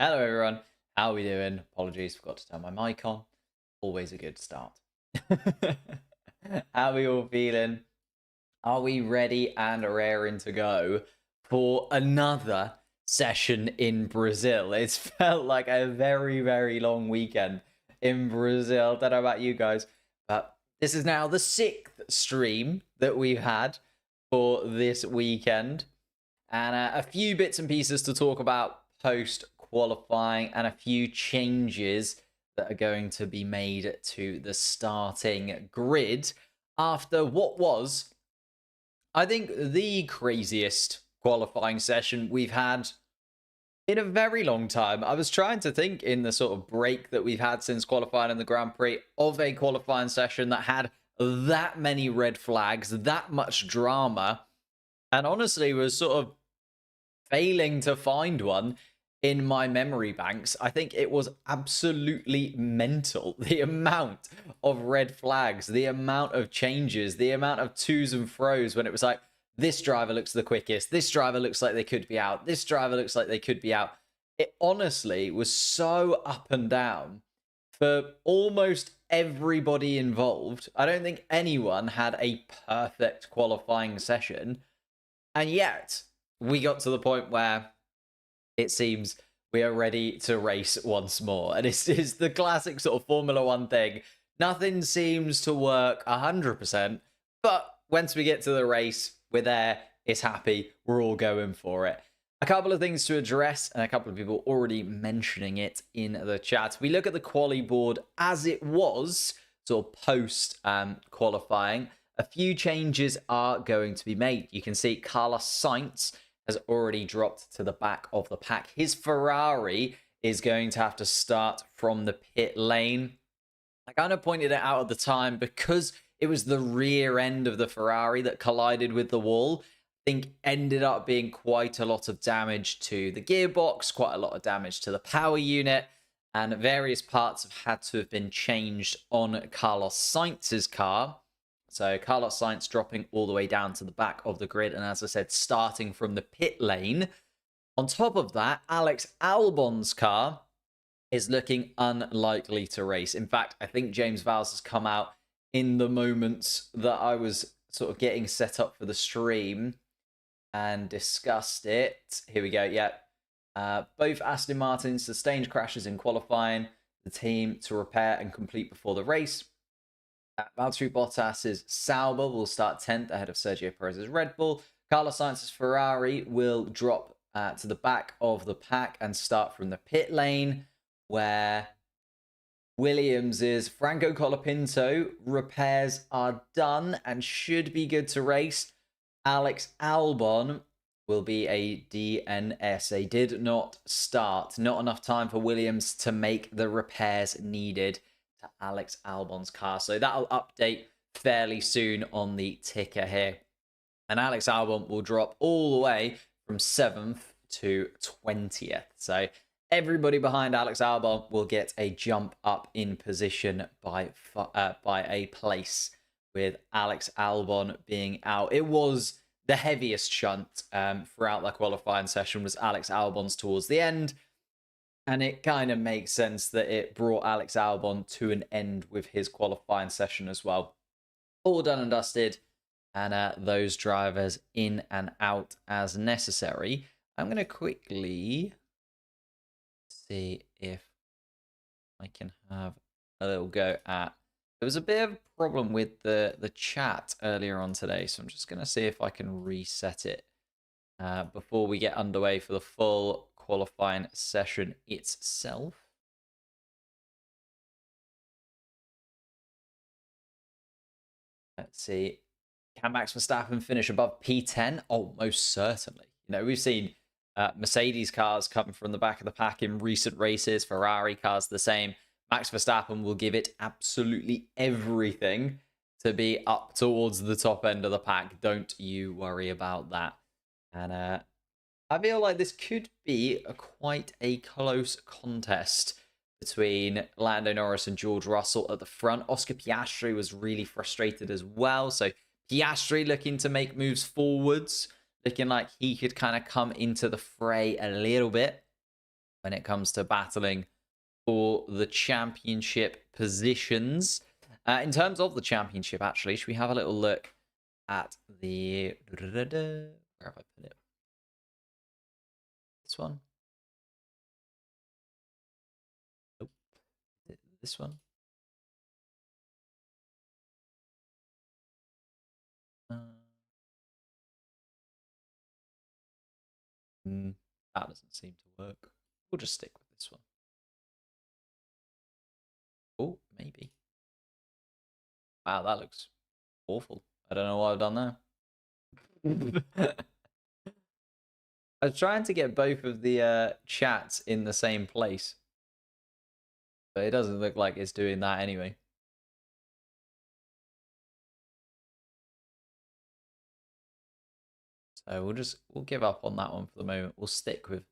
Hello everyone, how are we doing? Apologies, forgot to turn my mic on. Always a good start. How are we all feeling? Are we ready and raring to go for another session in Brazil? It's felt like a very, very long weekend in Brazil. Don't know about you guys, but this is now the 6th stream that we've had for this weekend. And a few bits and pieces to talk about post qualifying and a few changes that are going to be made to the starting grid after what was, I think, the craziest qualifying session we've had in a very long time. I was trying to think in the sort of break that we've had since qualifying in the Grand Prix of a qualifying session that had that many red flags, that much drama, and honestly was sort of failing to find one in my memory banks. I think it was absolutely mental. The amount of red flags, the amount of changes, the amount of twos and fros when it was like, this driver looks the quickest, this driver looks like they could be out, this driver looks like they could be out. It honestly was so up and down for almost everybody involved. I don't think anyone had a perfect qualifying session. And yet, we got to the point where it seems we are ready to race once more. And it's the classic sort of Formula One thing. Nothing seems to work 100%, but once we get to the race, we're there, it's happy, we're all going for it. A couple of things to address, and a couple of people already mentioning it in the chat. We look at the quali board as it was, sort of post qualifying. A few changes are going to be made. You can see Carlos Sainz has already dropped to the back of the pack. His Ferrari is going to have to start from the pit lane. I kind of pointed it out at the time because it was the rear end of the Ferrari that collided with the wall. I think ended up being quite a lot of damage to the gearbox, quite a lot of damage to the power unit, and various parts have had to have been changed on Carlos Sainz's car. So Carlos Sainz dropping all the way down to the back of the grid. And as I said, starting from the pit lane. On top of that, Alex Albon's car is looking unlikely to race. In fact, I think James Vowles has come out in the moments that I was sort of getting set up for the stream and discussed it. Here we go. Yeah. Both Aston Martin sustained crashes in qualifying. The team to repair and complete before the race. Valtteri Bottas's Sauber will start 10th ahead of Sergio Perez's Red Bull. Carlos Sainz's Ferrari will drop to the back of the pack and start from the pit lane, where Williams's Franco Colapinto repairs are done and should be good to race. Alex Albon will be a DNS. They did not start. Not enough time for Williams to make the repairs needed to Alex Albon's car. So that'll update fairly soon on the ticker here. And Alex Albon will drop all the way from 7th to 20th. So everybody behind Alex Albon will get a jump up in position by a place, with Alex Albon being out. It was the heaviest shunt throughout the qualifying session was Alex Albon's towards the end. And it kind of makes sense that it brought Alex Albon to an end with his qualifying session as well. All done and dusted. And those drivers in and out as necessary. I'm going to quickly see if I can have a little go at... There was a bit of a problem with the chat earlier on today. So I'm just going to see if I can reset it before we get underway for the full qualifying session itself. Let's see. Can Max Verstappen finish above P10? Oh, most certainly. You know, we've seen Mercedes cars come from the back of the pack in recent races. Ferrari cars the same. Max Verstappen will give it absolutely everything to be up towards the top end of the pack. Don't you worry about that. And I feel like this could be quite a close contest between Lando Norris and George Russell at the front. Oscar Piastri was really frustrated as well. So Piastri looking to make moves forwards, looking like he could kind of come into the fray a little bit. when it comes to battling for the championship positions. In terms of the championship, actually, should we have a little look at the... Where have I put it? This one? Nope. This one? That doesn't seem to work. We'll just stick with this one. Oh, maybe. Wow, that looks awful. I don't know what I've done there. I was trying to get both of the chats in the same place. But it doesn't look like it's doing that anyway. So we'll give up on that one for the moment. We'll stick with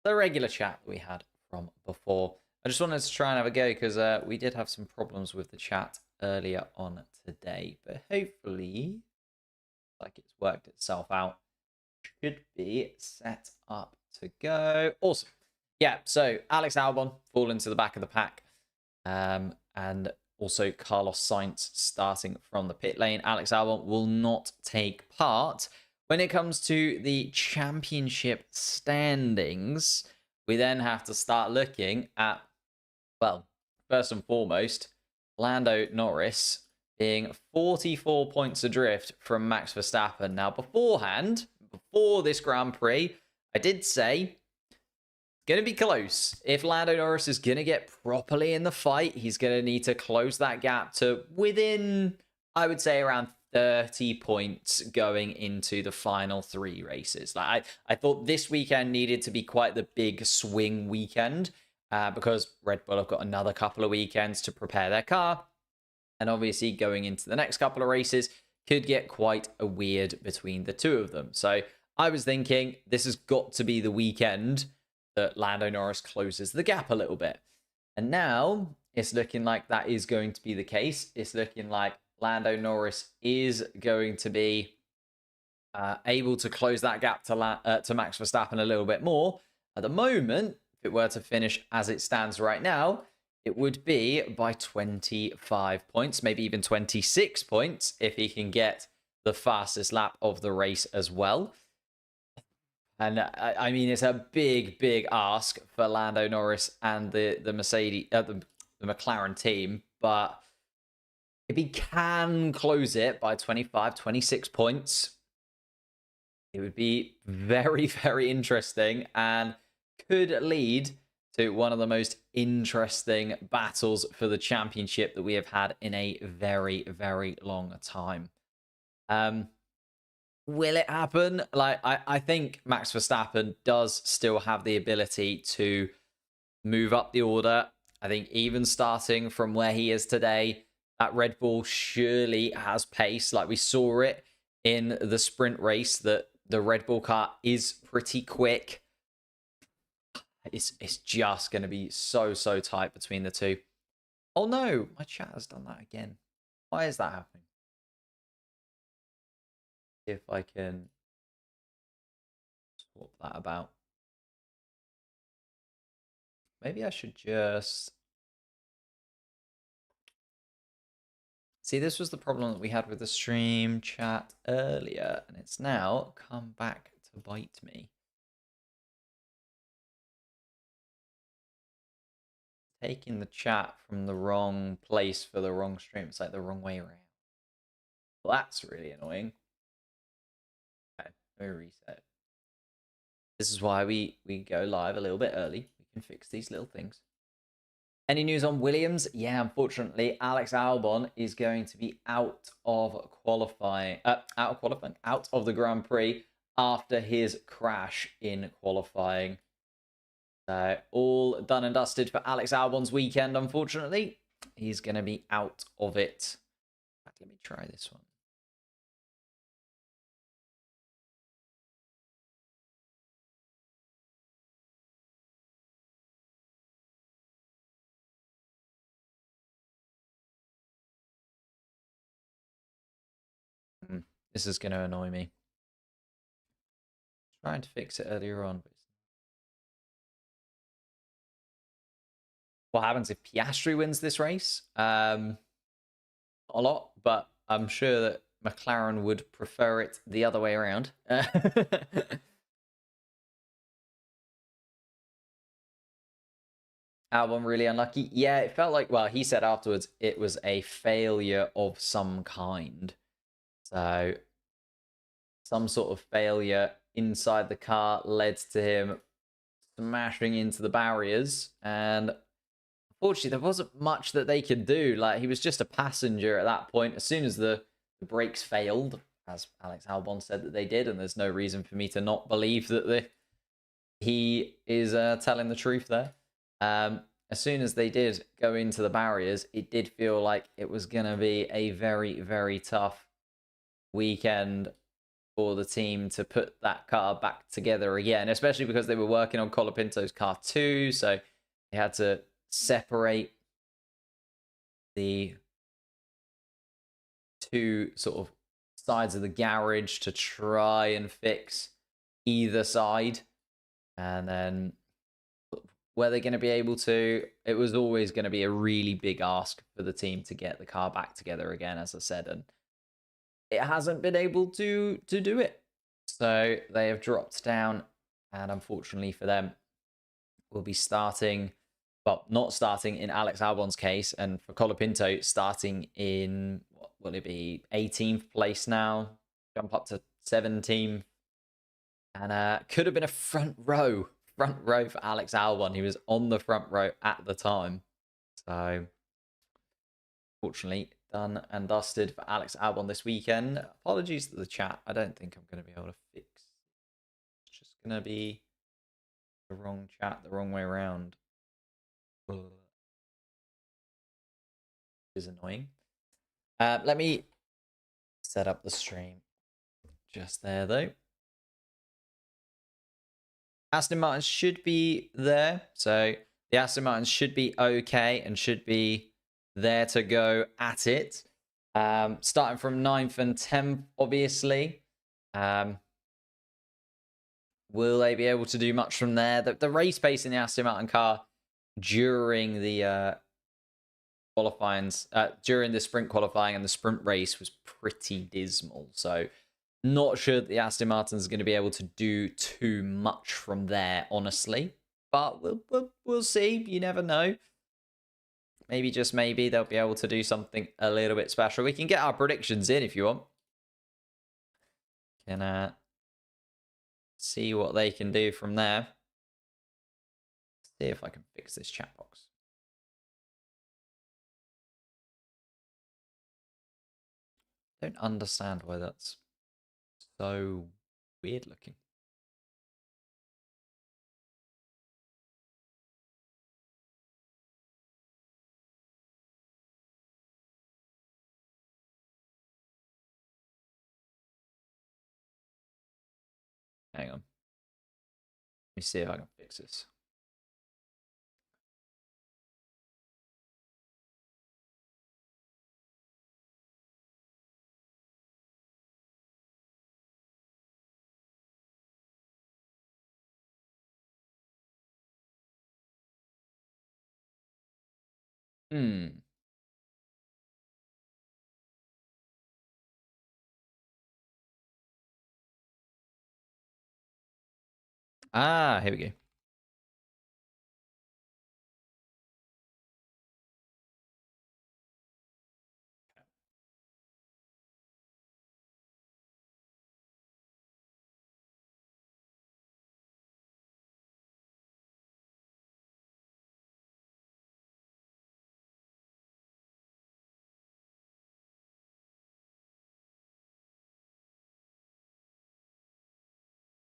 the regular chat that we had from before. I just wanted to try and have a go because we did have some problems with the chat earlier on today. But hopefully, like it's worked itself out. Should be set up to go. Awesome. Yeah, so Alex Albon falling to the back of the pack. And also Carlos Sainz starting from the pit lane. Alex Albon will not take part. When it comes to the championship standings, we then have to start looking at, well, first and foremost, Lando Norris being 44 points adrift from Max Verstappen. Now, beforehand, before this Grand Prix, I did say going to be close. If Lando Norris is going to get properly in the fight, he's going to need to close that gap to within, I would say, around 30 points going into the final 3 races. Like I thought this weekend needed to be quite the big swing weekend because Red Bull have got another couple of weekends to prepare their car. And obviously going into the next couple of races could get quite a weird between the two of them. So I was thinking this has got to be the weekend that Lando Norris closes the gap a little bit. And now it's looking like that is going to be the case. It's looking like Lando Norris is going to be able to close that gap to Max Verstappen a little bit more. At the moment, if it were to finish as it stands right now, it would be by 25 points, maybe even 26 points if he can get the fastest lap of the race as well. And I mean, it's a big, big ask for Lando Norris and the Mercedes, the McLaren team. But if he can close it by 25, 26 points, it would be very, very interesting and could lead to one of the most interesting battles for the championship that we have had in a very, very long time. Will it happen? Like, I think Max Verstappen does still have the ability to move up the order. I think even starting from where he is today, that Red Bull surely has pace. Like we saw it in the sprint race that the Red Bull car is pretty quick. It's just going to be so tight between the two. Oh no, my chat has done that again. Why is that happening? If I can swap that about. Maybe I should just... See, this was the problem that we had with the stream chat earlier, and it's now come back to bite me. Taking the chat from the wrong place for the wrong stream. It's like the wrong way around. Well, that's really annoying. Okay, let me reset. This is why we go live a little bit early. We can fix these little things. Any news on Williams? Yeah, unfortunately, Alex Albon is going to be out of the Grand Prix after his crash in qualifying. So all done and dusted for Alex Albon's weekend, unfortunately. He's going to be out of it. Let me try this one. This is going to annoy me. Trying to fix it earlier on, but what happens if Piastri wins this race. A lot, but I'm sure that McLaren would prefer it the other way around. Albon really unlucky. Yeah, it felt like, well, he said afterwards it was a failure of some kind. So some sort of failure inside the car led to him smashing into the barriers. And unfortunately, there wasn't much that they could do. Like, he was just a passenger at that point. As soon as the brakes failed, as Alex Albon said that they did, and there's no reason for me to not believe that he is telling the truth there. As soon as they did go into the barriers, it did feel like it was going to be a very, very tough weekend for the team to put that car back together again, especially because they were working on Colapinto's car too, so they had to separate the two sort of sides of the garage to try and fix either side. And then were they going to be able to? It was always going to be a really big ask for the team to get the car back together again, as I said, and it hasn't been able to do it. So they have dropped down, and unfortunately for them, will be starting, well, not starting in Alex Albon's case, and for Colapinto, starting in, what will it be, 18th place now, jump up to 17th, and could have been a front row for Alex Albon. He was on the front row at the time. So, fortunately, done and dusted for Alex Albon this weekend. Apologies to the chat. I don't think I'm going to be able to fix. It's just going to be the wrong chat, the wrong way around. Is annoying. Let me set up the stream just there, though. Aston Martin should be there. So the Aston Martin should be okay and should be there to go at it. Starting from 9th and 10th, obviously. Will they be able to do much from there? The race pace in the Aston Martin car during the during the sprint qualifying and the sprint race was pretty dismal. So not sure that the Aston Martin's going to be able to do too much from there, honestly. But we'll see. You never know. Maybe, just maybe, they'll be able to do something a little bit special. We can get our predictions in if you want. Can see what they can do from there. See if I can fix this chat box. Don't understand why that's so weird looking. Hang on. Let me see if I can fix this. Ah, here we go.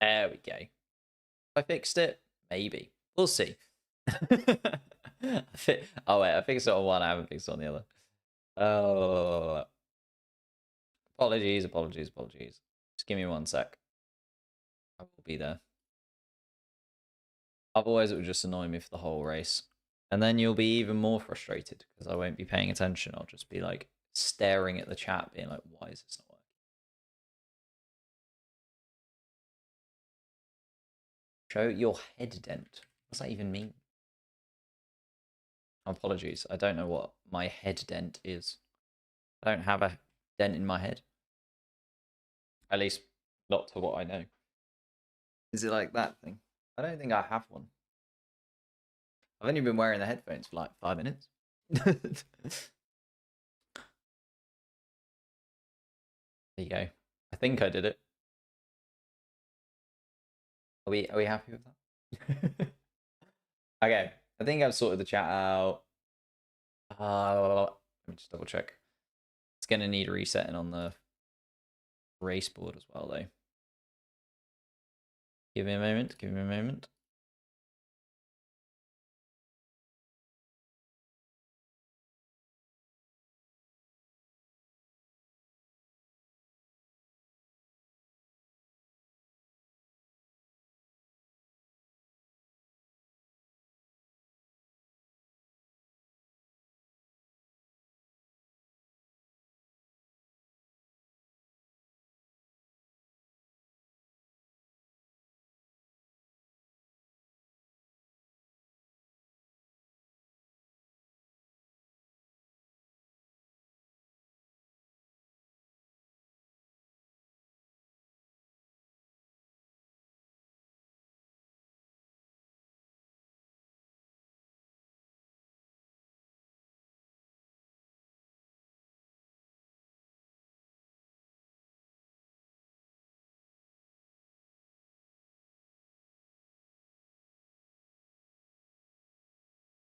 There we go. I fixed it? Maybe. We'll see. Oh, wait. I fixed it on one. I haven't fixed it on the other. Oh. Apologies. Just give me 1 sec. I will be there. Otherwise, it would just annoy me for the whole race. And then you'll be even more frustrated because I won't be paying attention. I'll just be like staring at the chat, being like, why is this not working? Show your head dent. What's that even mean? Apologies. I don't know what my head dent is. I don't have a dent in my head. At least not to what I know. Is it like that thing? I don't think I have one. I've only been wearing the headphones for like 5 minutes. There you go. I think I did it. Are we happy with that? Okay. I think I've sorted the chat out. Let me just double check. It's gonna need resetting on the race board as well though. Give me a moment, give me a moment.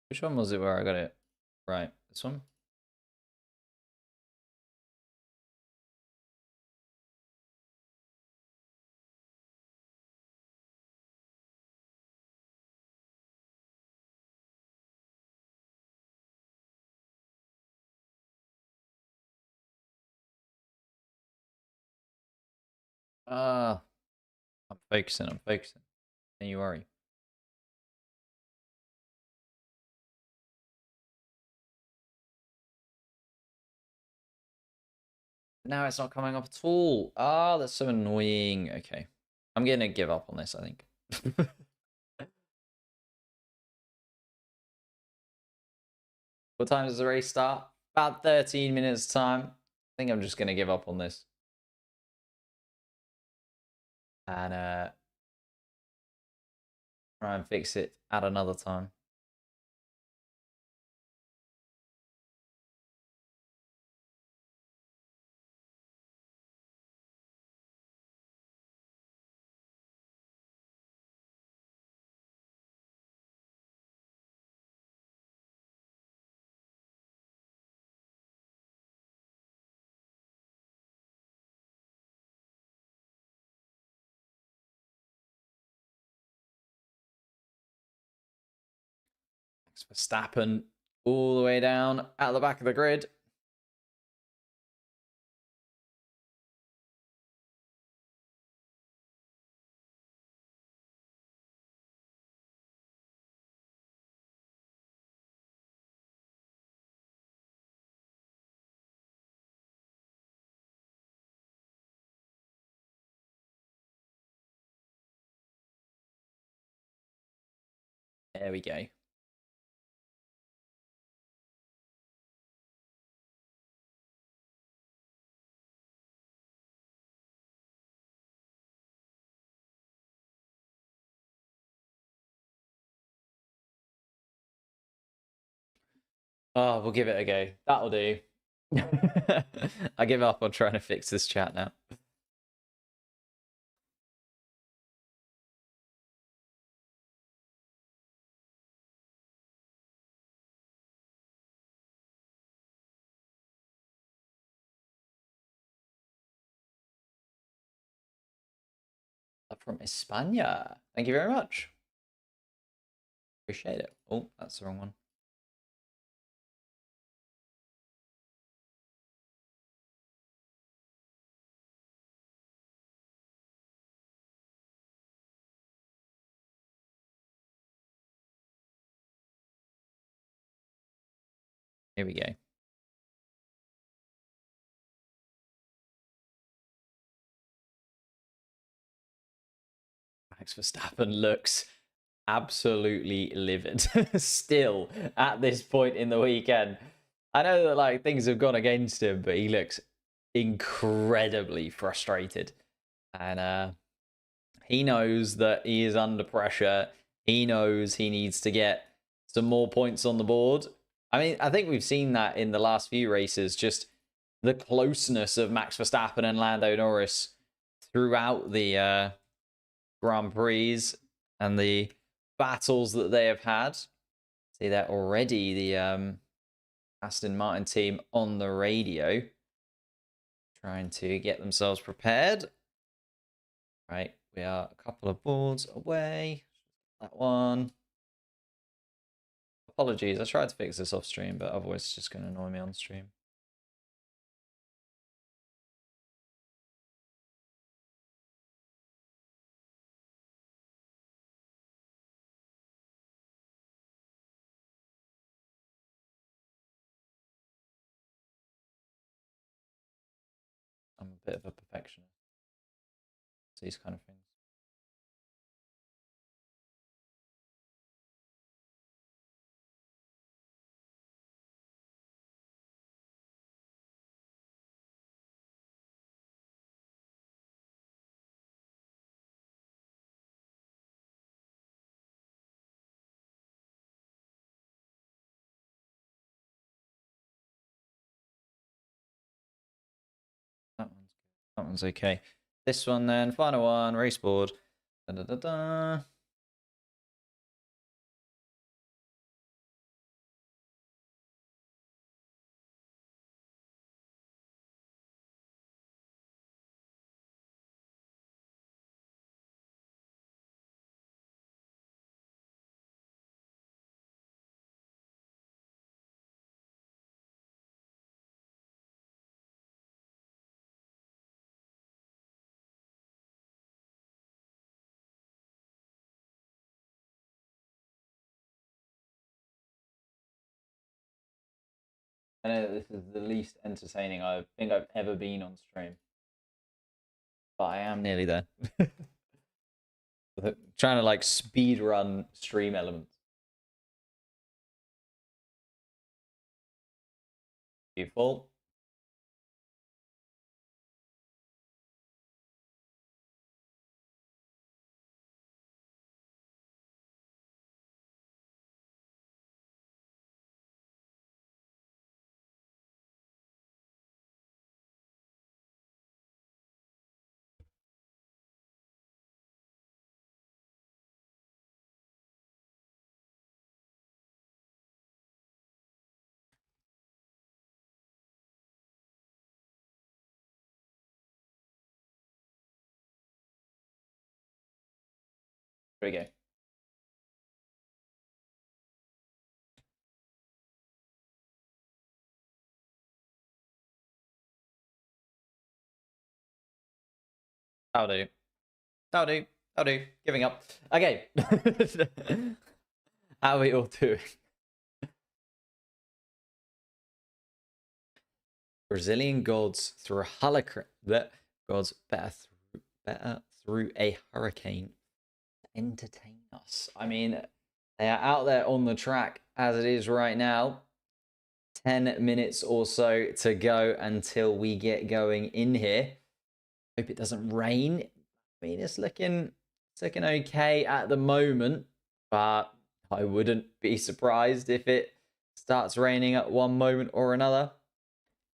Which one was it where I got it? Right, this one? I'm focusing, I'm focusing. Don't you worry. Now it's not coming up at all. Ah, that's so annoying. Okay. I'm gonna give up on this, I think. What time does the race start? About 13 minutes time. I think I'm just gonna give up on this. And try and fix it at another time. Max Verstappen all the way down at the back of the grid. There we go. Oh, we'll give it a go. That'll do. I give up on trying to fix this chat now. From España. Thank you very much. Appreciate it. Oh, that's the wrong one. Here we go. Max Verstappen looks absolutely livid still at this point in the weekend. I know that like things have gone against him, but he looks incredibly frustrated. And he knows that he is under pressure. He knows he needs to get some more points on the board. I mean, I think we've seen that in the last few races, just the closeness of Max Verstappen and Lando Norris throughout the Grand Prix and the battles that they have had. See that already, the Aston Martin team on the radio trying to get themselves prepared. Right, we are a couple of boards away. That one. Apologies, I tried to fix this off stream, but otherwise it's just going to annoy me on stream. I'm a bit of a perfectionist. These kind of things. That one's okay. This one then, final one, race board. Da, da, da, da. I know that this is the least entertaining I think I've ever been on stream. But I am nearly there. Trying to like speed run stream elements. Beautiful. Here we go. That'll do. That'll do. That'll do. Giving up. Okay. How are we all doing? Brazilian gods through a hurricane. Gods better through a hurricane to entertain us. I mean, they are out there on the track as it is right now. 10 minutes or so to go until we get going in here. Hope it doesn't rain. I mean, it's looking okay at the moment, but I wouldn't be surprised if it starts raining at one moment or another.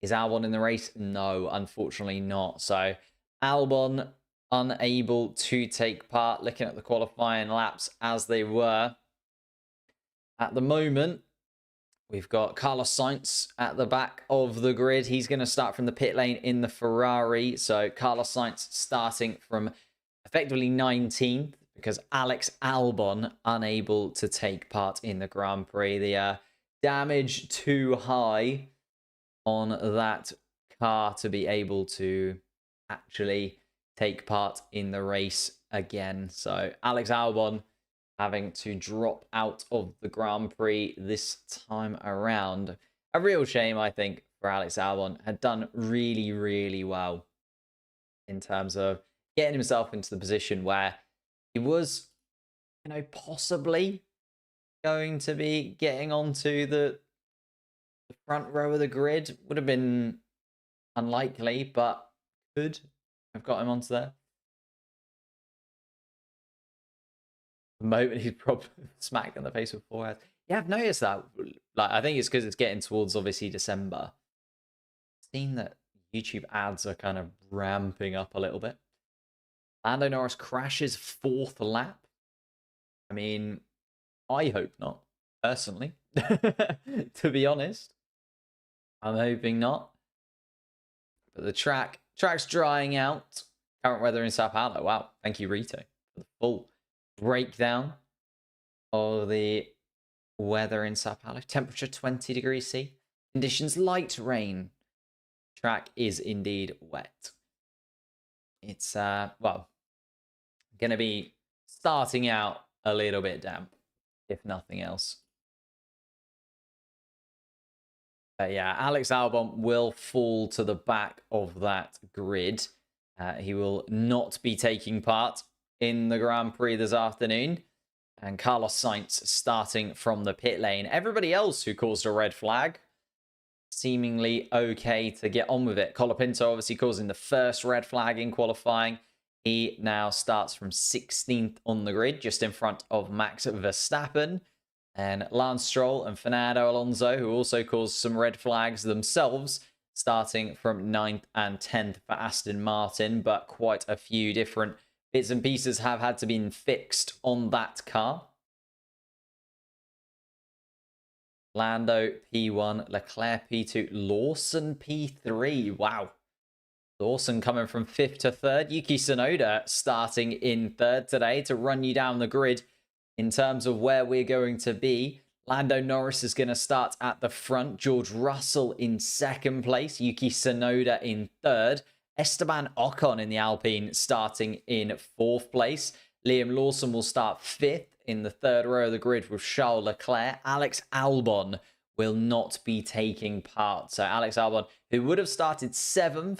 Is Albon in the race? No, unfortunately not. So Albon unable to take part, looking at the qualifying laps as they were. At the moment, we've got Carlos Sainz at the back of the grid. He's going to start from the pit lane in the Ferrari. So Carlos Sainz starting from effectively 19th because Alex Albon unable to take part in the Grand Prix. The damage too high on that car to be able to actually take part in the race again. So Alex Albon having to drop out of the Grand Prix this time around. A real shame, I think, for Alex Albon. Had done really, really well in terms of getting himself into the position where he was possibly going to be getting onto the front row of the grid. Would have been unlikely, but could have got him onto there. The moment he's probably smacked in the face with forehead. Yeah, I've noticed that. Like, I think it's because it's getting towards obviously December. I've seen that YouTube ads are kind of ramping up a little bit. Lando Norris crashes 4th lap. I mean, I hope not, personally. To be honest, I'm hoping not. But the track's drying out. Current weather in Sao Paulo. Wow, thank you, Rito, for the full breakdown of the weather in Sao Paulo. Temperature 20 degrees C. Conditions light rain. Track is indeed wet. It's well, going to be starting out a little bit damp, if nothing else. Yeah, Alex Albon will fall to the back of that grid. He will not be taking part in the Grand Prix this afternoon. And Carlos Sainz starting from the pit lane. Everybody else who caused a red flag, seemingly okay to get on with it. Colapinto obviously causing the first red flag in qualifying. He now starts from 16th on the grid, just in front of Max Verstappen. And Lance Stroll and Fernando Alonso, who also caused some red flags themselves, starting from 9th and 10th for Aston Martin. But quite a few different bits and pieces have had to be fixed on that car. Lando P1, Leclerc P2, Lawson P3. Wow. Lawson coming from 5th to 3rd. Yuki Tsunoda starting in 3rd today to run you down the grid in terms of where we're going to be. Lando Norris is going to start at the front. George Russell in 2nd place. Yuki Tsunoda in 3rd. Esteban Ocon in the Alpine starting in 4th place. Liam Lawson will start 5th in the 3rd row of the grid with Charles Leclerc. Alex Albon will not be taking part. So Alex Albon, who would have started 7th,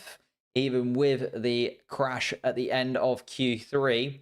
even with the crash at the end of Q3,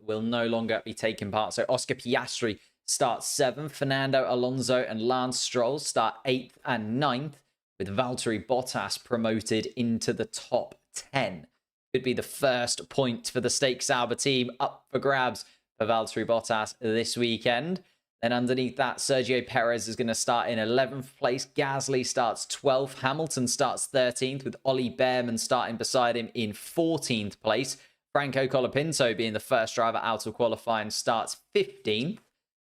will no longer be taking part. So Oscar Piastri starts 7th. Fernando Alonso and Lance Stroll start 8th and 9th, with Valtteri Bottas promoted into the top 10. Could be the first point for the Stake Sauber team up for grabs for Valtteri Bottas this weekend. Then underneath that, Sergio Perez is going to start in 11th place. Gasly starts 12th. Hamilton starts 13th, with Ollie Behrman starting beside him in 14th place. Franco Colapinto being the first driver out of qualifying starts 15th.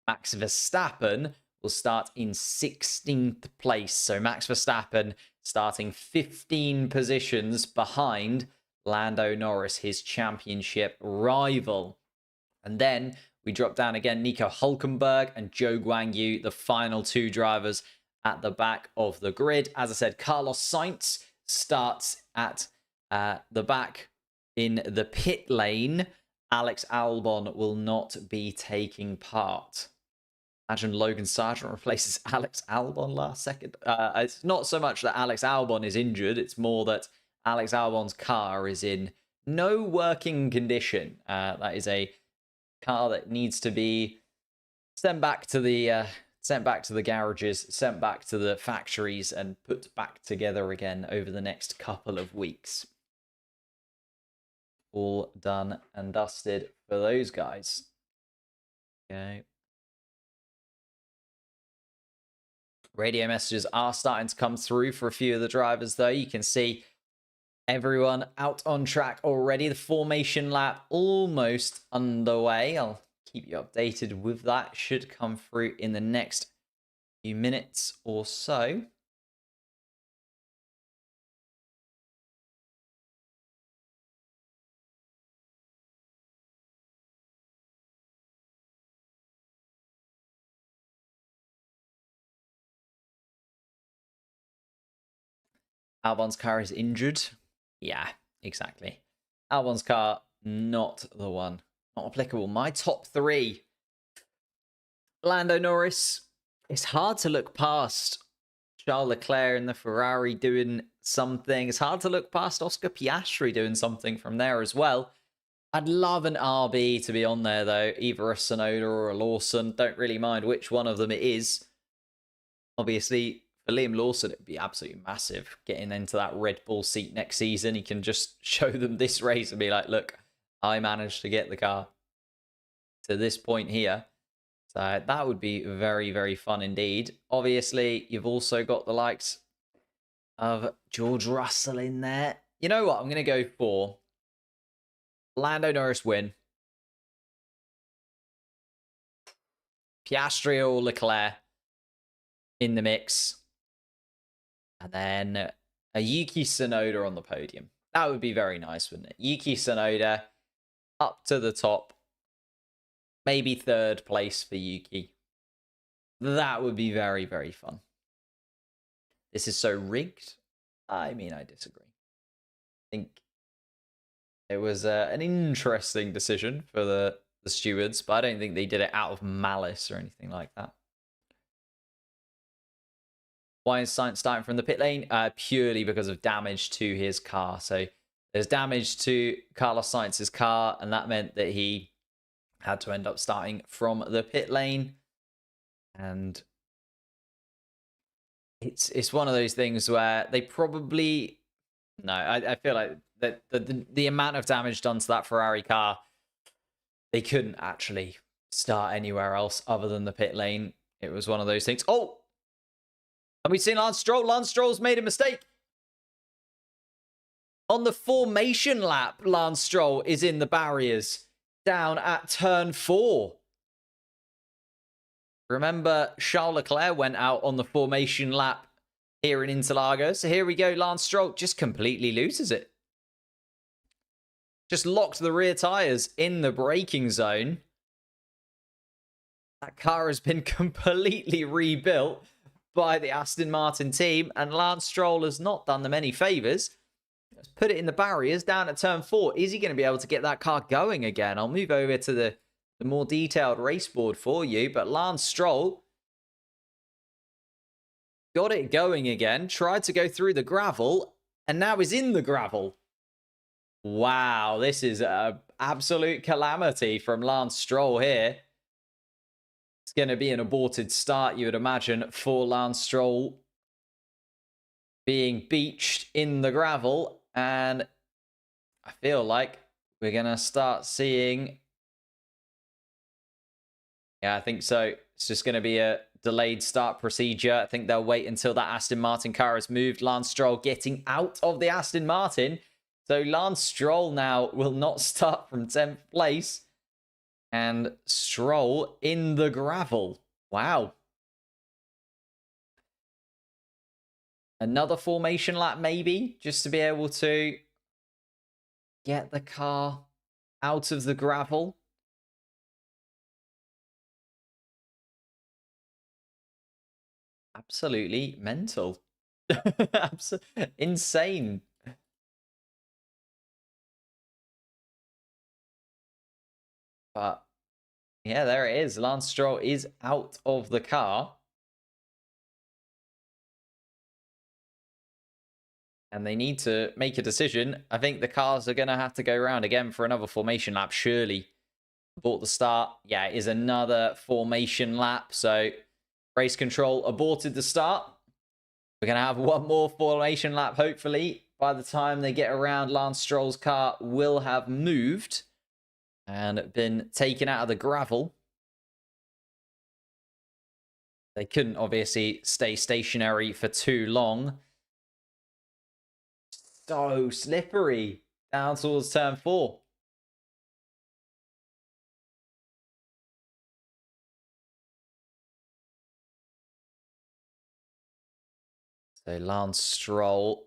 Max Verstappen will start in 16th place. So Max Verstappen starting 15 positions behind Lando Norris, his championship rival. And then we drop down again, Nico Hulkenberg and Zhou Guanyu, the final 2 drivers at the back of the grid. As I said, Carlos Sainz starts at the back in the pit lane. Alex Albon will not be taking part. Imagine Logan Sargent replaces Alex Albon last second. It's not so much that Alex Albon is injured. It's more that Alex Albon's car is in no working condition. That is a car that needs to be sent back to the garages, sent back to the factories, and put back together again over the next couple of weeks. All done and dusted for those guys. Okay. Radio messages are starting to come through for a few of the drivers, though. You can see everyone out on track already. The formation lap almost underway. I'll keep you updated with that. Should come through in the next few minutes or so. Albon's car is injured. Yeah, exactly. Albon's car, not the one. Not applicable. My top 3. Lando Norris. It's hard to look past Charles Leclerc in the Ferrari doing something. It's hard to look past Oscar Piastri doing something from there as well. I'd love an RB to be on there, though. Either a Sonoda or a Lawson. Don't really mind which one of them it is. Obviously, for Liam Lawson, it would be absolutely massive getting into that Red Bull seat next season. He can just show them this race and be like, look, I managed to get the car to this point here. So that would be very, very fun indeed. Obviously, you've also got the likes of George Russell in there. You know what? I'm going to go for Lando Norris win. Piastri or Leclerc in the mix. And then a Yuki Tsunoda on the podium. That would be very nice, wouldn't it? Yuki Tsunoda up to the top. Maybe third place for Yuki. That would be very, very fun. This is so rigged. I mean, I disagree. I think it was an interesting decision for the stewards, but I don't think they did it out of malice or anything like that. Why is Sainz starting from the pit lane? Purely because of damage to his car. So there's damage to Carlos Sainz's car, and that meant that he had to end up starting from the pit lane. And it's one of those things where they probably... No, I feel like that the amount of damage done to that Ferrari car, they couldn't actually start anywhere else other than the pit lane. It was one of those things. Oh! Have we seen Lance Stroll? Lance Stroll's made a mistake. On the formation lap, Lance Stroll is in the barriers down at turn 4. Remember, Charles Leclerc went out on the formation lap here in Interlagos. So here we go. Lance Stroll just completely loses it. Just locked the rear tyres in the braking zone. That car has been completely rebuilt by the Aston Martin team, and Lance Stroll has not done them any favours. Let's put it in the barriers down at turn 4. Is he going to be able to get that car going again? I'll move over to the more detailed race board for you, but Lance Stroll got it going again, tried to go through the gravel, and now is in the gravel. Wow, this is an absolute calamity from Lance Stroll here. It's going to be an aborted start, you would imagine, for Lance Stroll being beached in the gravel. And I feel like we're going to start seeing... Yeah, I think so. It's just going to be a delayed start procedure. I think they'll wait until that Aston Martin car has moved. Lance Stroll getting out of the Aston Martin. So Lance Stroll now will not start from 10th place. And Stroll in the gravel. Wow. Another formation lap maybe, just to be able to get the car out of the gravel. Absolutely mental. Insane. But yeah, there it is. Lance Stroll is out of the car. And they need to make a decision. I think the cars are going to have to go around again for another formation lap, surely. Abort the start. Yeah, it is another formation lap. So race control aborted the start. We're going to have one more formation lap, hopefully. By the time they get around, Lance Stroll's car will have moved and been taken out of the gravel. They couldn't obviously stay stationary for too long. So slippery down towards turn 4. So Lance Stroll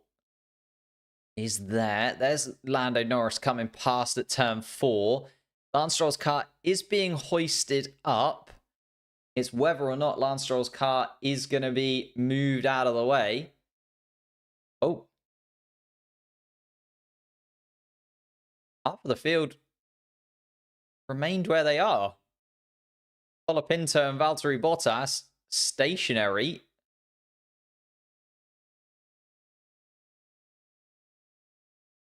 is there. There's Lando Norris coming past at turn 4. Lance Stroll's car is being hoisted up. It's whether or not Lance Stroll's car is going to be moved out of the way. Oh. Half of the field remained where they are. Colapinto and Valtteri Bottas stationary.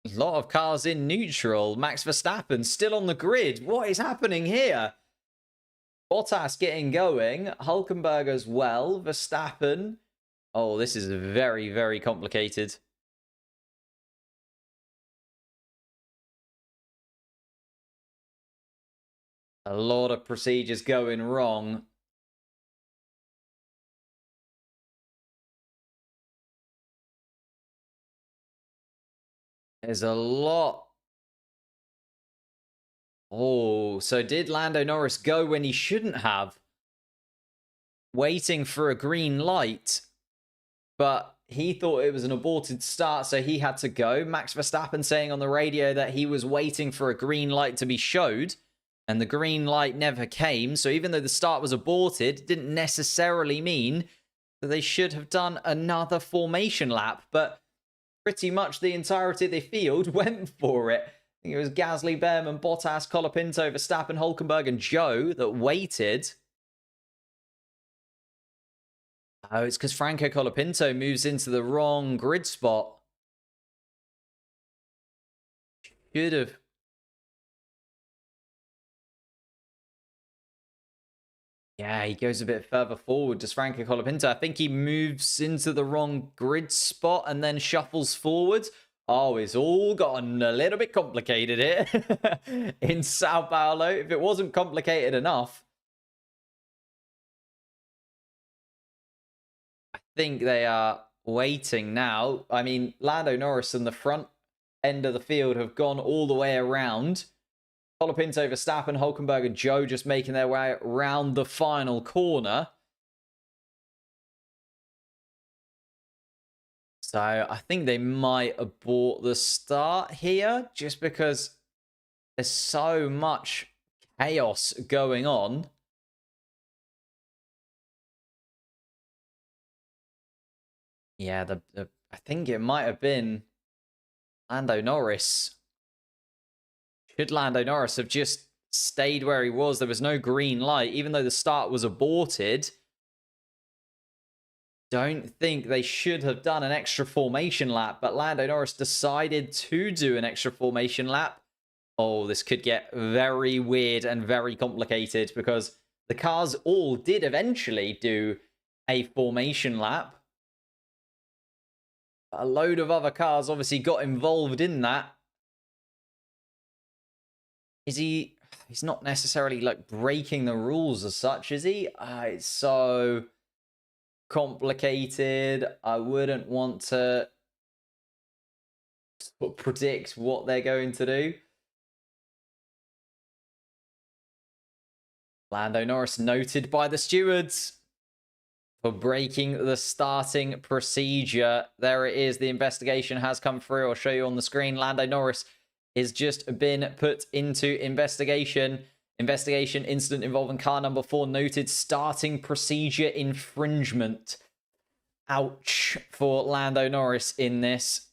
A lot of cars in neutral. Max Verstappen still on the grid. What is happening here? Bottas getting going. Hulkenberg as well. Verstappen. Oh, this is very, very complicated. A lot of procedures going wrong. There's a lot. Oh, so did Lando Norris go when he shouldn't have? Waiting for a green light. But he thought it was an aborted start, so he had to go. Max Verstappen saying on the radio that he was waiting for a green light to be showed, and the green light never came. So even though the start was aborted, it didn't necessarily mean that they should have done another formation lap. But pretty much the entirety of the field went for it. I think it was Gasly, Behrman, Bottas, Colapinto, Verstappen, Hulkenberg, and Joe that waited. Oh, it's because Franco Colapinto moves into the wrong grid spot. Should have. Yeah, he goes a bit further forward. Does Franco Colapinto? I think he moves into the wrong grid spot and then shuffles forward. Oh, it's all gotten a little bit complicated here in Sao Paulo. If it wasn't complicated enough, I think they are waiting now. I mean, Lando Norris and the front end of the field have gone all the way around. Colapinto, Verstappen, Hulkenberg, and Joe just making their way around the final corner. So I think they might abort the start here just because there's so much chaos going on. Yeah, I think it might have been Lando Norris. Should Lando Norris have just stayed where he was? There was no green light, even though the start was aborted. Don't think they should have done an extra formation lap, but Lando Norris decided to do an extra formation lap. Oh, this could get very weird and very complicated because the cars all did eventually do a formation lap. A load of other cars obviously got involved in that. Is he... He's not necessarily like breaking the rules as such, is he? It's so complicated. I wouldn't want to predict what they're going to do. Lando Norris noted by the stewards for breaking the starting procedure. There it is. The investigation has come through. I'll show you on the screen. Lando Norris has just been put into investigation. Investigation incident involving car number 4 noted starting procedure infringement. Ouch for Lando Norris in this.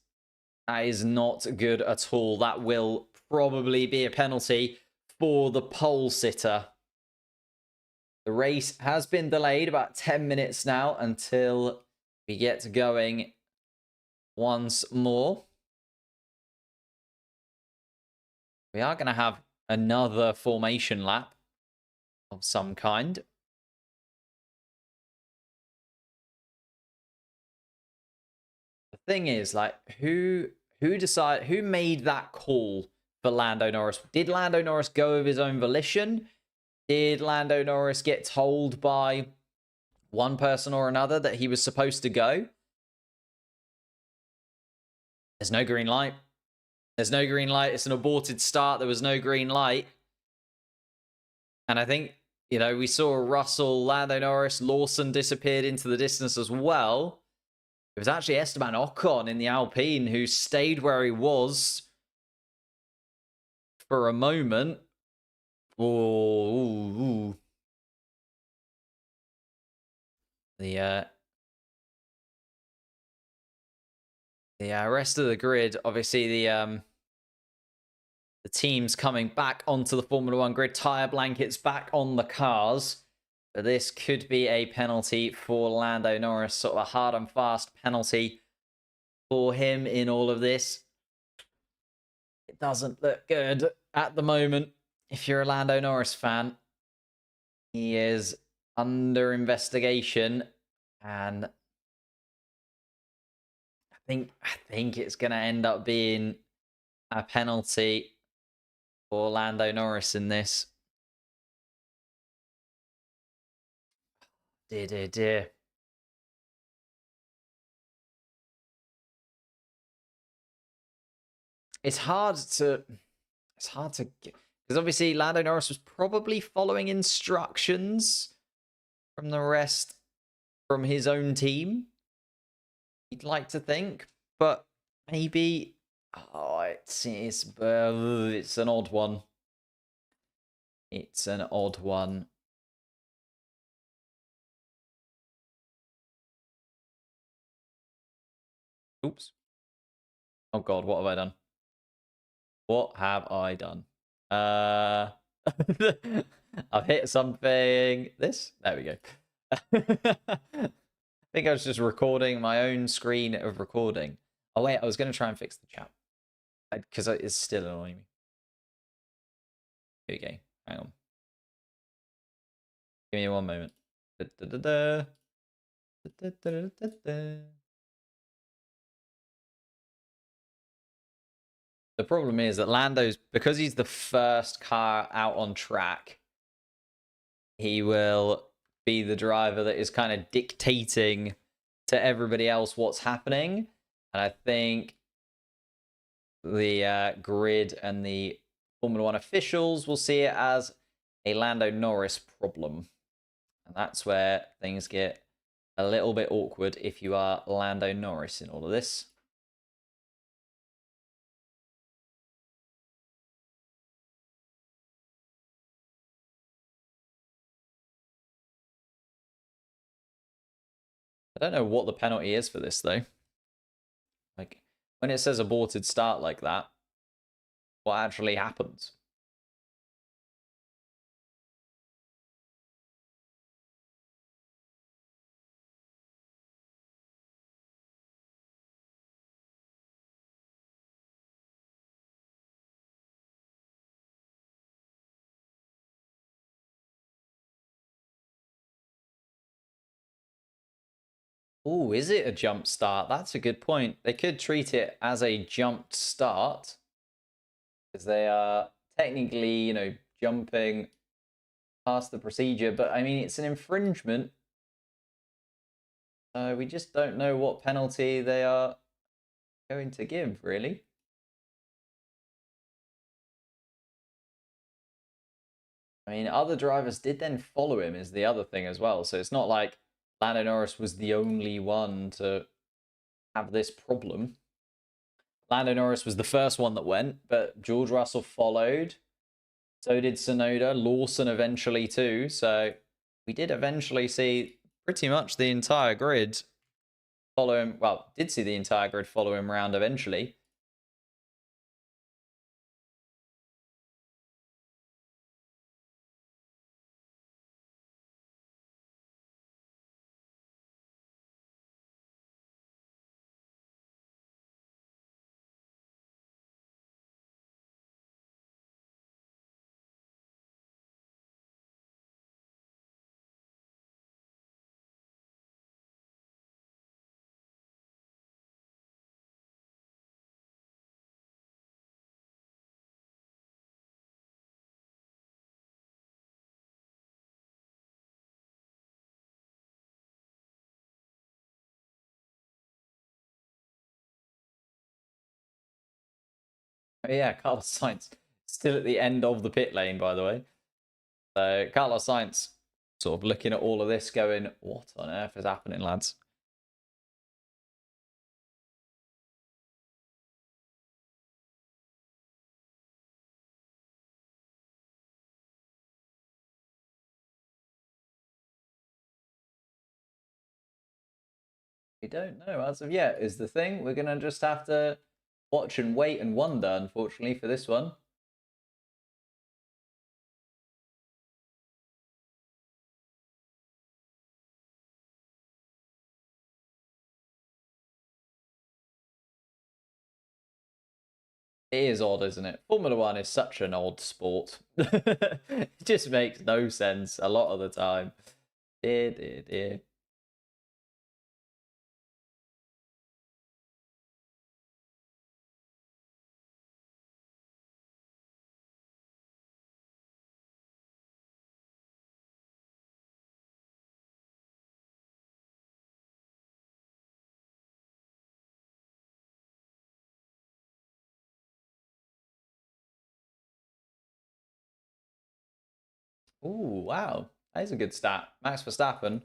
That is not good at all. That will probably be a penalty for the pole sitter. The race has been delayed about 10 minutes now until we get going once more. We are going to have another formation lap of some kind. The thing is, like, who made that call for Lando Norris? Did Lando Norris go of his own volition? Did Lando Norris get told by one person or another that he was supposed to go? There's no green light. There's no green light. It's an aborted start. There was no green light. And I think, you know, we saw Russell, Lando Norris, Lawson disappeared into the distance as well. It was actually Esteban Ocon in the Alpine who stayed where he was for a moment. Ooh. The rest of the grid, obviously the teams coming back onto the Formula 1 grid, tyre blankets back on the cars. But this could be a penalty for Lando Norris, sort of a hard and fast penalty for him in all of this. it doesn't look good at the moment. If you're a Lando Norris fan, he is under investigation, and I think it's going to end up being a penalty for Lando Norris in this. Dear. It's hard to because obviously Lando Norris was probably following instructions from the rest from his own team. You'd like to think, but maybe it's an odd one. It's an odd one. Oops. Oh god, what have I done? What have I done? I've hit something. This? There we go. I think I was just recording my own screen of recording. Oh wait, I was going to try and fix the chat. Because it's still annoying me. Here we go. Hang on. Give me one moment. The problem is that Lando's, because he's the first car out on track, he will be the driver that is kind of dictating to everybody else what's happening. And I think the grid and the Formula One officials will see it as a Lando Norris problem. And that's where things get a little bit awkward if you are Lando Norris in all of this. I don't know what the penalty is for this, though. Like, when it says aborted start like that, what actually happens? Oh, is it a jump start? That's a good point. They could treat it as a jumped start because they are technically, jumping past the procedure. But I mean, it's an infringement. We just don't know what penalty they are going to give, really. I mean, other drivers did then follow him is the other thing as well. So it's not like Lando Norris was the only one to have this problem. Lando Norris was the first one that went, but George Russell followed. So did Tsunoda, Lawson eventually too. So we did eventually see pretty much the entire grid follow him. Well, did see the entire grid follow him around eventually. Oh, yeah, Carlos Sainz still at the end of the pit lane, by the way. So Carlos Sainz sort of looking at all of this going, what on earth is happening, lads? We don't know as of yet is the thing. We're going to just have to watch and wait and wonder, unfortunately, for this one. It is odd, isn't it? Formula One is such an odd sport. It just makes no sense a lot of the time. Dear, dear, dear. Ooh, wow. That is a good stat. Max Verstappen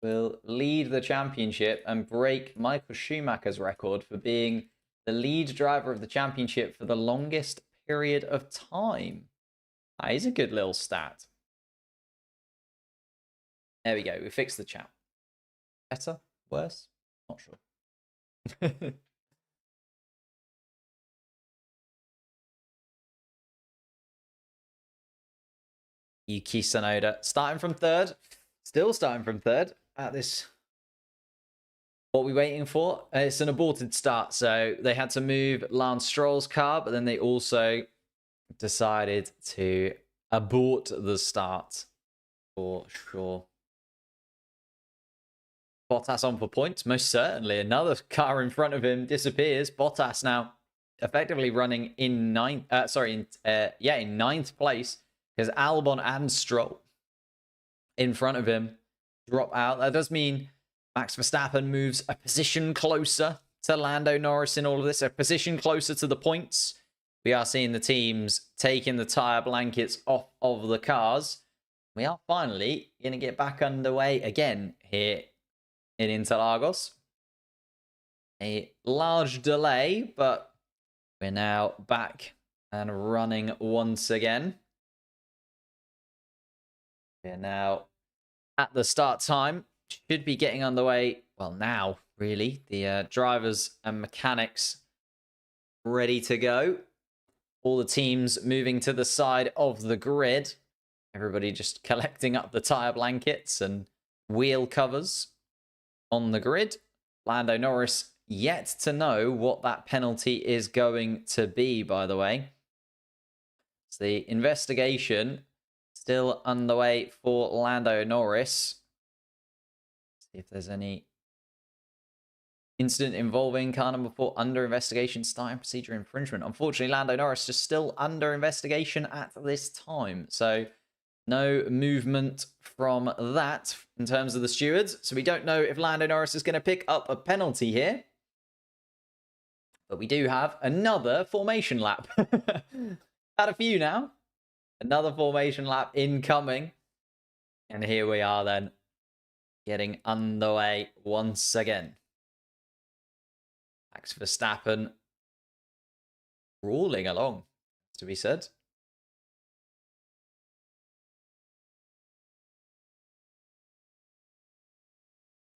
will lead the championship and break Michael Schumacher's record for being the lead driver of the championship for the longest period of time. That is a good little stat. There we go. We fixed the chat. Better? Worse? Not sure. Yuki Tsunoda starting from third. Still starting from third at this. What are we waiting for? It's an aborted start. So they had to move Lance Stroll's car, but then they also decided to abort the start for sure. Bottas on for points, most certainly. Another car in front of him disappears. Bottas now effectively running in ninth. In ninth place because Albon and Stroll in front of him drop out. That does mean Max Verstappen moves a position closer to Lando Norris in all of this, a position closer to the points. We are seeing the teams taking the tyre blankets off of the cars. We are finally going to get back underway again here in Interlagos. A large delay, but we're now back and running once again. We're now at the start time. Should be getting underway, well, now, really. The drivers and mechanics ready to go. All the teams moving to the side of the grid. Everybody just collecting up the tyre blankets and wheel covers on the grid. Lando Norris yet to know what that penalty is going to be, by the way. It's the investigation still underway for Lando Norris. See if there's any incident involving car number 4 under investigation, starting procedure infringement. Unfortunately, Lando Norris just still under investigation at this time. So no movement from that in terms of the stewards. So we don't know if Lando Norris is going to pick up a penalty here. But we do have another formation lap. Had a few now. Another formation lap incoming. And here we are then, getting underway once again. Max Verstappen crawling along, to be said.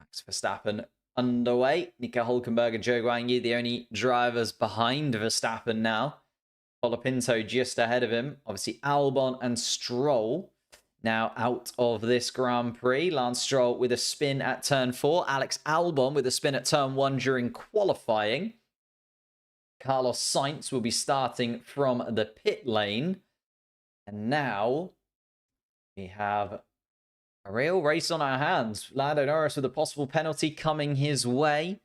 Max Verstappen underway. Nico Hulkenberg and Zhou Guanyu, the only drivers behind Verstappen now. Colapinto just ahead of him. Obviously, Albon and Stroll now out of this Grand Prix. Lance Stroll with a spin at turn 4. Alex Albon with a spin at turn 1 during qualifying. Carlos Sainz will be starting from the pit lane. And now we have a real race on our hands. Lando Norris with a possible penalty coming his way.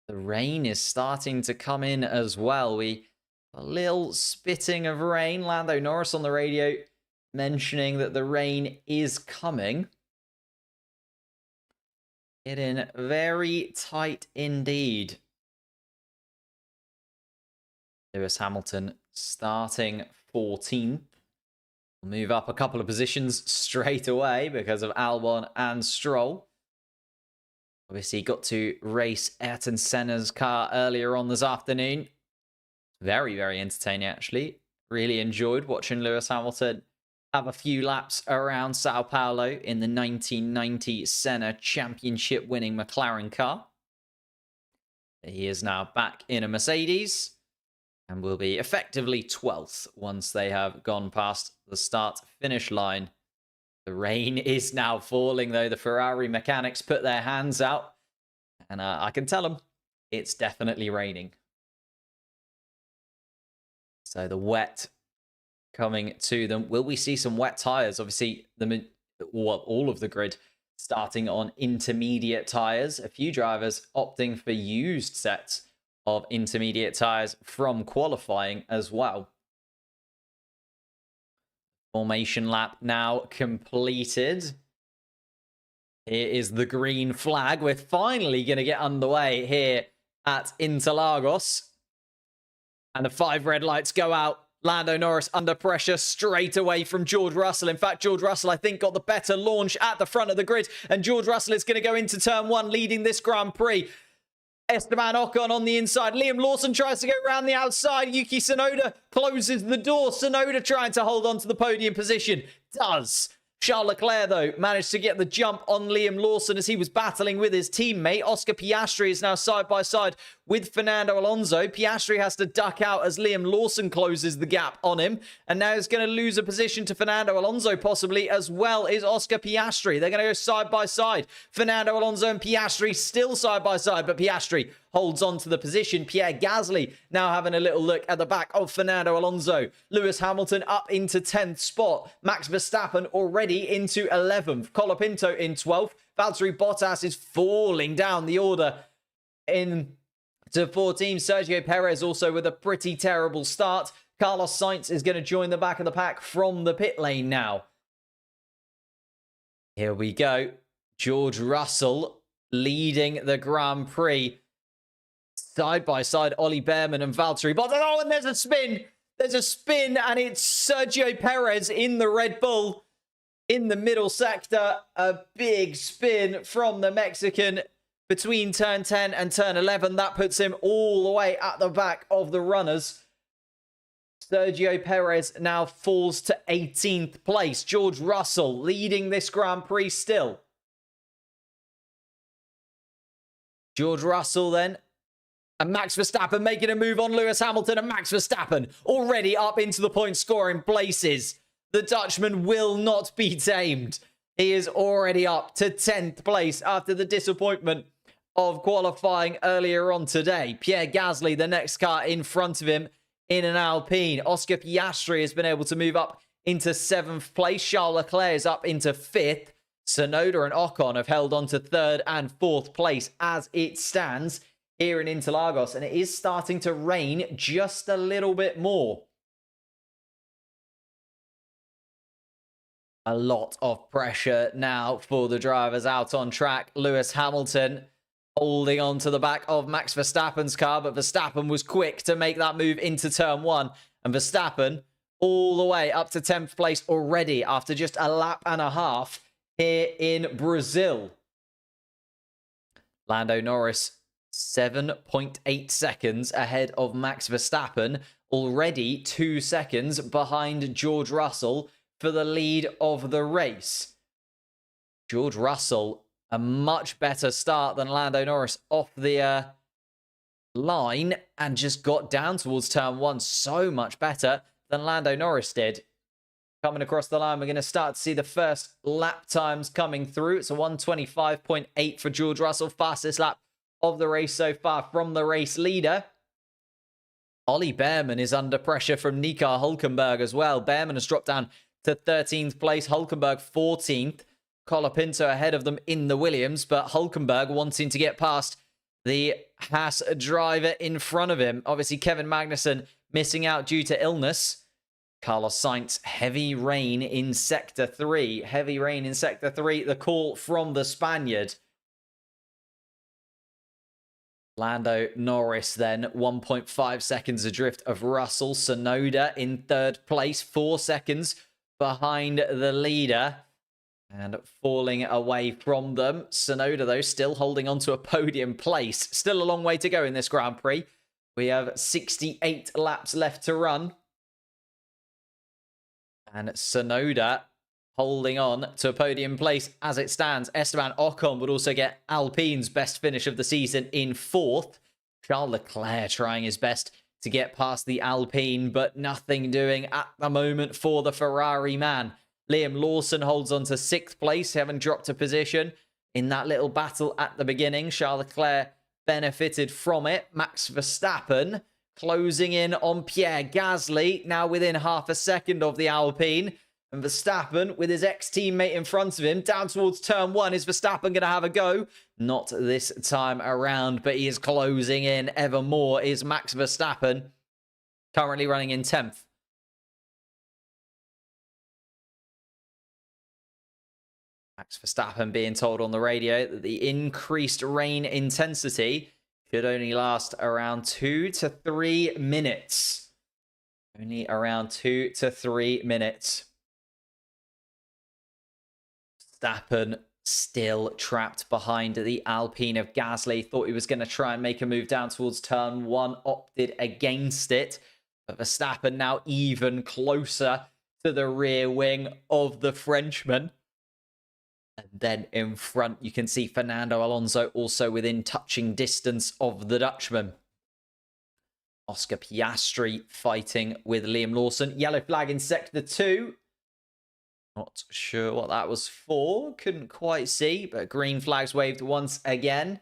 The rain is starting to come in as well. A little spitting of rain. Lando Norris on the radio mentioning that the rain is coming. Getting very tight indeed. Lewis Hamilton starting 14th. We'll move up a couple of positions straight away because of Albon and Stroll. Obviously got to race Ayrton Senna's car earlier on this afternoon. Very, very entertaining, actually. Really enjoyed watching Lewis Hamilton have a few laps around Sao Paulo in the 1990 Senna championship winning McLaren car. He is now back in a Mercedes and will be effectively 12th once they have gone past the start-finish line. The rain is now falling, though. The Ferrari mechanics put their hands out, and I can tell them it's definitely raining. So the wet coming to them. Will we see some wet tyres? Obviously, all of the grid starting on intermediate tyres. A few drivers opting for used sets of intermediate tyres from qualifying as well. Formation lap now completed. Here is the green flag. We're finally going to get underway here at Interlagos. And the 5 red lights go out. Lando Norris under pressure straight away from George Russell. In fact, George Russell, I think, got the better launch at the front of the grid. And George Russell is going to go into turn 1, leading this Grand Prix. Esteban Ocon on the inside. Liam Lawson tries to go around the outside. Yuki Tsunoda closes the door. Tsunoda trying to hold on to the podium position. Does. Charles Leclerc, though, managed to get the jump on Liam Lawson as he was battling with his teammate. Oscar Piastri is now side by side with Fernando Alonso. Piastri has to duck out as Liam Lawson closes the gap on him. And now he's going to lose a position to Fernando Alonso, possibly, as well as Oscar Piastri. They're going to go side by side. Fernando Alonso and Piastri still side by side, but Piastri holds on to the position. Pierre Gasly now having a little look at the back of Fernando Alonso. Lewis Hamilton up into 10th spot. Max Verstappen already into 11th. Colapinto in 12th. Valtteri Bottas is falling down the order into 14th. Sergio Perez also with a pretty terrible start. Carlos Sainz is going to join the back of the pack from the pit lane now. Here we go. George Russell leading the Grand Prix. Side by side, Ollie Behrman and Valtteri Bottas. Oh, and there's a spin. There's a spin, and it's Sergio Perez in the Red Bull in the middle sector. A big spin from the Mexican between turn 10 and turn 11. That puts him all the way at the back of the runners. Sergio Perez now falls to 18th place. George Russell leading this Grand Prix still. George Russell then. And Max Verstappen making a move on Lewis Hamilton, and Max Verstappen already up into the point scoring places. The Dutchman will not be tamed. He is already up to 10th place after the disappointment of qualifying earlier on today. Pierre Gasly, the next car in front of him in an Alpine. Oscar Piastri has been able to move up into 7th place. Charles Leclerc is up into 5th. Tsunoda and Ocon have held on to 3rd and 4th place as it stands here in Interlagos, and it is starting to rain just a little bit more. A lot of pressure now for the drivers out on track. Lewis Hamilton holding on to the back of Max Verstappen's car, but Verstappen was quick to make that move into turn 1, and Verstappen all the way up to 10th place already after just a lap and a half here in Brazil. Lando Norris 7.8 seconds ahead of Max Verstappen, already 2 seconds behind George Russell for the lead of the race. George Russell, a much better start than Lando Norris off the line and just got down towards turn 1 so much better than Lando Norris did. Coming across the line, we're going to start to see the first lap times coming through. It's a 1:25.8 for George Russell, fastest lap of the race so far from the race leader. Ollie Behrman is under pressure from Nico Hulkenberg as well. Behrman has dropped down to 13th place. Hulkenberg 14th. Colapinto ahead of them in the Williams, but Hulkenberg wanting to get past the Haas driver in front of him. Obviously, Kevin Magnussen missing out due to illness. Carlos Sainz, heavy rain in Sector 3. Heavy rain in Sector 3. The call from the Spaniard. Lando Norris then 1.5 seconds adrift of Russell. Tsunoda in 3rd place, 4 seconds behind the leader and falling away from them. Tsunoda, though, still holding on to a podium place. Still a long way to go in this Grand Prix. We have 68 laps left to run. And Tsunoda holding on to a podium place as it stands. Esteban Ocon would also get Alpine's best finish of the season in 4th. Charles Leclerc trying his best to get past the Alpine, but nothing doing at the moment for the Ferrari man. Liam Lawson holds on to 6th place, having dropped a position in that little battle at the beginning. Charles Leclerc benefited from it. Max Verstappen closing in on Pierre Gasly, now within half a second of the Alpine. And Verstappen, with his ex-teammate in front of him, down towards turn 1. Is Verstappen going to have a go? Not this time around, but he is closing in ever more. Is Max Verstappen, currently running in 10th. Max Verstappen being told on the radio that the increased rain intensity should only last around 2 to 3 minutes. Only around 2 to 3 minutes. Verstappen still trapped behind the Alpine of Gasly. Thought he was going to try and make a move down towards turn 1. Opted against it. But Verstappen now even closer to the rear wing of the Frenchman. And then in front, you can see Fernando Alonso also within touching distance of the Dutchman. Oscar Piastri fighting with Liam Lawson. Yellow flag in sector 2. Not sure what that was for. Couldn't quite see, but green flags waved once again.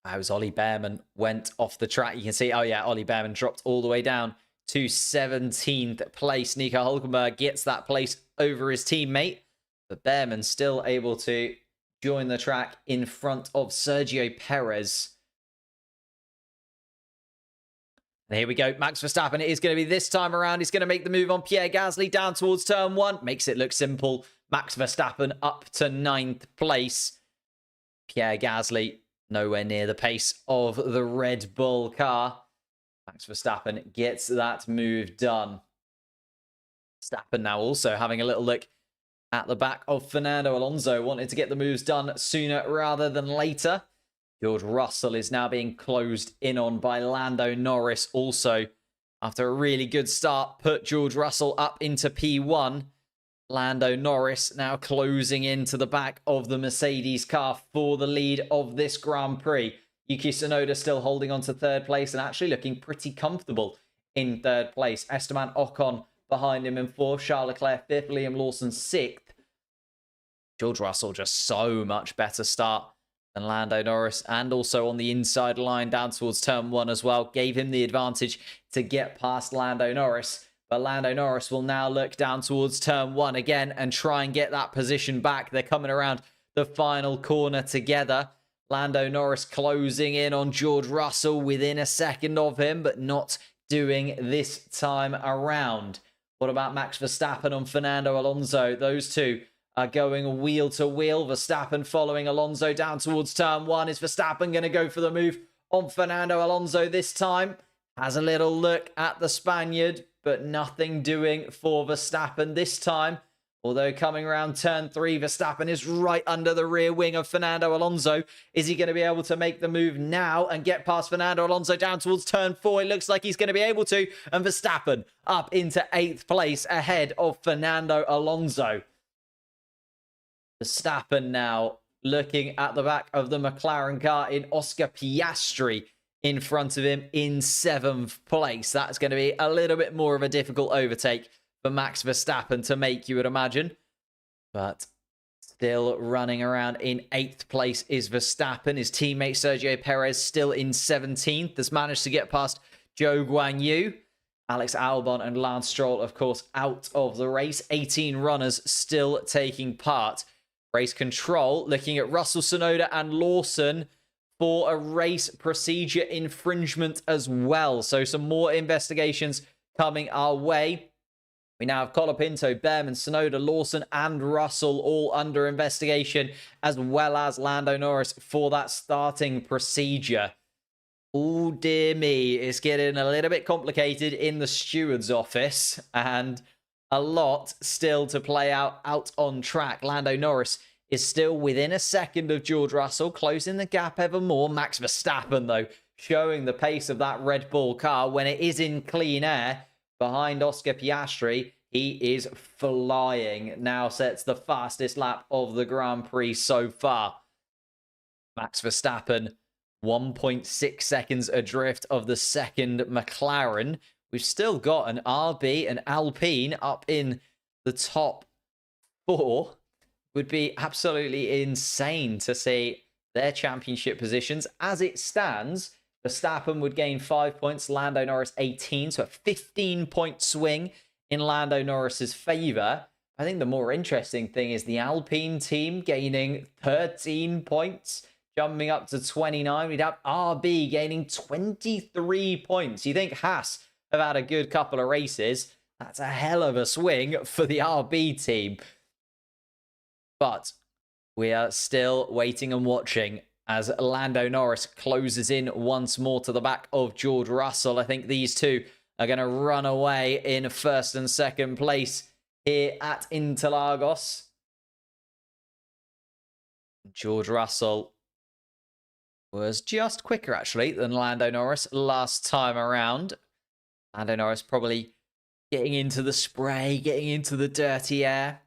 As Ollie Behrman went off the track. You can see, oh yeah, Ollie Behrman dropped all the way down to 17th place. Nico Hulkenberg gets that place over his teammate. But Behrman still able to join the track in front of Sergio Perez. And here we go. Max Verstappen, it is going to be this time around. He's going to make the move on Pierre Gasly down towards turn 1. Makes it look simple. Max Verstappen up to 9th place. Pierre Gasly nowhere near the pace of the Red Bull car. Max Verstappen gets that move done. Verstappen now also having a little look at the back of Fernando Alonso. Wanted to get the moves done sooner rather than later. George Russell is now being closed in on by Lando Norris also. After a really good start, put George Russell up into P1. Lando Norris now closing into the back of the Mercedes car for the lead of this Grand Prix. Yuki Tsunoda still holding on to 3rd place and actually looking pretty comfortable in 3rd place. Esteban Ocon behind him in 4th. Charles Leclerc 5th. Liam Lawson 6th. George Russell just so much better start than Lando Norris, and also on the inside line down towards turn 1 as well. Gave him the advantage to get past Lando Norris. But Lando Norris will now look down towards turn 1 again and try and get that position back. They're coming around the final corner together. Lando Norris closing in on George Russell within a second of him, but not doing this time around. What about Max Verstappen and Fernando Alonso? Those two are going wheel to wheel. Verstappen following Alonso down towards turn 1. Is Verstappen going to go for the move on Fernando Alonso this time? Has a little look at the Spaniard, but nothing doing for Verstappen this time. Although coming around turn 3, Verstappen is right under the rear wing of Fernando Alonso. Is he going to be able to make the move now and get past Fernando Alonso down towards turn 4? It looks like he's going to be able to. And Verstappen up into 8th place ahead of Fernando Alonso. Verstappen now looking at the back of the McLaren car in Oscar Piastri in front of him in 7th place. That's going to be a little bit more of a difficult overtake for Max Verstappen to make, you would imagine. But still running around in 8th place is Verstappen. His teammate Sergio Perez still in 17th. Has managed to get past Zhou Guanyu. Alex Albon and Lance Stroll, of course, out of the race. 18 runners still taking part. Race control, looking at Russell, Tsunoda and Lawson for a race procedure infringement as well. So some more investigations coming our way. We now have Colapinto, Behrman, Tsunoda, Lawson and Russell all under investigation, as well as Lando Norris for that starting procedure. Oh dear me, it's getting a little bit complicated in the stewards office, and a lot still to play out on track. Lando Norris is still within a second of George Russell, closing the gap ever more. Max Verstappen, though, showing the pace of that Red Bull car when it is in clean air. Behind Oscar Piastri, he is flying. Now sets the fastest lap of the Grand Prix so far. Max Verstappen, 1.6 seconds adrift of the second McLaren. We've still got an RB and Alpine up in the top 4. Would be absolutely insane to see their championship positions. As it stands, Verstappen would gain 5 points, Lando Norris 18, so a 15-point swing in Lando Norris's favour. I think the more interesting thing is the Alpine team gaining 13 points, jumping up to 29. We'd have RB gaining 23 points. You think Haas have had a good couple of races. That's a hell of a swing for the RB team. But we are still waiting and watching as Lando Norris closes in once more to the back of George Russell. I think these two are going to run away in first and second place here at Interlagos. George Russell was just quicker, actually, than Lando Norris last time around. Lando Norris probably getting into the spray, getting into the dirty air.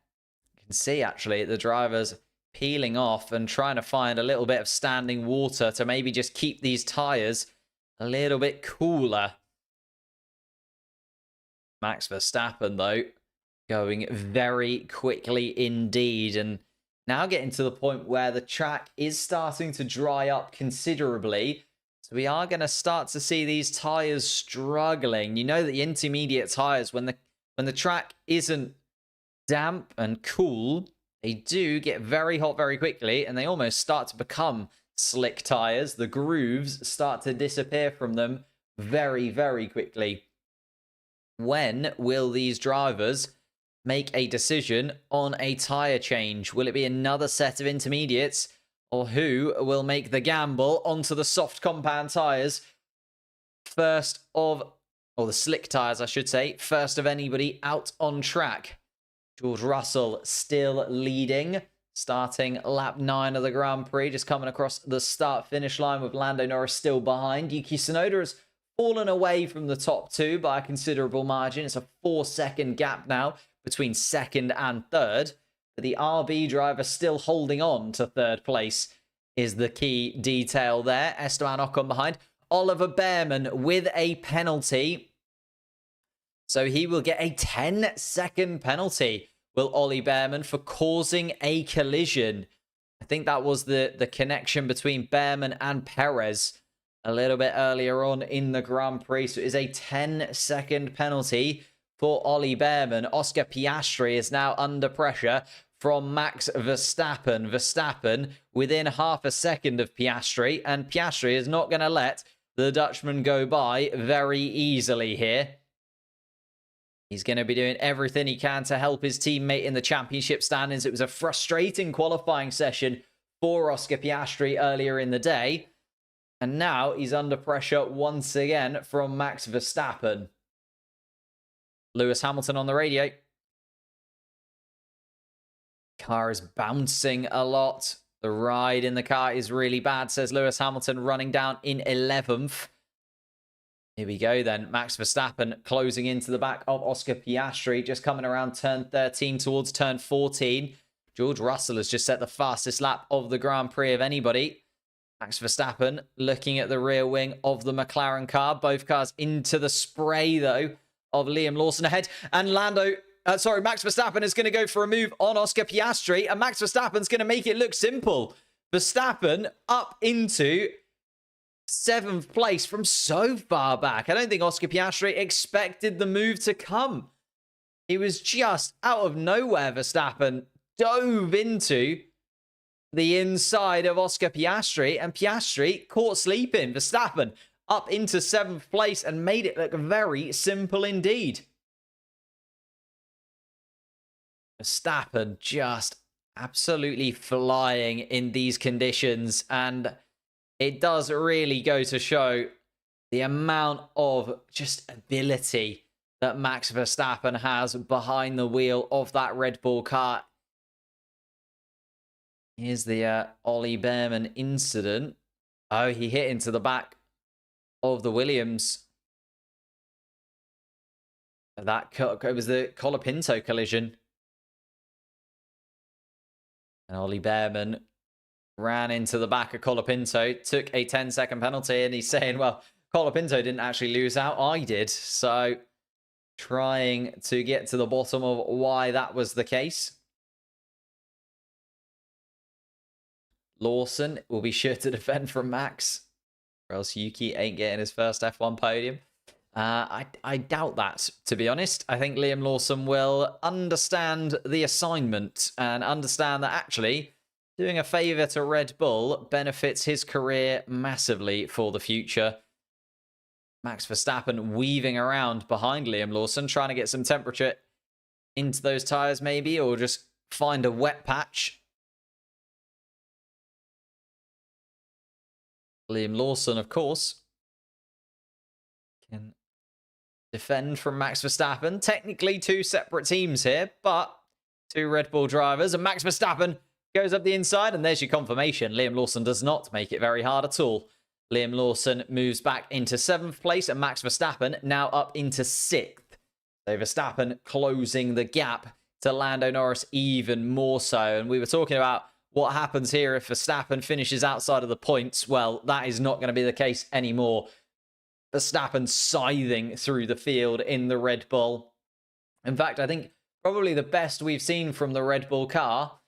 You can see, actually, the drivers peeling off and trying to find a little bit of standing water to maybe just keep these tyres a little bit cooler. Max Verstappen, though, going very quickly indeed, and now getting to the point where the track is starting to dry up considerably. So we are going to start to see these tyres struggling. You know that the intermediate tyres, when the track isn't damp and cool, they do get very hot very quickly, and they almost start to become slick tyres. The grooves start to disappear from them very, very quickly. When will these drivers make a decision on a tyre change? Will it be another set of intermediates, or who will make the gamble onto the soft compound tyres or the slick tyres, I should say, first of anybody out on track? George Russell still leading, starting lap 9 of the Grand Prix, just coming across the start-finish line with Lando Norris still behind. Yuki Tsunoda has fallen away from the top two by a considerable margin. It's a 4-second gap now between second and third. But the RB driver still holding on to third place is the key detail there. Esteban Ocon behind. Oliver Bearman with a penalty. So he will get a 10-second penalty, will Ollie Bearman, for causing a collision. I think that was the connection between Bearman and Perez a little bit earlier on in the Grand Prix. So it is a 10-second penalty for Ollie Bearman. Oscar Piastri is now under pressure from Max Verstappen. Verstappen within half a second of Piastri, and Piastri is not going to let the Dutchman go by very easily here. He's going to be doing everything he can to help his teammate in the championship standings. It was a frustrating qualifying session for Oscar Piastri earlier in the day. And now he's under pressure once again from Max Verstappen. Lewis Hamilton on the radio. Car is bouncing a lot. The ride in the car is really bad, says Lewis Hamilton, running down in 11th. Here we go then. Max Verstappen closing into the back of Oscar Piastri, just coming around turn 13 towards turn 14. George Russell has just set the fastest lap of the Grand Prix of anybody. Max Verstappen looking at the rear wing of the McLaren car. Both cars into the spray, though, of Liam Lawson ahead. And Max Verstappen is going to go for a move on Oscar Piastri. And Max Verstappen's going to make it look simple. Verstappen up into 7th place from so far back. I don't think Oscar Piastri expected the move to come. He was just out of nowhere. Verstappen dove into the inside of Oscar Piastri, and Piastri caught sleeping. Verstappen up into 7th place and made it look very simple indeed. Verstappen just absolutely flying in these conditions, and it does really go to show the amount of just ability that Max Verstappen has behind the wheel of that Red Bull car. Here's the Ollie Bearman incident. Oh, he hit into the back of the Williams. It was the Colapinto collision. And Ollie Bearman ran into the back of Colapinto, took a 10-second penalty, and he's saying, well, Colapinto didn't actually lose out, I did. So trying to get to the bottom of why that was the case. Lawson will be sure to defend from Max, or else Yuki ain't getting his first F1 podium. I doubt that, to be honest. I think Liam Lawson will understand the assignment and understand that actually doing a favour to Red Bull benefits his career massively for the future. Max Verstappen weaving around behind Liam Lawson, trying to get some temperature into those tyres maybe, or just find a wet patch. Liam Lawson, of course, can defend from Max Verstappen. Technically two separate teams here, but two Red Bull drivers. And Max Verstappen goes up the inside, and there's your confirmation. Liam Lawson does not make it very hard at all. Liam Lawson moves back into 7th place, and Max Verstappen now up into 6th. So Verstappen closing the gap to Lando Norris even more so. And we were talking about what happens here if Verstappen finishes outside of the points. Well, that is not going to be the case anymore. Verstappen scything through the field in the Red Bull. In fact, I think probably the best we've seen from the Red Bull car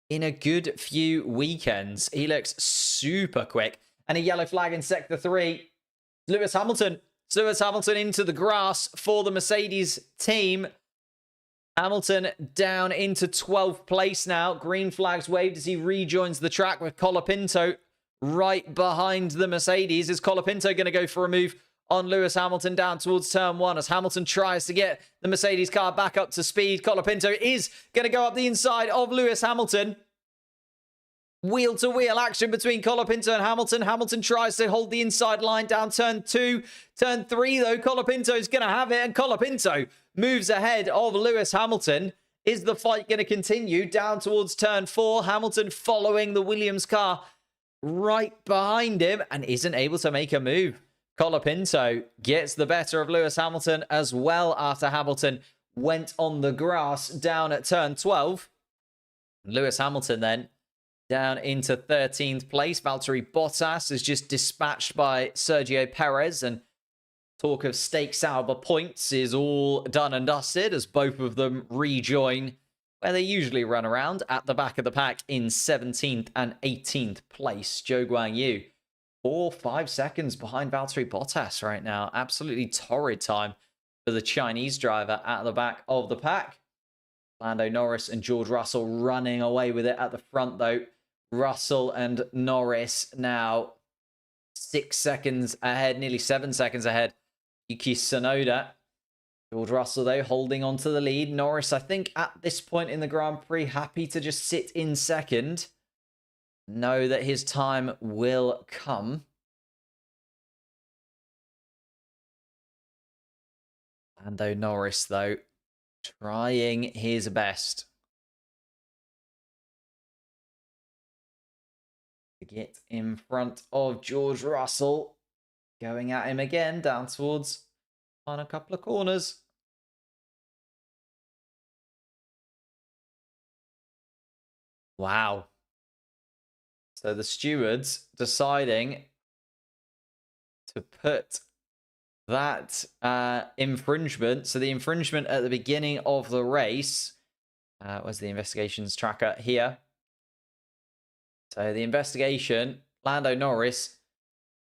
in a good few weekends. He looks super quick. And a yellow flag in Sector 3. Lewis Hamilton. Lewis Hamilton into the grass for the Mercedes team. Hamilton down into 12th place now. Green flags waved as he rejoins the track with Colapinto right behind the Mercedes. Is Colapinto going to go for a move on Lewis Hamilton down towards turn 1 as Hamilton tries to get the Mercedes car back up to speed? Colapinto is going to go up the inside of Lewis Hamilton. Wheel-to-wheel action between Colapinto and Hamilton. Hamilton tries to hold the inside line down turn 2. Turn 3, though, Colapinto's going to have it, and Colapinto moves ahead of Lewis Hamilton. Is the fight going to continue down towards turn 4? Hamilton following the Williams car right behind him and isn't able to make a move. Colapinto gets the better of Lewis Hamilton as well after Hamilton went on the grass down at turn 12. Lewis Hamilton then down into 13th place. Valtteri Bottas is just dispatched by Sergio Perez, and talk of Stake Sauber points is all done and dusted as both of them rejoin where they usually run around at the back of the pack in 17th and 18th place. Zhou Guanyu 4-5 seconds behind Valtteri Bottas right now. Absolutely torrid time for the Chinese driver at the back of the pack. Lando Norris and George Russell running away with it at the front, though. Russell and Norris now 6 seconds ahead, nearly 7 seconds ahead. Yuki Tsunoda. George Russell, though, holding on to the lead. Norris, I think, at this point in the Grand Prix, happy to just sit in second. Know that his time will come. Lando Norris, though, trying his best to get in front of George Russell. Going at him again down towards on a couple of corners. Wow. So the stewards deciding to put that infringement. So the infringement at the beginning of the race was the investigations tracker here. So the investigation, Lando Norris,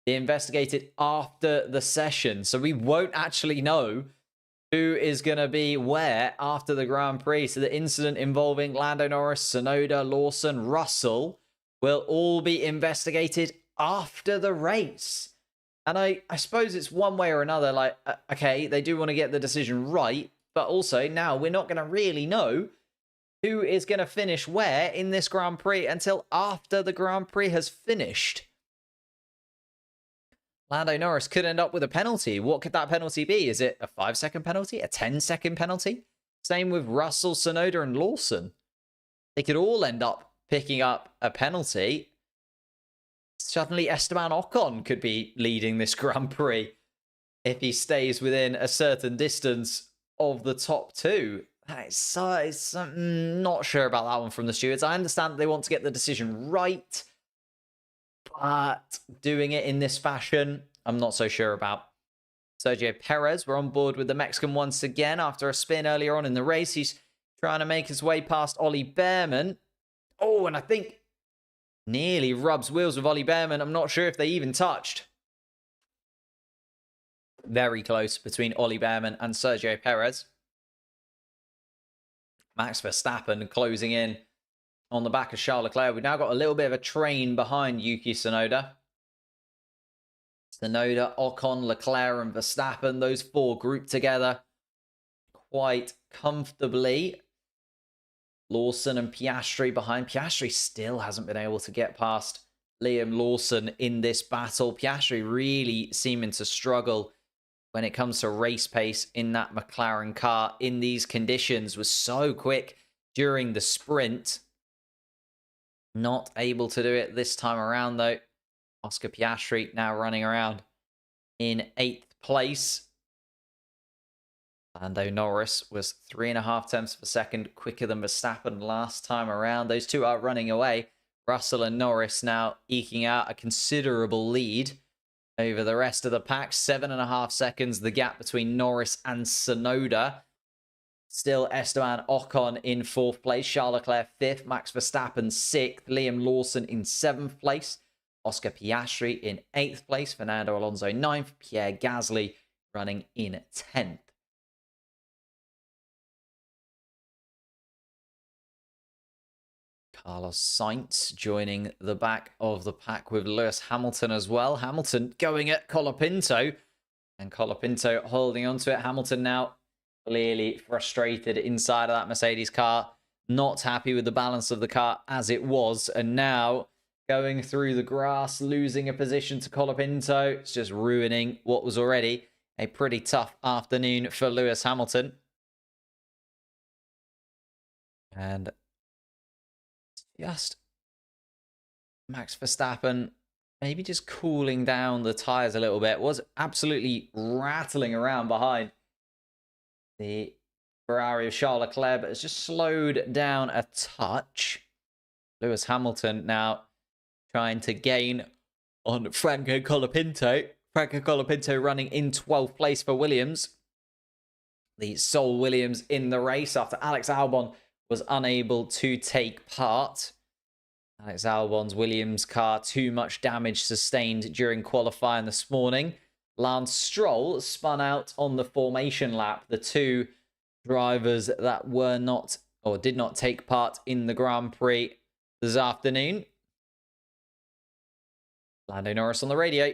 they investigated after the session. So we won't actually know who is going to be where after the Grand Prix. So the incident involving Lando Norris, Tsunoda, Lawson, Russell will all be investigated after the race. And I suppose it's one way or another, like, okay, they do want to get the decision right, but also now we're not going to really know who is going to finish where in this Grand Prix until after the Grand Prix has finished. Lando Norris could end up with a penalty. What could that penalty be? Is it a 5-second penalty? A 10-second penalty? Same with Russell, Tsunoda, and Lawson. They could all end up picking up a penalty. Suddenly, Esteban Ocon could be leading this Grand Prix if he stays within a certain distance of the top two. It's not sure about that one from the stewards. I understand that they want to get the decision right, but doing it in this fashion, I'm not so sure about. Sergio Perez, we're on board with the Mexican once again after a spin earlier on in the race. He's trying to make his way past Ollie Behrman. Oh, and I think Nearly rubs wheels with Ollie Behrman. I'm not sure if they even touched. Very close between Ollie Behrman and Sergio Perez. Max Verstappen closing in on the back of Charles Leclerc. We've now got a little bit of a train behind Yuki Tsunoda. Tsunoda, Ocon, Leclerc and Verstappen. Those four grouped together quite comfortably. Lawson and Piastri behind. Piastri still hasn't been able to get past Liam Lawson in this battle. Piastri really seeming to struggle when it comes to race pace in that McLaren car in these conditions. Was so quick during the sprint. Not able to do it this time around, though. Oscar Piastri now running around in 8th place. Lando Norris was 3.5 tenths of a second quicker than Verstappen last time around. Those two are running away. Russell and Norris now eking out a considerable lead over the rest of the pack. 7.5 seconds, the gap between Norris and Tsunoda. Still Esteban Ocon in 4th place. Charles Leclerc 5th. Max Verstappen 6th. Liam Lawson in 7th place. Oscar Piastri in 8th place. Fernando Alonso 9th. Pierre Gasly running in 10th. Carlos Sainz joining the back of the pack with Lewis Hamilton as well. Hamilton going at Colapinto. And Colapinto holding on to it. Hamilton now clearly frustrated inside of that Mercedes car. Not happy with the balance of the car as it was. And now going through the grass, losing a position to Colapinto. It's just ruining what was already a pretty tough afternoon for Lewis Hamilton. And just Max Verstappen maybe just cooling down the tyres a little bit. Was absolutely rattling around behind the Ferrari of Charles Leclerc, but has just slowed down a touch. Lewis Hamilton now trying to gain on Franco Colapinto. Franco Colapinto running in 12th place for Williams. The sole Williams in the race after Alex Albon was unable to take part. Alex Albon's Williams car, too much damage sustained during qualifying this morning. Lance Stroll spun out on the formation lap. The two drivers that were not or did not take part in the Grand Prix this afternoon. Lando Norris on the radio.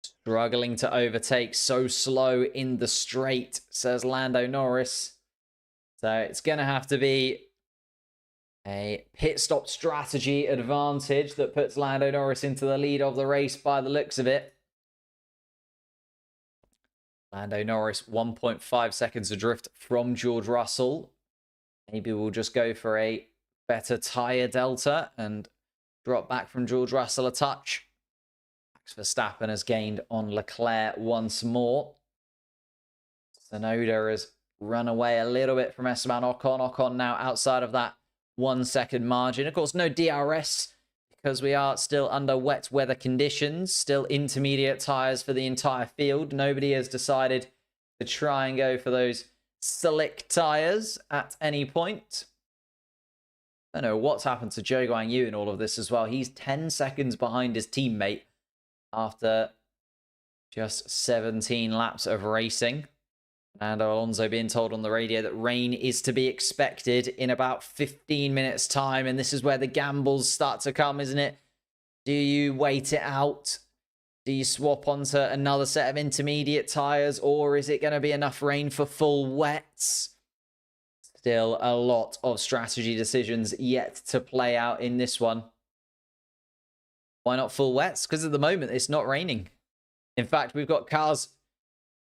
Struggling to overtake, so slow in the straight, says Lando Norris. So it's going to have to be a pit stop strategy advantage that puts Lando Norris into the lead of the race by the looks of it. Lando Norris 1.5 seconds adrift from George Russell. Maybe we'll just go for a better tyre delta and drop back from George Russell a touch. Max Verstappen has gained on Leclerc once more. Tsunoda has run away a little bit from Esteban Ocon. Ocon now outside of that 1 second margin. Of course, no DRS because we are still under wet weather conditions. Still intermediate tyres for the entire field. Nobody has decided to try and go for those slick tyres at any point. I don't know what's happened to Zhou Guanyu in all of this as well. He's 10 seconds behind his teammate after just 17 laps of racing. And Alonso being told on the radio that rain is to be expected in about 15 minutes time. And this is where the gambles start to come, isn't it? Do you wait it out? Do you swap onto another set of intermediate tyres? Or is it going to be enough rain for full wets? Still a lot of strategy decisions yet to play out in this one. Why not full wets? Because at the moment it's not raining. In fact, we've got cars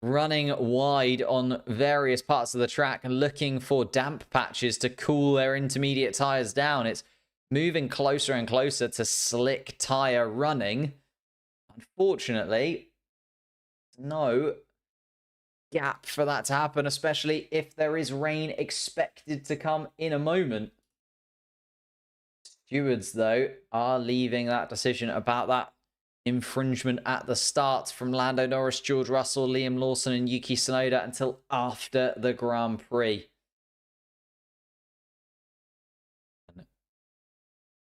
running wide on various parts of the track and looking for damp patches to cool their intermediate tyres down. It's moving closer and closer to slick tyre running. Unfortunately, no gap for that to happen, especially if there is rain expected to come in a moment. Stewards, though, are leaving that decision about that infringement at the start from Lando Norris, George Russell, Liam Lawson and Yuki Tsunoda until after the Grand Prix.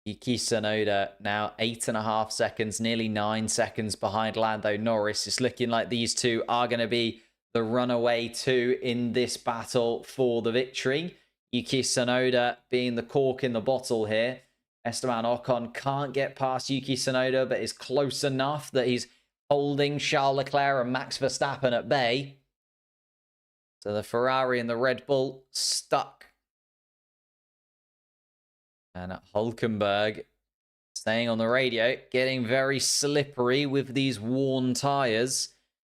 Yuki Tsunoda now 8.5 seconds, nearly 9 seconds behind Lando Norris. It's looking like these two are going to be the runaway two in this battle for the victory. Yuki Tsunoda being the cork in the bottle here. Esteban Ocon can't get past Yuki Tsunoda, but is close enough that he's holding Charles Leclerc and Max Verstappen at bay. So the Ferrari and the Red Bull stuck. And Hulkenberg staying on the radio, getting very slippery with these worn tyres.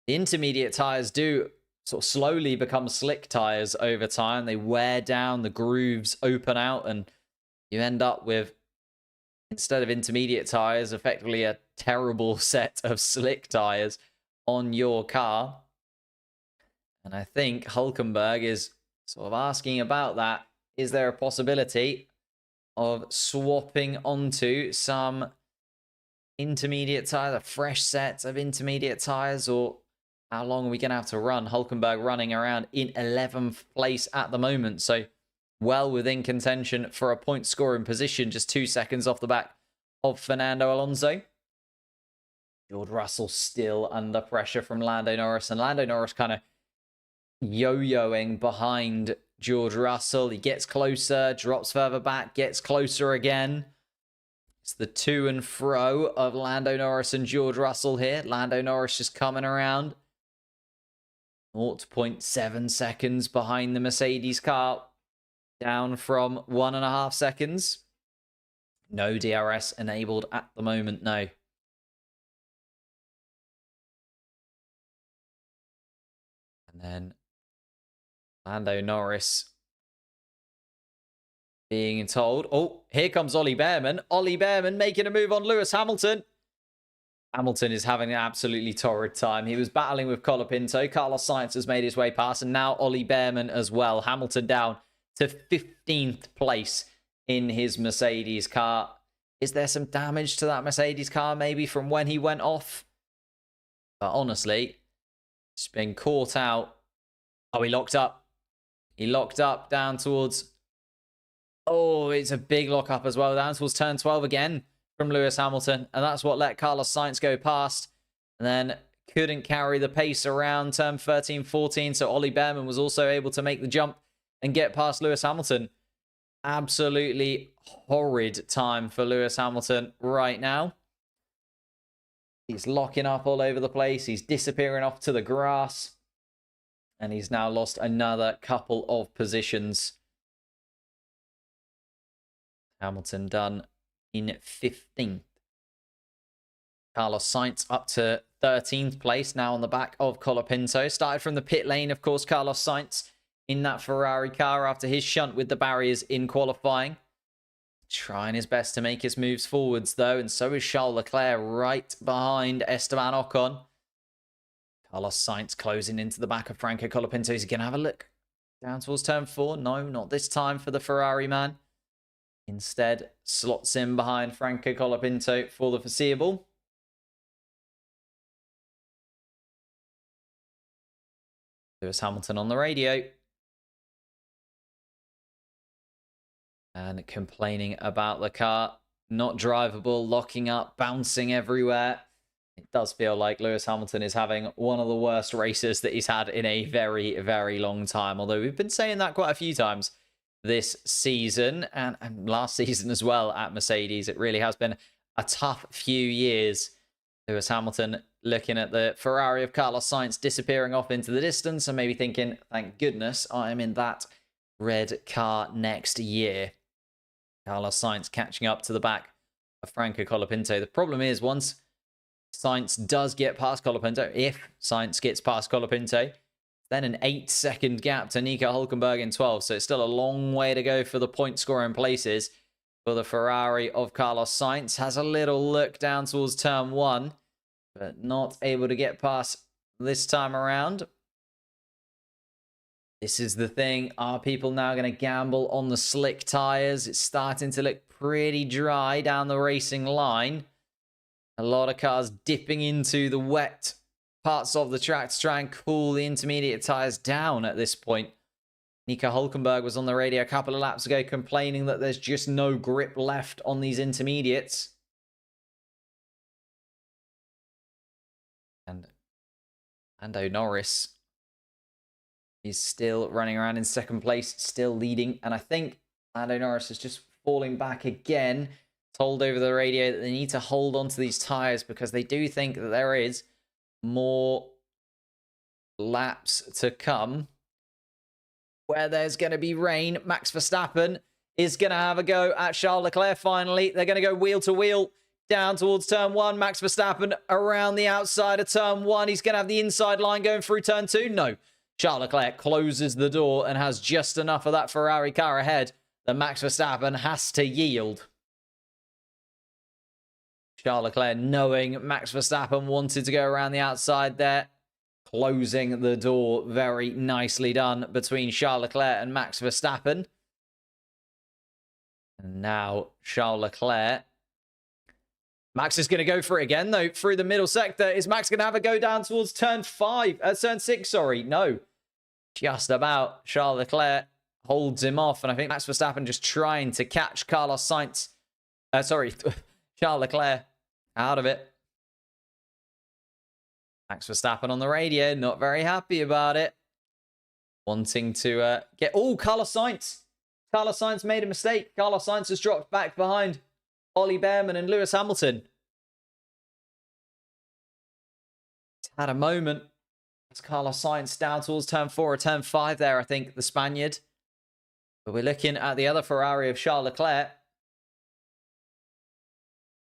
The intermediate tyres do sort of slowly become slick tyres over time. They wear down, the grooves open out, and you end up with, instead of intermediate tyres, effectively a terrible set of slick tyres on your car. And I think Hulkenberg is sort of asking about that. Is there a possibility of swapping onto some intermediate tyres, a fresh set of intermediate tyres, or how long are we going to have to run? Hulkenberg running around in 11th place at the moment, so well within contention for a point scoring position, just 2 seconds off the back of Fernando Alonso. George Russell still under pressure from Lando Norris, and Lando Norris kind of yo-yoing behind George Russell. He gets closer, drops further back, gets closer again. It's the to and fro of Lando Norris and George Russell here. Lando Norris just coming around. 0.7 seconds behind the Mercedes car. Down from 1.5 seconds. No DRS enabled at the moment, no. And then Lando Norris being told, oh, here comes Ollie Behrman. Ollie Behrman making a move on Lewis Hamilton. Hamilton is having an absolutely torrid time. He was battling with Colapinto. Carlos Sainz has made his way past, and now Ollie Behrman as well. Hamilton down to 15th place in his Mercedes car. Is there some damage to that Mercedes car maybe from when he went off? But honestly, it's been caught out. Oh, he locked up. He locked up down towards... Oh, it's a big lock up as well. Down towards turn 12 again from Lewis Hamilton. And that's what let Carlos Sainz go past. And then couldn't carry the pace around turn 13, 14. So Ollie Behrman was also able to make the jump and get past Lewis Hamilton. Absolutely horrid time for Lewis Hamilton right now. He's locking up all over the place. He's disappearing off to the grass. And he's now lost another couple of positions. Hamilton done in 15th. Carlos Sainz up to 13th place now on the back of Colapinto. Started from the pit lane, of course, Carlos Sainz in that Ferrari car after his shunt with the barriers in qualifying. Trying his best to make his moves forwards, though, and so is Charles Leclerc right behind Esteban Ocon. Carlos Sainz closing into the back of Franco Colapinto. He's going to have a look down towards turn 4. No, not this time for the Ferrari man. Instead, slots in behind Franco Colapinto for the foreseeable. Lewis Hamilton on the radio. And complaining about the car. Not drivable, locking up, bouncing everywhere. It does feel like Lewis Hamilton is having one of the worst races that he's had in a very, very long time. Although we've been saying that quite a few times this season and last season as well at Mercedes. It really has been a tough few years. Lewis Hamilton looking at the Ferrari of Carlos Sainz disappearing off into the distance and maybe thinking, thank goodness I am in that red car next year. Carlos Sainz catching up to the back of Franco Colapinto. The problem is once Sainz does get past Colapinto, if Sainz gets past Colapinto, then an 8-second gap to Nico Hulkenberg in 12. So it's still a long way to go for the point scoring places for the Ferrari of Carlos Sainz. Has a little look down towards turn 1, but not able to get past this time around. This is the thing. Are people now going to gamble on the slick tyres? It's starting to look pretty dry down the racing line. A lot of cars dipping into the wet parts of the track to try and cool the intermediate tyres down at this point. Nico Hulkenberg was on the radio a couple of laps ago complaining that there's just no grip left on these intermediates. And Lando Norris is still running around in second place, still leading. And I think Lando Norris is just falling back again. Told over the radio that they need to hold on to these tyres because they do think that there is more laps to come where there's going to be rain. Max Verstappen is going to have a go at Charles Leclerc finally. They're going to go wheel to wheel down towards turn 1. Max Verstappen around the outside of turn 1. He's going to have the inside line going through turn 2. No. Charles Leclerc closes the door and has just enough of that Ferrari car ahead that Max Verstappen has to yield. Charles Leclerc, knowing Max Verstappen wanted to go around the outside there, closing the door. Very nicely done between Charles Leclerc and Max Verstappen. And now Charles Leclerc. Max is going to go for it again, though, through the middle sector. Is Max going to have a go down towards turn 6, sorry? No. Just about. Charles Leclerc holds him off, and I think Max Verstappen just trying to catch Carlos Sainz. Charles Leclerc out of it. Max Verstappen on the radio, not very happy about it. Wanting to get... Oh, Carlos Sainz. Carlos Sainz made a mistake. Carlos Sainz has dropped back behind Ollie Behrman and Lewis Hamilton. He's had a moment. It's Carlos Sainz down towards turn 4 or turn 5 there, I think, the Spaniard. But we're looking at the other Ferrari of Charles Leclerc.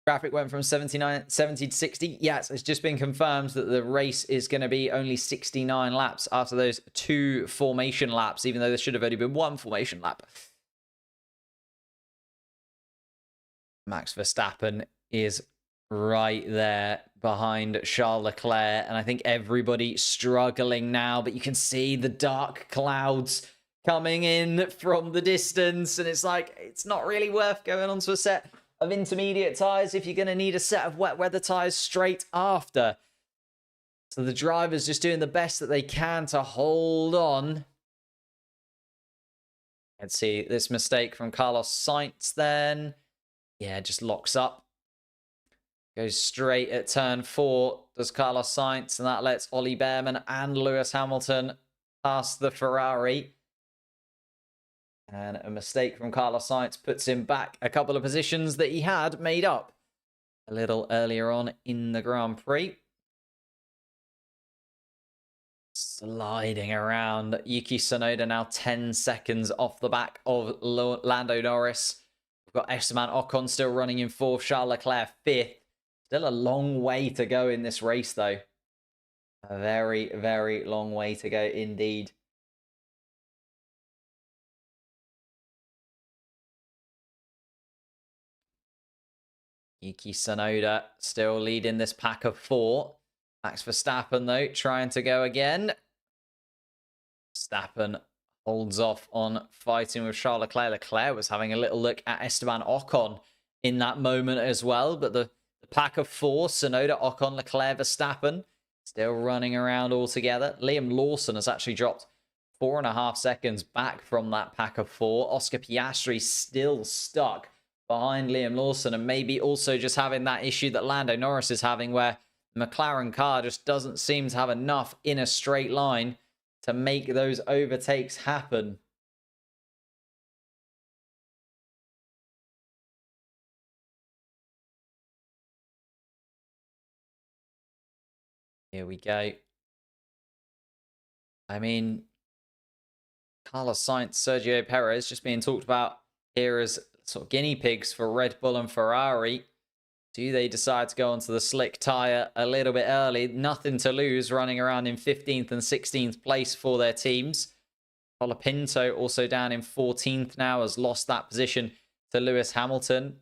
Graphic went from 70 to 60. Yes, it's just been confirmed that the race is going to be only 69 laps after those 2 formation laps, even though there should have only been 1 formation lap. Max Verstappen is right there behind Charles Leclerc, and I think everybody struggling now, but you can see the dark clouds coming in from the distance, and it's like, it's not really worth going onto a set of intermediate tyres if you're going to need a set of wet weather tyres straight after. So the driver's just doing the best that they can to hold on. Let's see, this mistake from Carlos Sainz then. Yeah, just locks up. Goes straight at turn 4, does Carlos Sainz, and that lets Ollie Behrman and Lewis Hamilton pass the Ferrari. And a mistake from Carlos Sainz puts him back a couple of positions that he had made up a little earlier on in the Grand Prix. Sliding around. Yuki Tsunoda now 10 seconds off the back of Lando Norris. We've got Esteban Ocon still running in 4th, Charles Leclerc 5th. Still a long way to go in this race, though. A very, very long way to go indeed. Yuki Tsunoda still leading this pack of 4. Max Verstappen, though, trying to go again. Verstappen holds off on fighting with Charles Leclerc. Leclerc was having a little look at Esteban Ocon in that moment as well. But the pack of 4, Tsunoda, Ocon, Leclerc, Verstappen, still running around all together. Liam Lawson has actually dropped 4.5 seconds back from that pack of 4. Oscar Piastri still stuck behind Liam Lawson, and maybe also just having that issue that Lando Norris is having, where the McLaren car just doesn't seem to have enough in a straight line to make those overtakes happen. Here we go. I mean, Carlos Sainz, Sergio Perez just being talked about here as sort of guinea pigs for Red Bull and Ferrari. Do they decide to go onto the slick tyre a little bit early? Nothing to lose, running around in 15th and 16th place for their teams. Colapinto also down in 14th now, has lost that position to Lewis Hamilton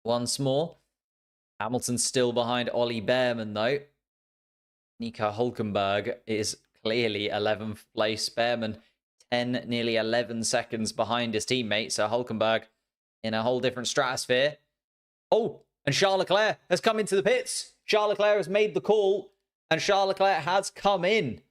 once more. Hamilton still behind Ollie Behrman, though. Nico Hulkenberg is clearly 11th place. Behrman 10, nearly 11 seconds behind his teammate. So Hulkenberg in a whole different stratosphere. Oh, and Charles Leclerc has come into the pits. Charles Leclerc has made the call, and Charles Leclerc has come in.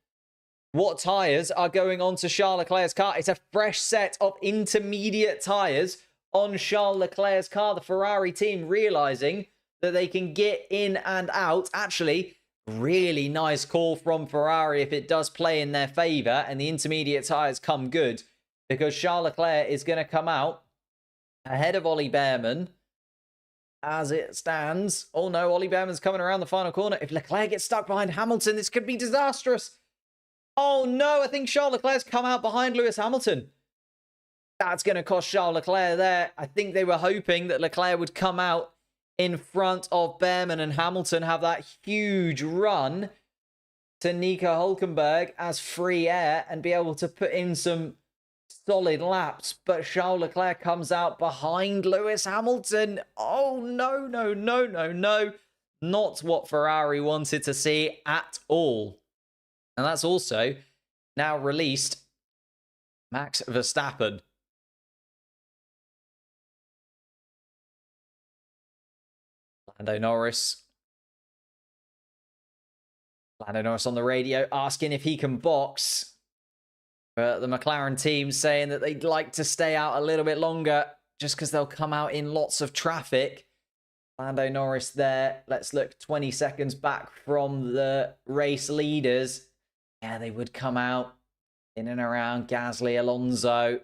what tyres are going on to Charles Leclerc's car. It's a fresh set of intermediate tyres on Charles Leclerc's car. The Ferrari team realizing that they can get in and out. Actually, really nice call from Ferrari if it does play in their favor and the intermediate tyres come good, because Charles Leclerc is going to come out ahead of Ollie Behrman as it stands. Oh no, Ollie Behrman's coming around the final corner. If Leclerc gets stuck behind Hamilton, this could be disastrous. Oh no, I think Charles Leclerc's come out behind Lewis Hamilton. That's going to cost Charles Leclerc there. I think they were hoping that Leclerc would come out in front of Behrman and Hamilton, have that huge run to Nico Hulkenberg as free air and be able to put in some solid laps. But Charles Leclerc comes out behind Lewis Hamilton. Oh, no, no, no, no, no. Not what Ferrari wanted to see at all. And that's also now released Max Verstappen. Lando Norris on the radio asking if he can box. But the McLaren team saying that they'd like to stay out a little bit longer just because they'll come out in lots of traffic. Lando Norris there. Let's look 20 seconds back from the race leaders. Yeah, they would come out in and around Gasly, Alonso.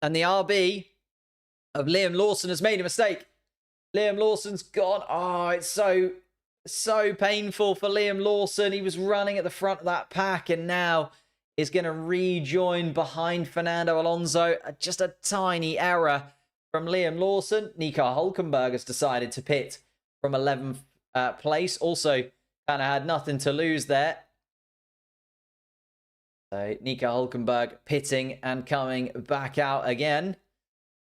And the RB of Liam Lawson has made a mistake. Liam Lawson's gone. Oh, it's so painful for Liam Lawson. He was running at the front of that pack and now is going to rejoin behind Fernando Alonso. Just a tiny error from Liam Lawson. Nico Hulkenberg has decided to pit from 11th place. Also kind of had nothing to lose there. So Nico Hulkenberg pitting and coming back out again.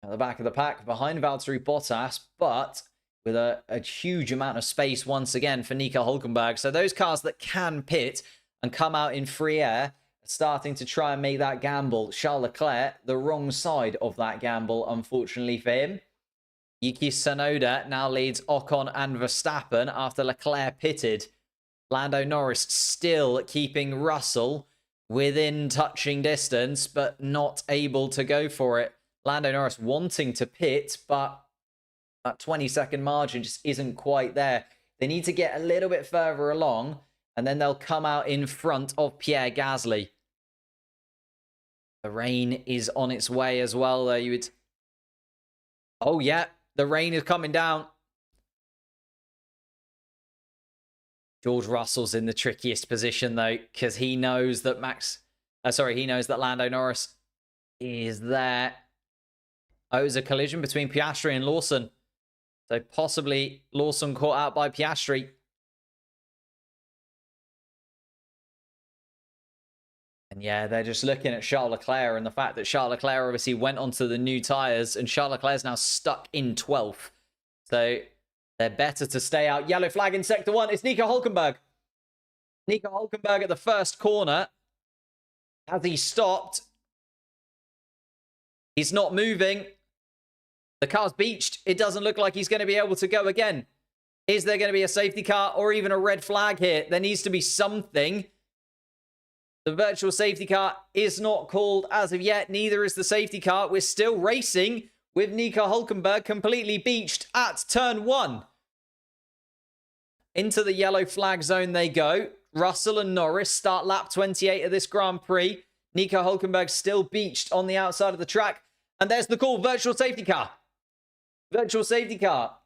At the back of the pack behind Valtteri Bottas, but with a huge amount of space once again for Nico Hulkenberg. So those cars that can pit and come out in free air are starting to try and make that gamble. Charles Leclerc, the wrong side of that gamble, unfortunately for him. Yuki Tsunoda now leads Ocon and Verstappen after Leclerc pitted. Lando Norris still keeping Russell within touching distance, but not able to go for it. Lando Norris wanting to pit, but that 20-second margin just isn't quite there. They need to get a little bit further along, and then they'll come out in front of Pierre Gasly. The rain is on its way as well, though. Oh, yeah, the rain is coming down. George Russell's in the trickiest position, though, because he knows that he knows that Lando Norris is there. Oh, it was a collision between Piastri and Lawson. So possibly Lawson caught out by Piastri. And yeah, they're just looking at Charles Leclerc and the fact that Charles Leclerc obviously went onto the new tyres and Charles Leclerc's now stuck in 12th. So they're better to stay out. Yellow flag in sector 1. It's Nico Hulkenberg. Nico Hulkenberg at the first corner. Has he stopped? He's not moving. The car's beached. It doesn't look like he's going to be able to go again. Is there going to be a safety car or even a red flag here? There needs to be something. The virtual safety car is not called as of yet. Neither is the safety car. We're still racing with Nico Hulkenberg completely beached at turn 1. Into the yellow flag zone they go. Russell and Norris start lap 28 of this Grand Prix. Nico Hulkenberg still beached on the outside of the track. And there's the call, virtual safety car. Virtual safety car.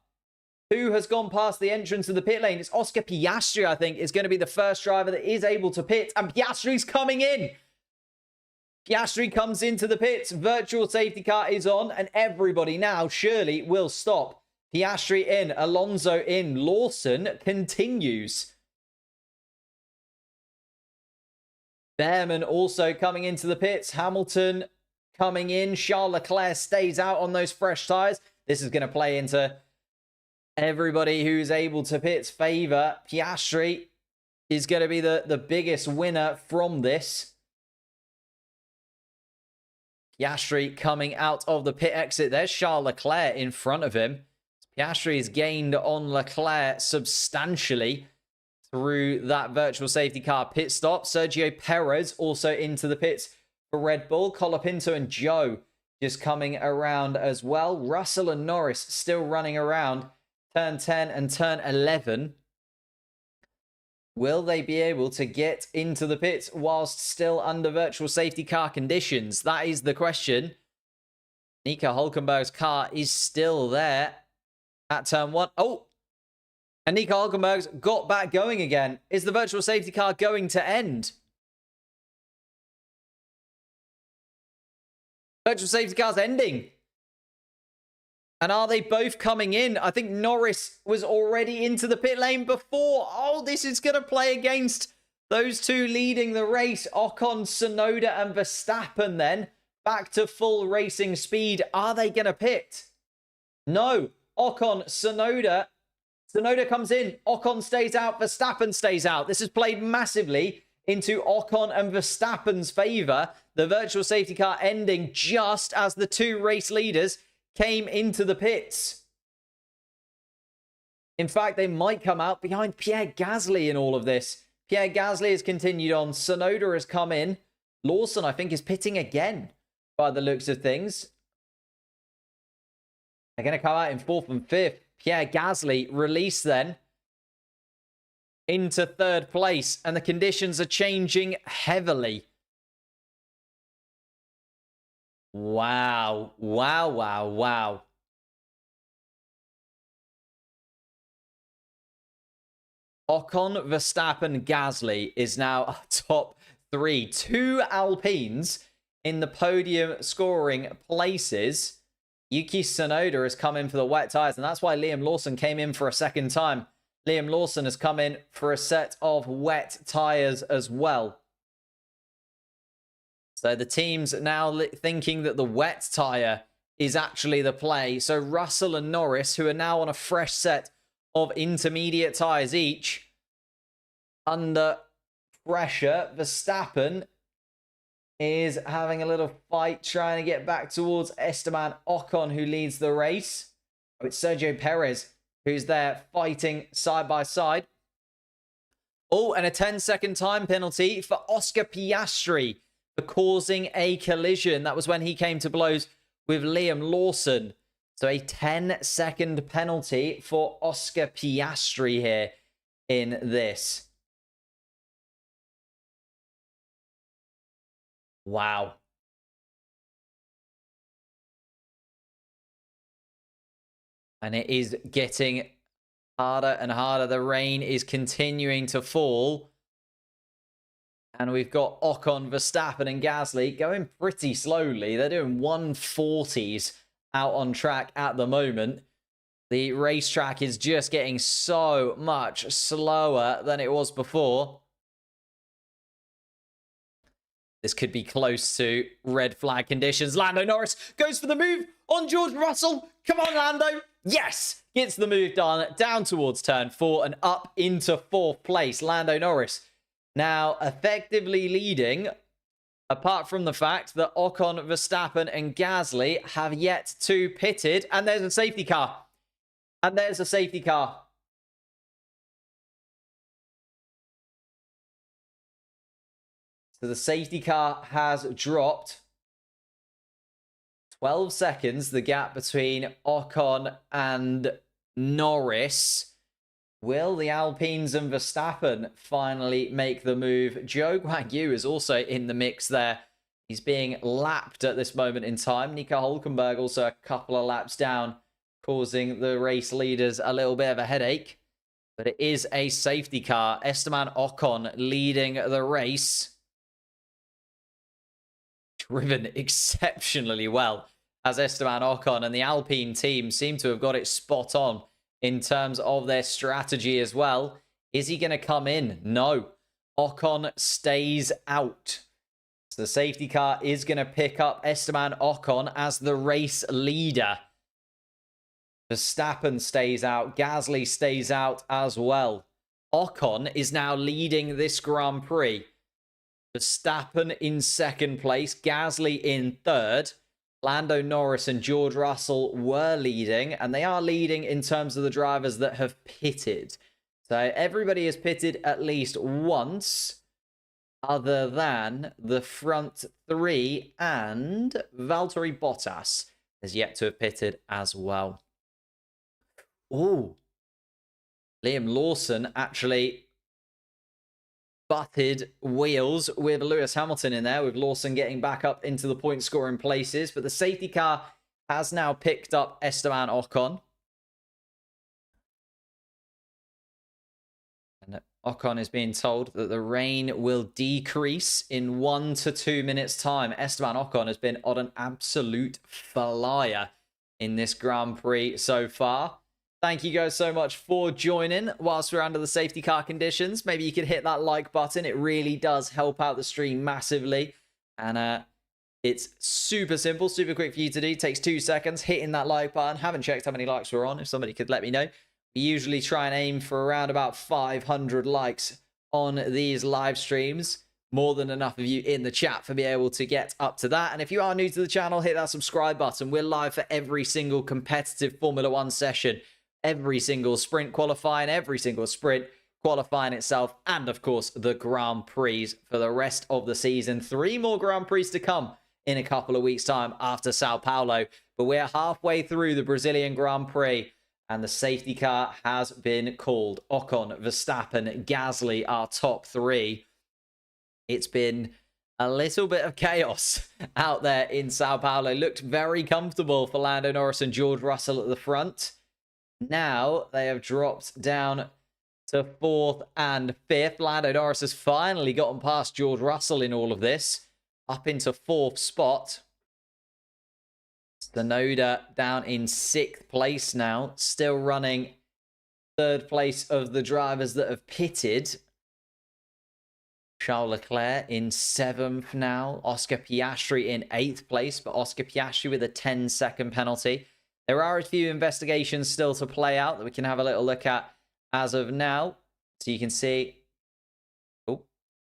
Who has gone past the entrance of the pit lane? It's Oscar Piastri, I think, is going to be the first driver that is able to pit. And Piastri's coming in. Piastri comes into the pits. Virtual safety car is on. And everybody now surely will stop. Piastri in. Alonso in. Lawson continues. Behrman also coming into the pits. Hamilton coming in. Charles Leclerc stays out on those fresh tyres. This is going to play into everybody who's able to pit's favour. Piastri is going to be the biggest winner from this. Piastri coming out of the pit exit. There's Charles Leclerc in front of him. Piastri has gained on Leclerc substantially. through that virtual safety car pit stop. Sergio Perez also into the pits for Red Bull. Colapinto and Joe just coming around as well. Russell and Norris still running around turn 10 and turn 11. Will they be able to get into the pits whilst still under virtual safety car conditions? That is the question. Nico Hulkenberg's car is still there at turn 1. Oh! And Nico Hulkenberg's got back going again. Is the virtual safety car going to end? Virtual safety car's ending. And are they both coming in? I think Norris was already into the pit lane before. Oh, this is going to play against those two leading the race. Ocon, Tsunoda and Verstappen then. Back to full racing speed. Are they going to pit? No. Ocon, Tsunoda. Tsunoda comes in. Ocon stays out. Verstappen stays out. This has played massively into Ocon and Verstappen's favour. The virtual safety car ending just as the two race leaders came into the pits. In fact, they might come out behind Pierre Gasly in all of this. Pierre Gasly has continued on. Tsunoda has come in. Lawson, I think, is pitting again by the looks of things. They're going to come out in 4th and 5th. Pierre Gasly released then into 3rd place. And the conditions are changing heavily. Wow. Wow, wow, wow. Ocon, Verstappen, Gasly is now top 3. 2 Alpines in the podium scoring places. Yuki Tsunoda has come in for the wet tyres, and that's why Liam Lawson came in for a second time. Liam Lawson has come in for a set of wet tyres as well. So the team's now thinking that the wet tyre is actually the play. So Russell and Norris, who are now on a fresh set of intermediate tyres each, under pressure. Verstappen is having a little fight, trying to get back towards Esteban Ocon, who leads the race. Oh, it's Sergio Perez, who's there fighting side by side. Oh, and a 10-second time penalty for Oscar Piastri for causing a collision. That was when he came to blows with Liam Lawson. So a 10-second penalty for Oscar Piastri here in this. Wow. And it is getting harder and harder. The rain is continuing to fall. And we've got Ocon, Verstappen and Gasly going pretty slowly. They're doing 140s out on track at the moment. The racetrack is just getting so much slower than it was before. This could be close to red flag conditions. Lando Norris goes for the move on George Russell. Come on, Lando. Yes, gets the move done down towards turn 4 and up into 4th place. Lando Norris now effectively leading, apart from the fact that Ocon, Verstappen and Gasly have yet to pitted. And there's a safety car. And there's a safety car. So the safety car has dropped 12 seconds, the gap between Ocon and Norris. Will the Alpines and Verstappen finally make the move? Joe Guan Yu is also in the mix there. He's being lapped at this moment in time. Nico Hulkenberg also a couple of laps down, causing the race leaders a little bit of a headache. But it is a safety car. Esteban Ocon leading the race. Driven exceptionally well as Esteban Ocon, and the Alpine team seem to have got it spot on in terms of their strategy as well. Is he going to come in? No. Ocon stays out. So the safety car is going to pick up Esteban Ocon as the race leader. Verstappen stays out. Gasly stays out as well. Ocon is now leading this Grand Prix. Verstappen in 2nd place, Gasly in 3rd. Lando Norris and George Russell were leading, and they are leading in terms of the drivers that have pitted. So everybody has pitted at least once, other than the front three, and Valtteri Bottas has yet to have pitted as well. Ooh. Liam Lawson actually butted wheels with Lewis Hamilton in there, with Lawson getting back up into the point scoring places. But the safety car has now picked up Esteban Ocon. And Ocon is being told that the rain will decrease in 1 to 2 minutes' time. Esteban Ocon has been on an absolute flyer in this Grand Prix so far. Thank you guys so much for joining whilst we're under the safety car conditions. Maybe you could hit that like button. It really does help out the stream massively. And it's super simple, super quick for you to do. It takes 2 seconds hitting that like button. Haven't checked how many likes we're on. If somebody could let me know. We usually try and aim for around about 500 likes on these live streams. More than enough of you in the chat for being able to get up to that. And if you are new to the channel, hit that subscribe button. We're live for every single competitive Formula 1 session. Every single sprint qualifying, every single sprint qualifying itself, and of course the Grand Prix for the rest of the season. 3 more Grand Prix to come in a couple of weeks' time after Sao Paulo. But we're halfway through the Brazilian Grand Prix, and the safety car has been called. Ocon, Verstappen, Gasly, our top 3. It's been a little bit of chaos out there in Sao Paulo. Looked very comfortable for Lando Norris and George Russell at the front. Now they have dropped down to 4th and 5th. Lando Norris has finally gotten past George Russell in all of this, up into 4th spot. Tsunoda down in 6th place now, still running 3rd place of the drivers that have pitted. Charles Leclerc in 7th now. Oscar Piastri in 8th place, but Oscar Piastri with a 10-second penalty. There are a few investigations still to play out that we can have a little look at as of now. So you can see... Oh,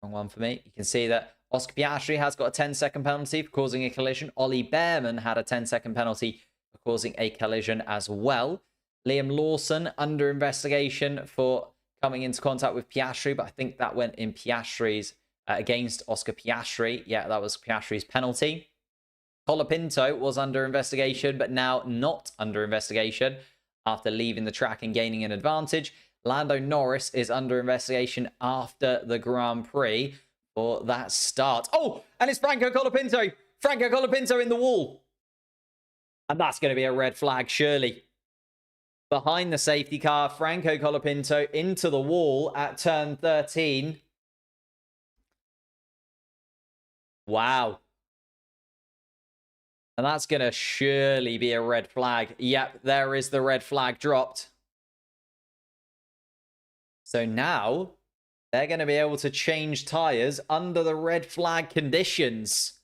wrong one for me. You can see that Oscar Piastri has got a 10-second penalty for causing a collision. Ollie Behrman had a 10-second penalty for causing a collision as well. Liam Lawson under investigation for coming into contact with Piastri, but I think that went in Piastri's... against Oscar Piastri. Yeah, that was Piastri's penalty. Colapinto was under investigation, but now not under investigation after leaving the track and gaining an advantage. Lando Norris is under investigation after the Grand Prix for that start. Oh, and it's Franco Colapinto. Franco Colapinto in the wall. And that's going to be a red flag, surely. Behind the safety car, Franco Colapinto into the wall at turn 13. Wow. And that's going to surely be a red flag. Yep, there is the red flag dropped. So now they're going to be able to change tyres under the red flag conditions.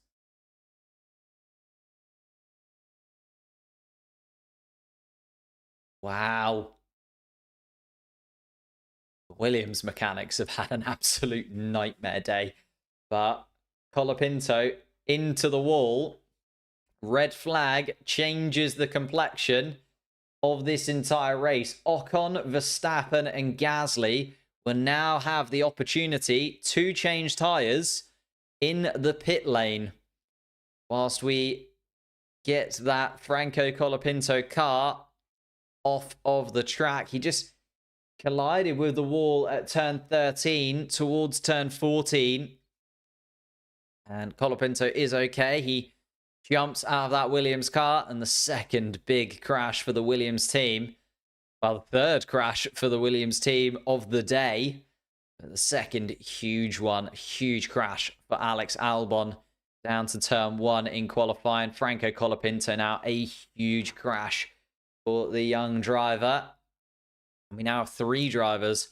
Wow. The Williams mechanics have had an absolute nightmare day. But Colapinto into the wall. Red flag changes the complexion of this entire race. Ocon, Verstappen, and Gasly will now have the opportunity to change tyres in the pit lane. Whilst we get that Franco Colapinto car off of the track. He just collided with the wall at turn 13 towards turn 14. And Colapinto is okay. He jumps out of that Williams car, and the second big crash for the Williams team. Well, the third crash for the Williams team of the day. But the second huge one, huge crash for Alex Albon down to turn 1 in qualifying. Franco Colapinto now a huge crash for the young driver. And we now have 3 drivers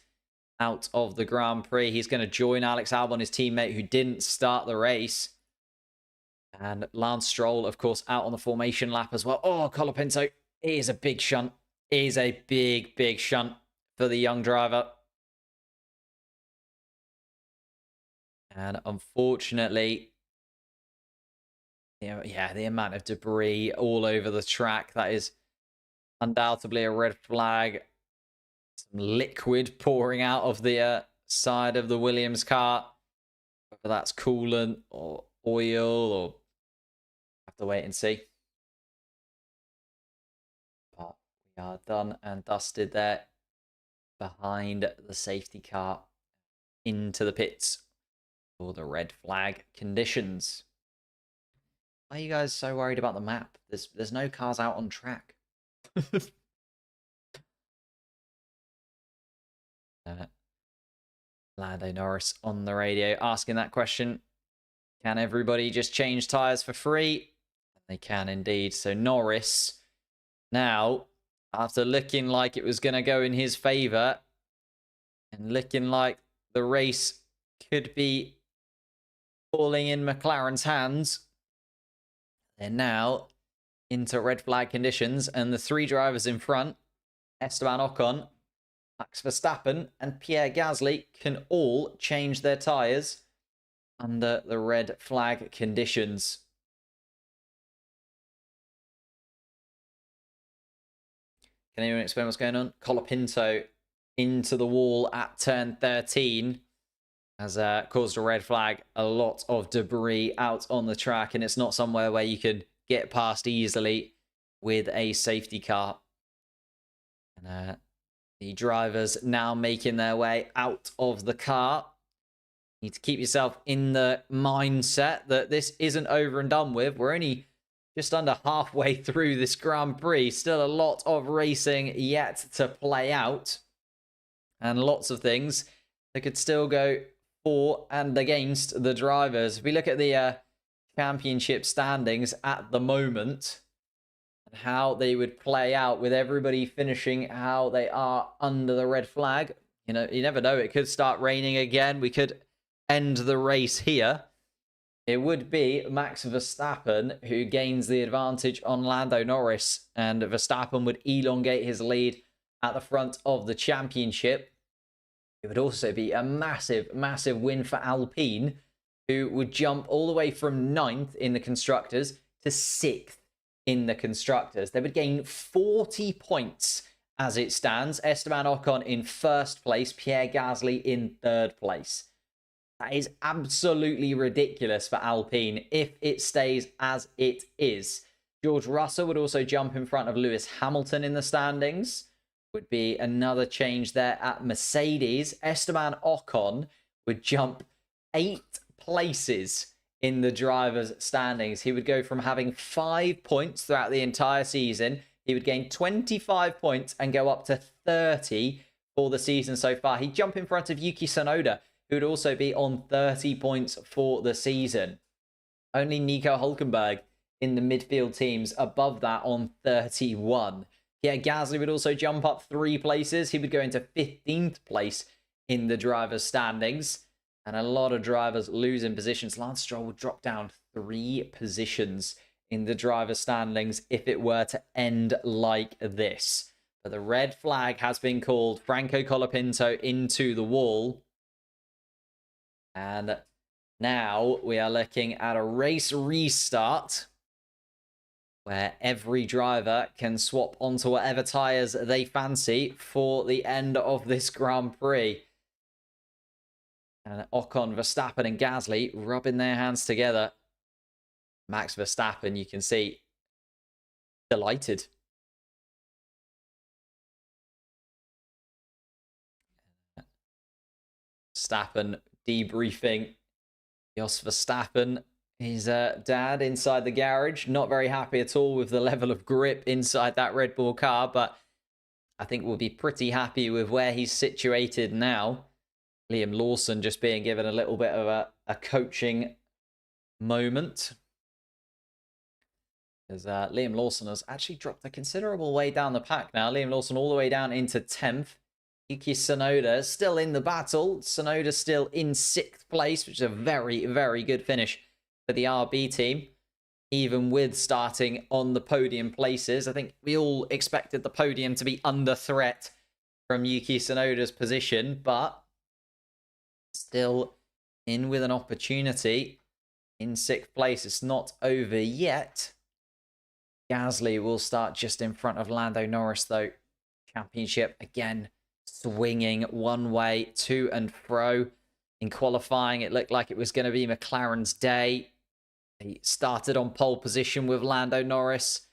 out of the Grand Prix. He's going to join Alex Albon, his teammate who didn't start the race. And Lance Stroll, of course, out on the formation lap as well. Oh, Colapinto is a big shunt. Is a big, big shunt for the young driver. And unfortunately, yeah, the amount of debris all over the track, that is undoubtedly a red flag. Some liquid pouring out of the side of the Williams car. Whether that's coolant or oil, or have to wait and see. But we are done and dusted there behind the safety car into the pits for the red flag conditions. Why are you guys so worried about the map? There's no cars out on track. Lando Norris on the radio asking that question. Can everybody just change tyres for free? They can indeed. So Norris, now, after looking like it was going to go in his favour, and looking like the race could be falling in McLaren's hands, they're now into red flag conditions, and the three drivers in front, Esteban Ocon, Max Verstappen, and Pierre Gasly, can all change their tyres under the red flag conditions. Can anyone explain what's going on? Colapinto into the wall at turn 13 has caused a red flag. A lot of debris out on the track, and it's not somewhere where you could get past easily with a safety car. And the drivers now making their way out of the car. You need to keep yourself in the mindset that this isn't over and done with. We're only just under halfway through this Grand Prix. Still a lot of racing yet to play out. And lots of things that could still go for and against the drivers. If we look at the championship standings at the moment, and how they would play out with everybody finishing how they are under the red flag, you know, you never know. It could start raining again. We could end the race here. It would be Max Verstappen who gains the advantage on Lando Norris, and Verstappen would elongate his lead at the front of the championship. It would also be a massive, massive win for Alpine, who would jump all the way from 9th in the Constructors to 6th in the Constructors. They would gain 40 points as it stands. Esteban Ocon in 1st place, Pierre Gasly in 3rd place. That is absolutely ridiculous for Alpine if it stays as it is. George Russell would also jump in front of Lewis Hamilton in the standings. Would be another change there at Mercedes. Esteban Ocon would jump 8 places in the drivers' standings. He would go from having 5 points throughout the entire season. He would gain 25 points and go up to 30 for the season so far. He'd jump in front of Yuki Tsunoda, who would also be on 30 points for the season. Only Nico Hulkenberg in the midfield teams above that on 31. Yeah, Gasly would also jump up 3 places. He would go into 15th place in the drivers' standings. And a lot of drivers losing positions. Lance Stroll would drop down 3 positions in the drivers' standings if it were to end like this. But the red flag has been called. Franco Colapinto into the wall. And now we are looking at a race restart where every driver can swap onto whatever tyres they fancy for the end of this Grand Prix. And Ocon, Verstappen and Gasly rubbing their hands together. Max Verstappen, you can see, delighted. Verstappen debriefing Jos Verstappen, his dad, inside the garage. Not very happy at all with the level of grip inside that Red Bull car, but I think we'll be pretty happy with where he's situated now. Liam Lawson just being given a little bit of a coaching moment. Because Liam Lawson has actually dropped a considerable way down the pack now. Liam Lawson all the way down into 10th. Yuki Tsunoda still in the battle. Tsunoda still in 6th place, which is a very, very good finish for the RB team. Even with starting on the podium places. I think we all expected the podium to be under threat from Yuki Tsunoda's position, but still in with an opportunity in 6th place. It's not over yet. Gasly will start just in front of Lando Norris, though. Championship again swinging one way to and fro. In qualifying, it looked like it was going to be McLaren's day. He started on pole position with Lando Norris.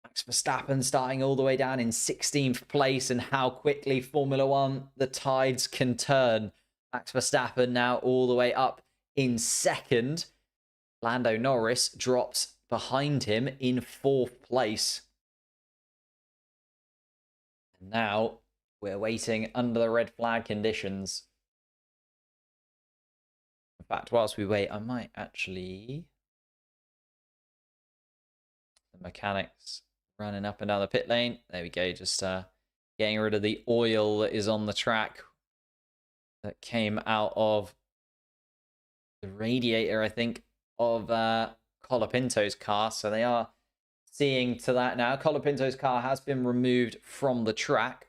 Max Verstappen starting all the way down in 16th place, and how quickly Formula One, the tides can turn. Max Verstappen now all the way up in 2nd. Lando Norris drops behind him in 4th place. And now we're waiting under the red flag conditions. In fact, whilst we wait, I might actually... The mechanics running up and down the pit lane. There we go, just getting rid of the oil that is on the track that came out of the radiator, I think, of Colapinto's car. So they are seeing to that now. Colapinto's car has been removed from the track.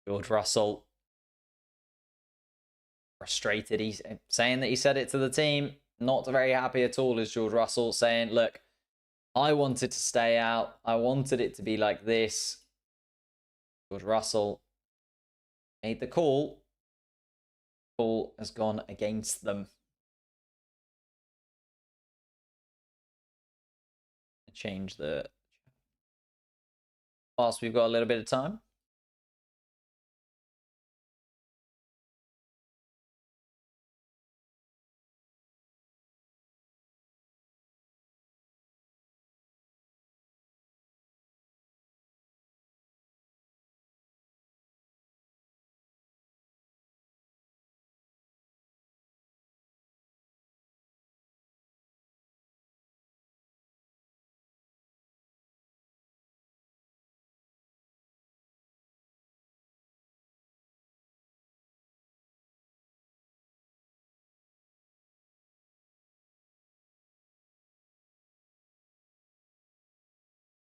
George Russell frustrated. He's saying that he said it to the team. Not very happy at all, is George Russell, saying, look, I wanted to stay out. I wanted it to be like this. George Russell made the call. Call has gone against them. Change the... Whilst we've got a little bit of time.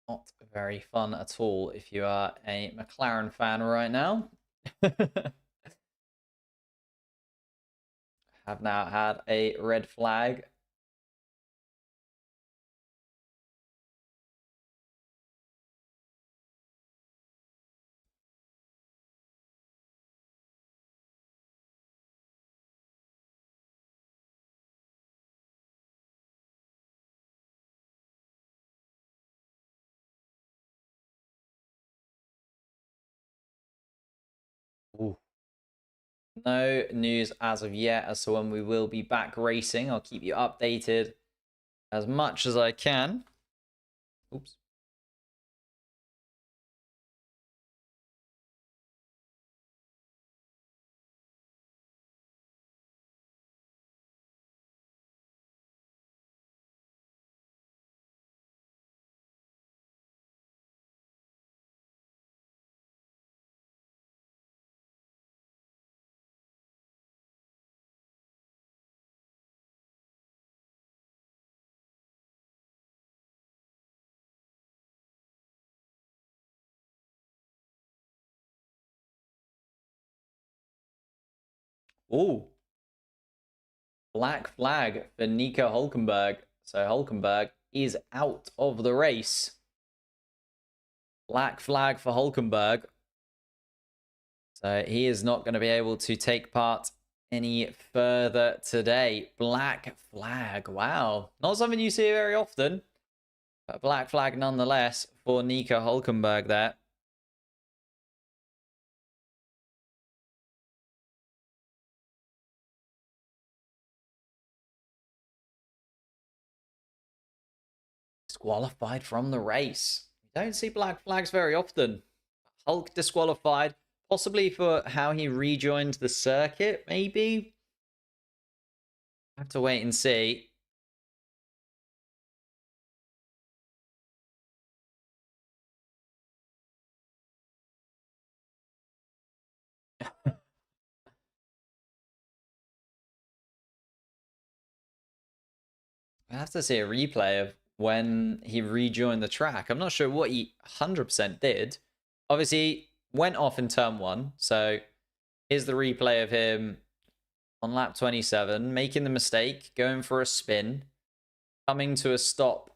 Not very fun at all if you are a McLaren fan right now. Have now had a red flag. Ooh. No news as of yet as to when we will be back racing. I'll keep you updated as much as I can. Oops. Ooh. Black flag for Nico Hulkenberg. So Hulkenberg is out of the race. Black flag for Hulkenberg. So he is not going to be able to take part any further today. Black flag. Wow. Not something you see very often. But black flag nonetheless for Nico Hulkenberg there. Disqualified from the race. You don't see black flags very often. Hulk disqualified. Possibly for how he rejoined the circuit, maybe? I have to wait and see. I have to see a replay of when he rejoined the track. I'm not sure what he 100% did. Obviously, went off in turn 1. So here's the replay of him on lap 27, making the mistake, going for a spin, coming to a stop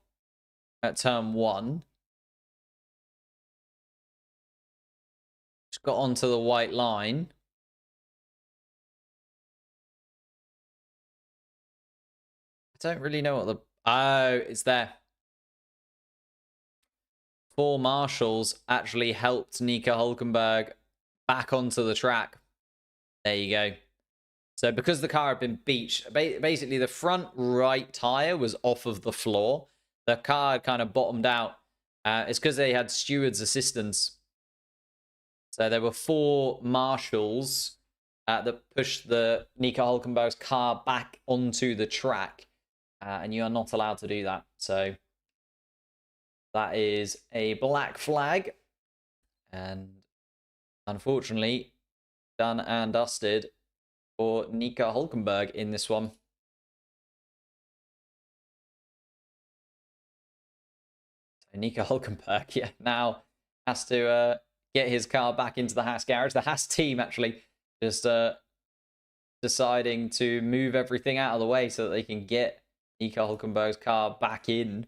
at turn 1. Just got onto the white line. I don't really know what the... Oh, it's there. 4 marshals actually helped Nico Hulkenberg back onto the track. There you go. So because the car had been beached, basically the front right tire was off of the floor. The car had kind of bottomed out. It's because they had stewards' assistance. So there were 4 marshals that pushed the Nico Hulkenberg's car back onto the track. And you are not allowed to do that. So that is a black flag. And unfortunately, done and dusted for Nico Hulkenberg in this one. So Nico Hulkenberg, yeah, now has to get his car back into the Haas garage. The Haas team actually just deciding to move everything out of the way so that they can get Nico Hulkenberg's car back in.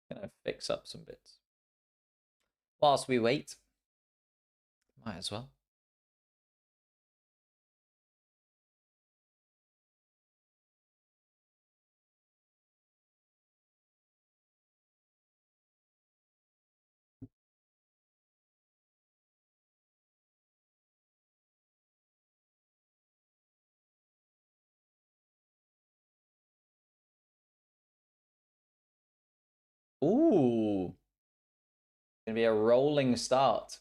Gonna fix up some bits whilst we wait. Might as well. Ooh. Gonna be a rolling start.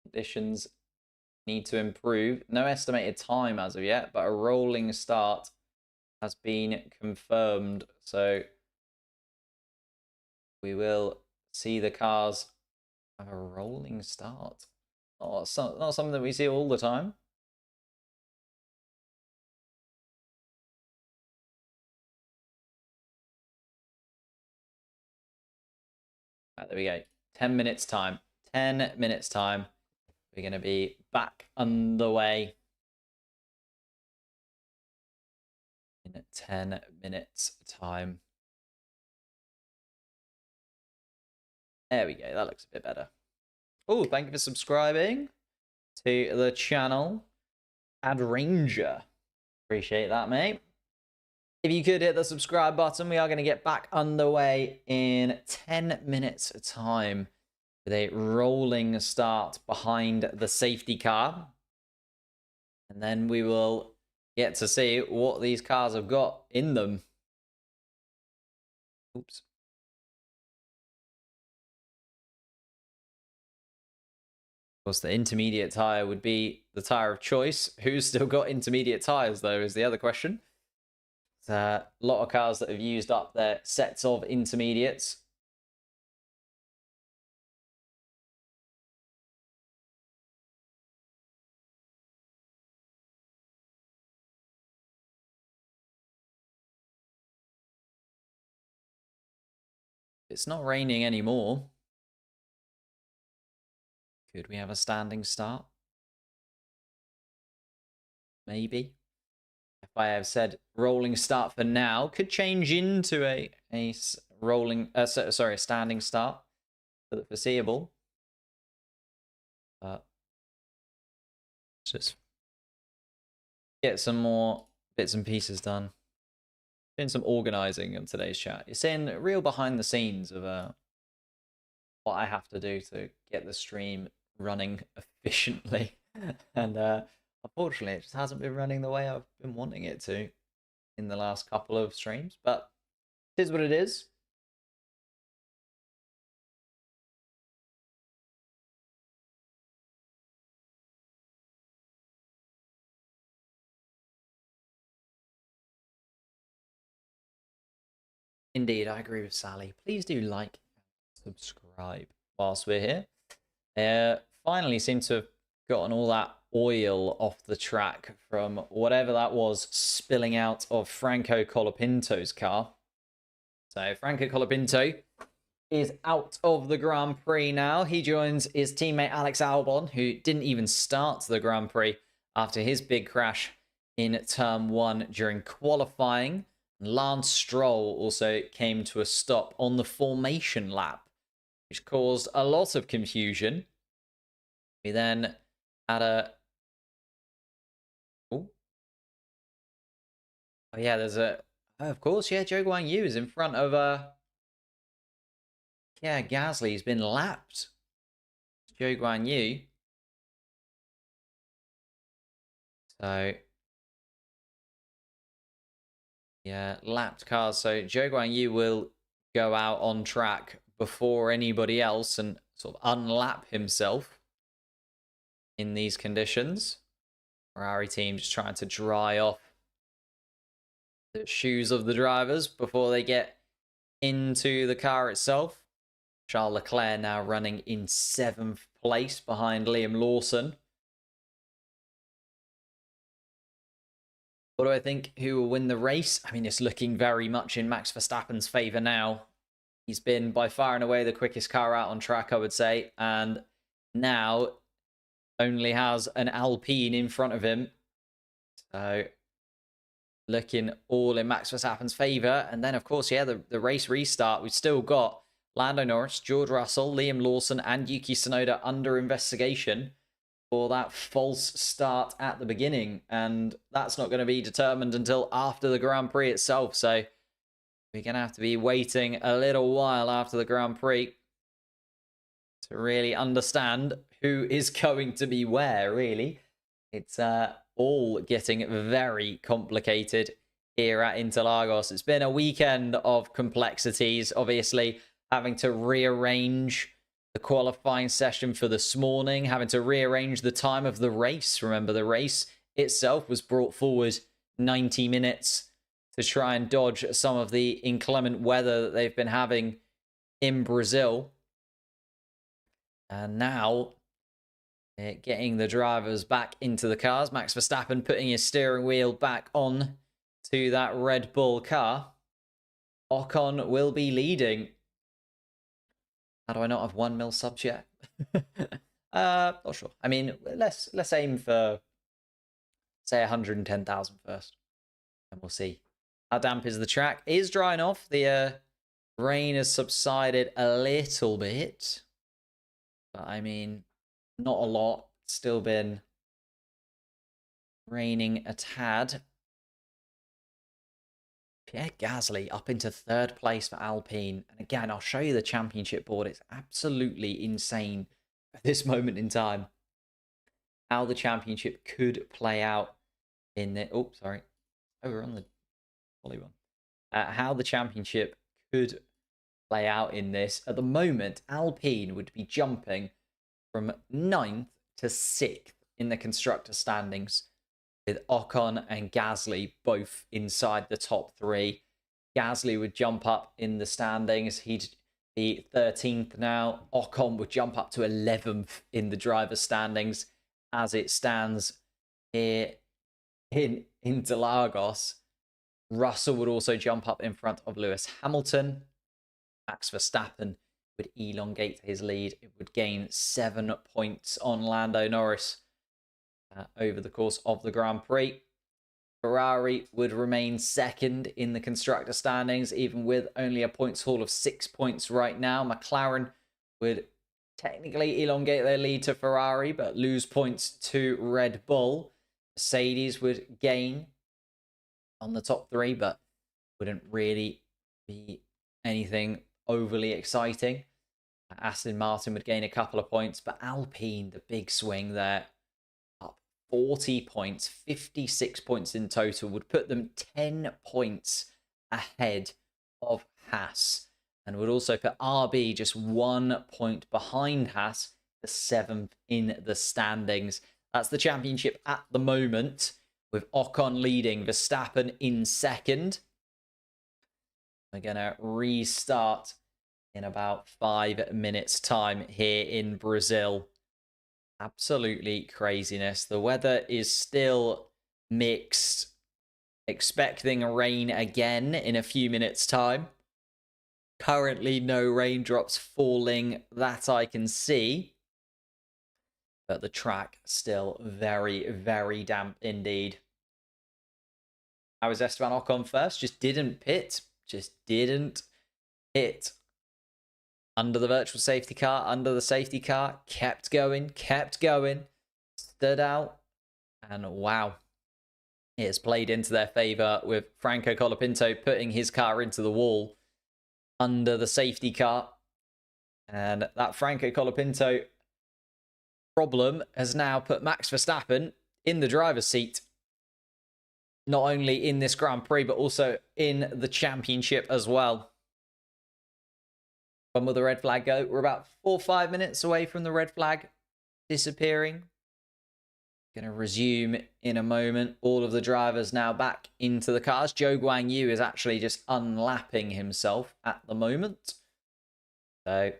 Conditions need to improve. No estimated time as of yet, but a rolling start has been confirmed. So we will see the cars have a rolling start. Oh, it's not something that we see all the time. Right, there we go. 10 minutes time. 10 minutes time. We're going to be back underway in 10 minutes time. There we go. That looks a bit better. Oh, thank you for subscribing to the channel. Ad Ranger. Appreciate that, mate. If you could hit the subscribe button, we are going to get back underway in 10 minutes time with a rolling start behind the safety car. And then we will get to see what these cars have got in them. Oops. Of course, the intermediate tire would be the tire of choice. Who's still got intermediate tires, though, is the other question. A lot of cars that have used up their sets of intermediates. It's not raining anymore. Could we have a standing start? Maybe. If I have said rolling start for now, could change into a rolling, sorry, a standing start for the foreseeable. Just get some more bits and pieces done. Doing some organizing in today's chat. You're seeing real behind the scenes of what I have to do to get the stream running efficiently. And unfortunately, it just hasn't been running the way I've been wanting it to in the last couple of streams. But it is what it is. Indeed, I agree with Sally. Please do like and subscribe whilst we're here. Finally seem to have gotten all that oil off the track from whatever that was spilling out of Franco Colapinto's car. So Franco Colapinto is out of the Grand Prix now. He joins his teammate Alex Albon, who didn't even start the Grand Prix after his big crash in Turn 1 during qualifying. Lance Stroll also came to a stop on the formation lap, which caused a lot of confusion. We then had a... Oh, yeah, there's a... of course, yeah, Zhou Guanyu is in front of... Yeah, Gasly's been lapped. Zhou Guanyu. So... yeah, lapped cars. So Zhou Guanyu will go out on track before anybody else and sort of unlap himself in these conditions. Ferrari team just trying to dry off the shoes of the drivers before they get into the car itself. Charles Leclerc now running in 7th place behind Liam Lawson. What do I think? Who will win the race? I mean, it's looking very much in Max Verstappen's favour now. He's been by far and away the quickest car out on track, I would say. And now only has an Alpine in front of him. So looking all in Max Verstappen's favour. And then, of course, yeah, the race restart. We've still got Lando Norris, George Russell, Liam Lawson and Yuki Tsunoda under investigation for that false start at the beginning. And that's not going to be determined until after the Grand Prix itself. So we're going to have to be waiting a little while after the Grand Prix to really understand who is going to be where, really. It's all getting very complicated here at Interlagos. It's been a weekend of complexities, obviously, having to rearrange the qualifying session for this morning, having to rearrange the time of the race. Remember, the race itself was brought forward 90 minutes to try and dodge some of the inclement weather that they've been having in Brazil. And now, getting the drivers back into the cars. Max Verstappen putting his steering wheel back on to that Red Bull car. Ocon will be leading. How do I not have 1 mil subs yet? Not sure. I mean, let's aim for, say, 110,000 first. And we'll see. How damp is the track? It is drying off. The rain has subsided a little bit. But, I mean, not a lot. Still been raining a tad. Pierre Gasly up into 3rd place for Alpine. And again, I'll show you the championship board. It's absolutely insane at this moment in time how the championship could play out in the... Oh, sorry. Oh, we're on the polygon. How the championship could play out in this. At the moment, Alpine would be jumping from 9th to 6th in the constructor standings, with Ocon and Gasly both inside the top 3. Gasly would jump up in the standings. He'd be 13th now. Ocon would jump up to 11th in the driver's standings as it stands here in Interlagos. Russell would also jump up in front of Lewis Hamilton. Max Verstappen would elongate his lead. It would gain 7 points on Lando Norris over the course of the Grand Prix. Ferrari would remain 2nd in the constructor standings, even with only a points haul of 6 points right now. McLaren would technically elongate their lead to Ferrari, but lose points to Red Bull. Mercedes would gain on the top 3, but wouldn't really be anything overly exciting. Aston Martin would gain a couple of points, but Alpine, the big swing there, 40 points, 56 points in total, would put them 10 points ahead of Haas, and would also put RB just 1 point behind Haas, the 7th in the standings. That's the championship at the moment, with Ocon leading, Verstappen in 2nd. We're going to restart in about 5 minutes' time here in Brazil. Absolutely craziness. The weather is still mixed. Expecting rain again in a few minutes' time. Currently, no raindrops falling that I can see. But the track still very, very damp indeed. I was Esteban Ocon first. Just didn't pit. Just didn't pit. Under the virtual safety car, under the safety car. Kept going, kept going. Stood out. And wow. It has played into their favour with Franco Colapinto putting his car into the wall under the safety car. And that Franco Colapinto problem has now put Max Verstappen in the driver's seat. Not only in this Grand Prix, but also in the championship as well. When will the red flag go? We're about 4 or 5 minutes away from the red flag disappearing. Going to resume in a moment. All of the drivers now back into the cars. Zhou Guanyu is actually just unlapping himself at the moment. So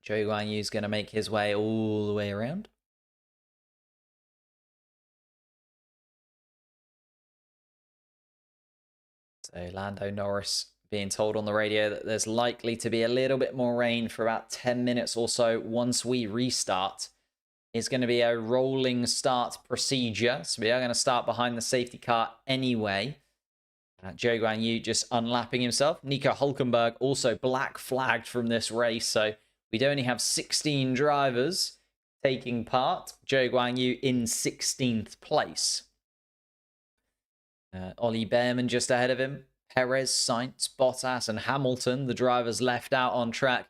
Zhou Guanyu is going to make his way all the way around. So Lando Norris being told on the radio that there's likely to be a little bit more rain for about 10 minutes or so once we restart. It's going to be a rolling start procedure. So we are going to start behind the safety car anyway. Zhou Guanyu just unlapping himself. Nico Hulkenberg also black flagged from this race. So we'd only have 16 drivers taking part. Zhou Guanyu in 16th place. Ollie Behrman just ahead of him. Perez, Sainz, Bottas and Hamilton, the drivers left out on track,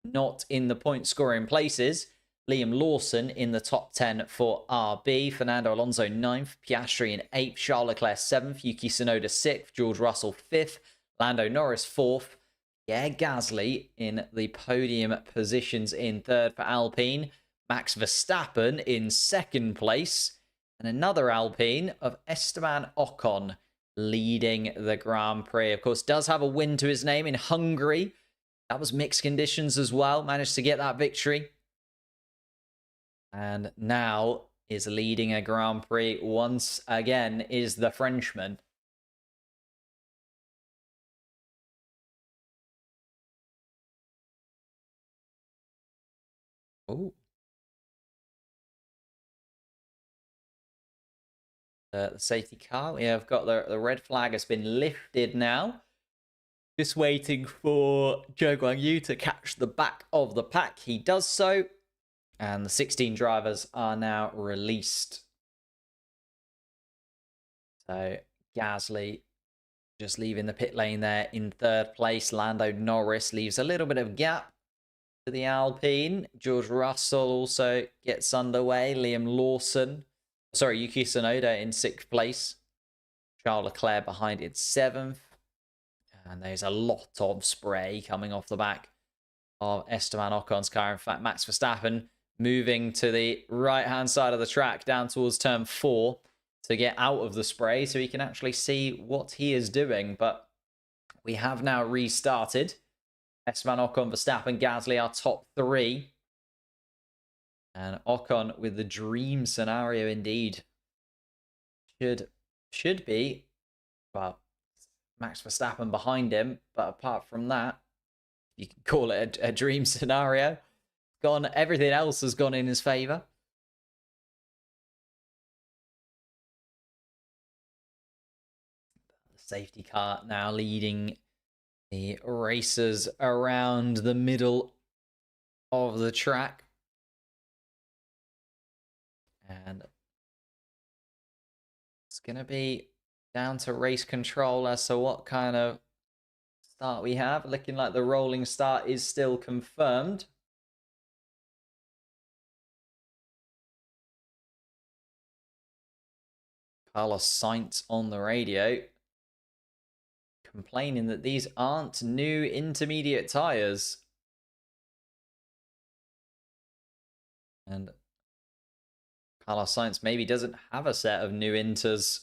not in the point scoring places. Liam Lawson in the top 10 for RB. Fernando Alonso 9th. Piastri in 8th. Charles Leclerc 7th. Yuki Tsunoda 6th. George Russell 5th. Lando Norris 4th. Pierre Gasly in the podium positions in 3rd for Alpine. Max Verstappen in 2nd place. And another Alpine of Esteban Ocon leading the Grand Prix. Of course, does have a win to his name in Hungary. That was mixed conditions as well. Managed to get that victory. And now is leading a Grand Prix once again is the Frenchman. Oh. The safety car. We have got the red flag has been lifted now. Just waiting for Zhou Guanyu to catch the back of the pack. He does so. And the 16 drivers are now released. So Gasly just leaving the pit lane there in 3rd place. Lando Norris leaves a little bit of gap to the Alpine. George Russell also gets underway. Liam Lawson. Sorry, Yuki Tsunoda in 6th place. Charles Leclerc behind in 7th. And there's a lot of spray coming off the back of Esteban Ocon's car. In fact, Max Verstappen moving to the right-hand side of the track down towards turn 4 to get out of the spray so he can actually see what he is doing. But we have now restarted. Esteban Ocon, Verstappen, Gasly are top 3. And Ocon with the dream scenario indeed. Should be, well, Max Verstappen behind him. But apart from that, you can call it a dream scenario. Everything else has gone in his favour. The safety car now leading the racers around the middle of the track. And it's going to be down to race control as to what kind of start we have. Looking like the rolling start is still confirmed. Carlos Sainz on the radio complaining that these aren't new intermediate tyres. And Carlos Sainz maybe doesn't have a set of new inters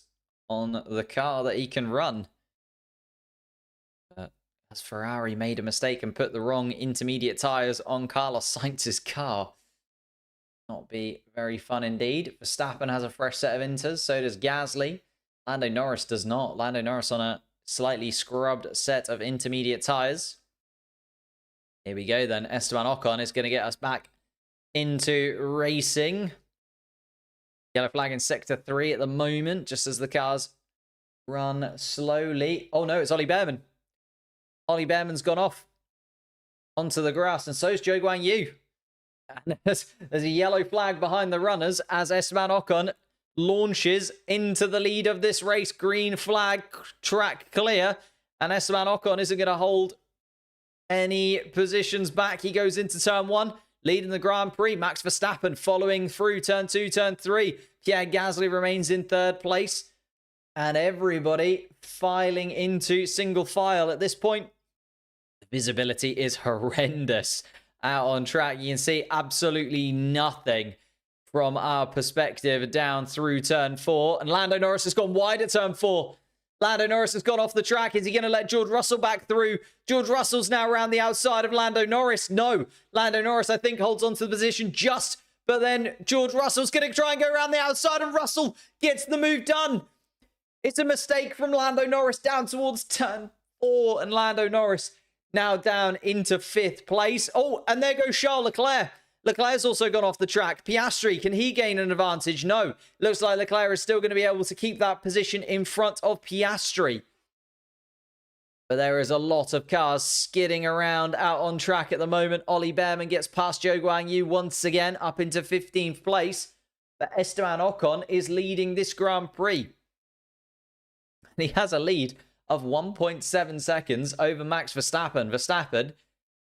on the car that he can run. But as Ferrari made a mistake and put the wrong intermediate tyres on Carlos Sainz's car. not be very fun indeed. Verstappen has a fresh set of inters, so does Gasly. Lando Norris does not. Lando Norris on a slightly scrubbed set of intermediate tyres. Here we go then. Esteban Ocon is going to get us back into racing. Yellow flag in sector 3 at the moment, just as the cars run slowly. Oh no, it's Ollie Behrman. Ollie Behrman's gone off onto the grass, and so's Zhou Guanyu. And there's a yellow flag behind the runners as Esteban Ocon launches into the lead of this race. Green flag, track clear, and Esteban Ocon isn't going to hold any positions back. He goes into turn 1, leading the Grand Prix. Max Verstappen following through turn 2, turn 3. Pierre Gasly remains in 3rd place. And everybody filing into single file at this point. The visibility is horrendous out on track. You can see absolutely nothing from our perspective down through turn 4. And Lando Norris has gone wide at turn 4. Lando Norris has gone off the track. Is he going to let George Russell back through? George Russell's now around the outside of Lando Norris. No. Lando Norris, I think, holds on to the position just. But then George Russell's going to try and go around the outside, and Russell gets the move done. It's a mistake from Lando Norris down towards turn 4. And Lando Norris now down into 5th place. Oh, and there goes Charles Leclerc. Leclerc's also gone off the track. Piastri, can he gain an advantage? No. Looks like Leclerc is still going to be able to keep that position in front of Piastri. But there is a lot of cars skidding around out on track at the moment. Ollie Behrman gets past Zhou Guanyu once again up into 15th place. But Esteban Ocon is leading this Grand Prix. And he has a lead of 1.7 seconds over Max Verstappen. Verstappen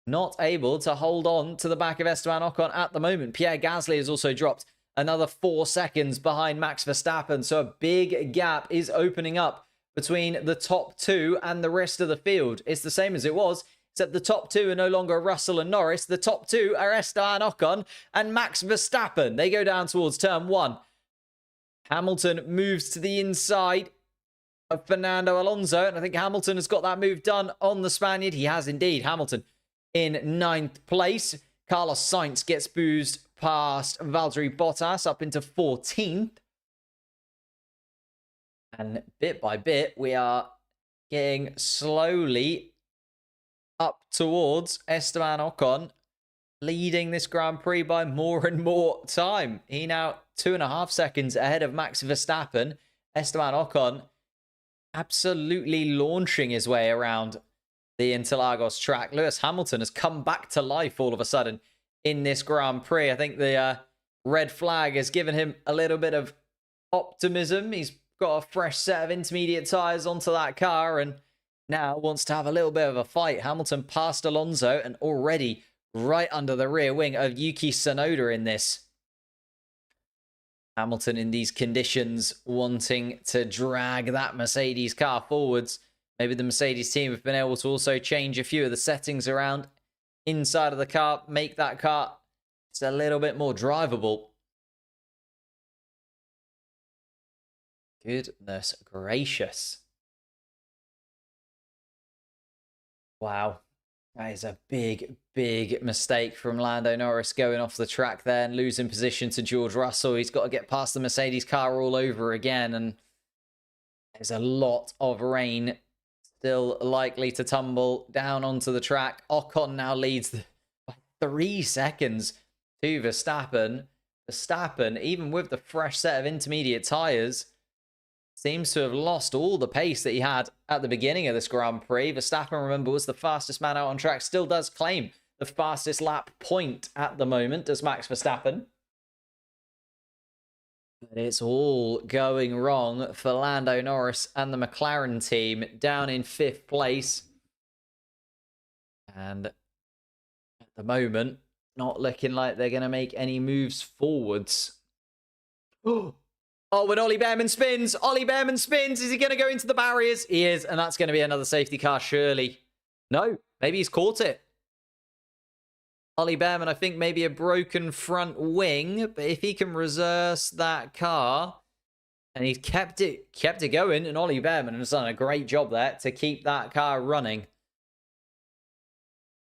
not able to hold on to the back of Esteban Ocon at the moment. Pierre Gasly has also dropped another 4 seconds behind Max Verstappen. So a big gap is opening up between the top 2 and the rest of the field. It's the same as it was, except the top 2 are no longer Russell and Norris. The top 2 are Esteban Ocon and Max Verstappen. They go down towards turn 1. Hamilton moves to the inside of Fernando Alonso, and I think Hamilton has got that move done on the Spaniard. He has indeed. Hamilton in 9th place. Carlos Sainz gets boozed past Valtteri Bottas up into 14th. And bit by bit, we are getting slowly up towards Esteban Ocon, leading this Grand Prix by more and more time. He now 2.5 seconds ahead of Max Verstappen. Esteban Ocon absolutely launching his way around the Interlagos track. Lewis Hamilton has come back to life all of a sudden in this Grand Prix. I think the red flag has given him a little bit of optimism. He's got a fresh set of intermediate tyres onto that car and now wants to have a little bit of a fight. Hamilton passed Alonso and already right under the rear wing of Yuki Tsunoda in this. Hamilton in these conditions wanting to drag that Mercedes car forwards. Maybe the Mercedes team have been able to also change a few of the settings around inside of the car, make that car just a little bit more drivable. Goodness gracious. Wow. That is a big, big mistake from Lando Norris going off the track there and losing position to George Russell. He's got to get past the Mercedes car all over again. And there's a lot of rain still likely to tumble down onto the track. Ocon now leads by 3 seconds to Verstappen. Verstappen, even with the fresh set of intermediate tyres, seems to have lost all the pace that he had at the beginning of this Grand Prix. Verstappen, remember, was the fastest man out on track. Still does claim the fastest lap point at the moment, does Max Verstappen. But it's all going wrong for Lando Norris and the McLaren team down in 5th place. And at the moment, not looking like they're going to make any moves forwards. Oh, when Ollie Behrman spins. Is he going to go into the barriers? He is, and that's going to be another safety car, surely. No, maybe he's caught it. Ollie Behrman, I think maybe a broken front wing, but if he can reverse that car, and he's kept it going, and Ollie Behrman has done a great job there to keep that car running.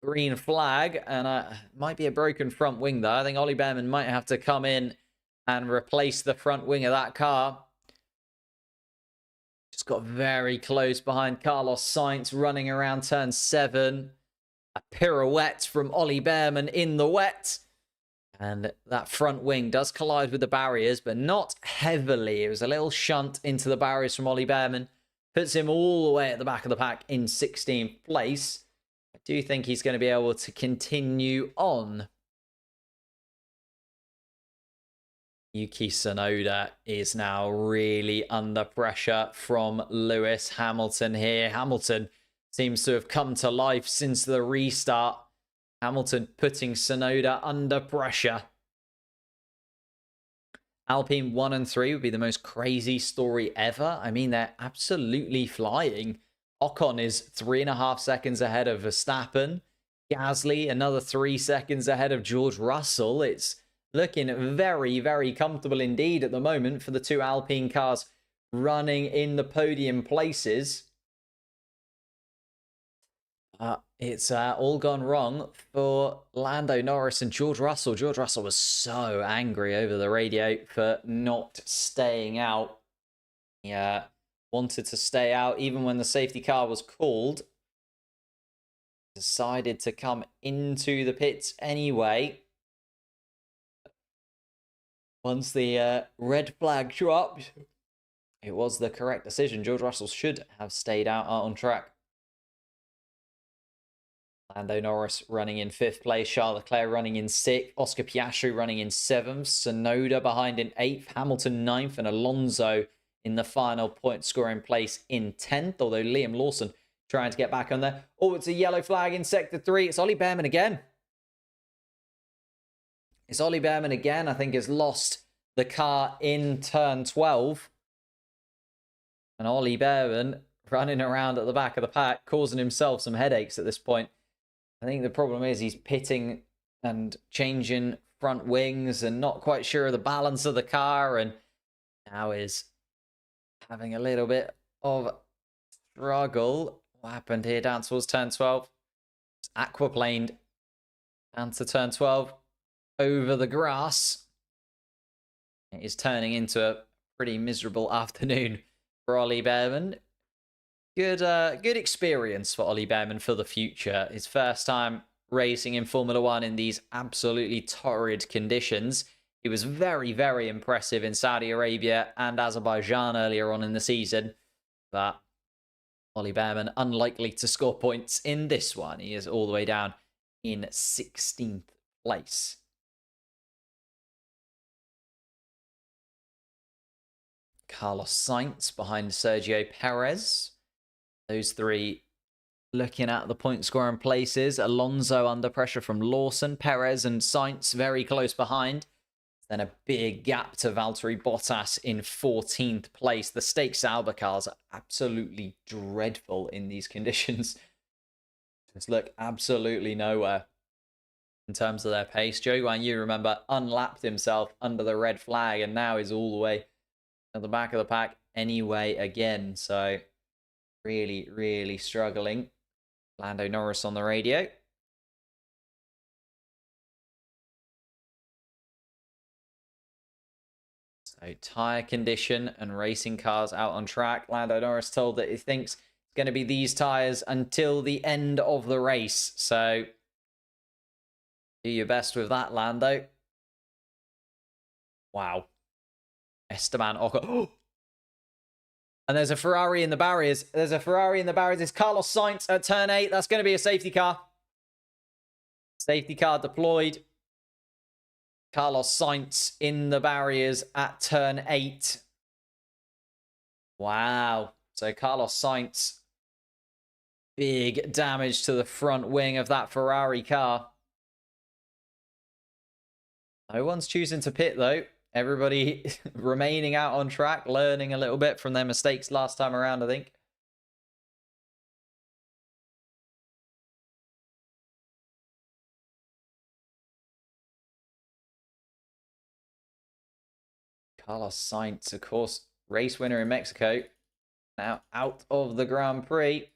green flag, and might be a broken front wing, though. I think Ollie Behrman might have to come in and replace the front wing of that car. Just got very close behind Carlos Sainz, running around turn 7. A pirouette from Ollie Behrman in the wet. And that front wing does collide with the barriers, but not heavily. It was a little shunt into the barriers from Ollie Behrman. Puts him all the way at the back of the pack in 16th place. I do think he's going to be able to continue on. Yuki Tsunoda is now really under pressure from Lewis Hamilton here. Hamilton seems to have come to life since the restart. Hamilton putting Tsunoda under pressure. Alpine 1 and 3 would be the most crazy story ever. I mean, they're absolutely flying. Ocon is 3.5 seconds ahead of Verstappen. Gasly, another 3 seconds ahead of George Russell. It's looking very, very comfortable indeed at the moment for the two Alpine cars running in the podium places. It's all gone wrong for Lando Norris and George Russell. George Russell was so angry over the radio for not staying out. He wanted to stay out even when the safety car was called. Decided to come into the pits anyway. Once the red flag dropped, it was the correct decision. George Russell should have stayed out on track. Lando Norris running in 5th place, Charles Leclerc running in 6th, Oscar Piastri running in 7th, Tsunoda behind in 8th, Hamilton 9th, and Alonso in the final point scoring place in 10th, although Liam Lawson trying to get back on there. Oh, it's a yellow flag in Sector 3. It's Ollie Behrman again. It's Ollie Behrman again. I think has lost the car in turn 12. And Ollie Behrman running around at the back of the pack, causing himself some headaches at this point. I think the problem is he's pitting and changing front wings and not quite sure of the balance of the car, and now is having a little bit of struggle. What happened here down towards turn 12? It's aquaplaned down to turn 12 over the grass. It is turning into a pretty miserable afternoon for Ollie Behrman. Good experience for Ollie Behrman for the future. His first time racing in Formula 1 in these absolutely torrid conditions. He was very, very impressive in Saudi Arabia and Azerbaijan earlier on in the season. But Ollie Behrman unlikely to score points in this one. He is all the way down in 16th place. Carlos Sainz behind Sergio Perez. Those three looking at the point scoring places. Alonso under pressure from Lawson. Perez and Sainz very close behind. Then a big gap to Valtteri Bottas in 14th place. The Stake Sauber cars are absolutely dreadful in these conditions. Just look absolutely nowhere in terms of their pace. Zhou Guanyu, remember, unlapped himself under the red flag and now is all the way at the back of the pack anyway again. So really, really struggling. Lando Norris on the radio. So tyre condition and racing cars out on track. Lando Norris told that he thinks it's going to be these tyres until the end of the race. So do your best with that, Lando. Wow. Esteban Ocon. And there's a Ferrari in the barriers. There's a Ferrari in the barriers. It's Carlos Sainz at turn 8. That's going to be a safety car. Safety car deployed. Carlos Sainz in the barriers at turn 8. Wow. So Carlos Sainz. Big damage to the front wing of that Ferrari car. No one's choosing to pit, though. Everybody remaining out on track, learning a little bit from their mistakes last time around, I think. Carlos Sainz, of course, race winner in Mexico. Now out of the Grand Prix.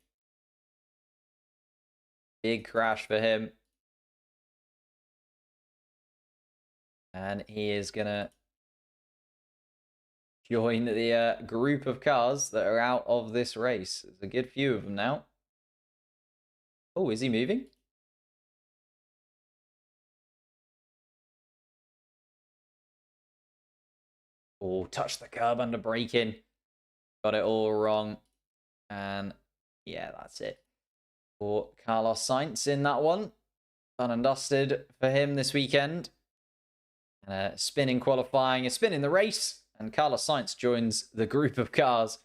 Big crash for him. And he is going to join the group of cars that are out of this race. There's a good few of them now. Oh, is he moving? Oh, touched the curb under braking. Got it all wrong. And yeah, that's it. For Carlos Sainz in that one. Done and dusted for him this weekend. And a spin in qualifying, a spin in the race. And Carlos Sainz joins the group of cars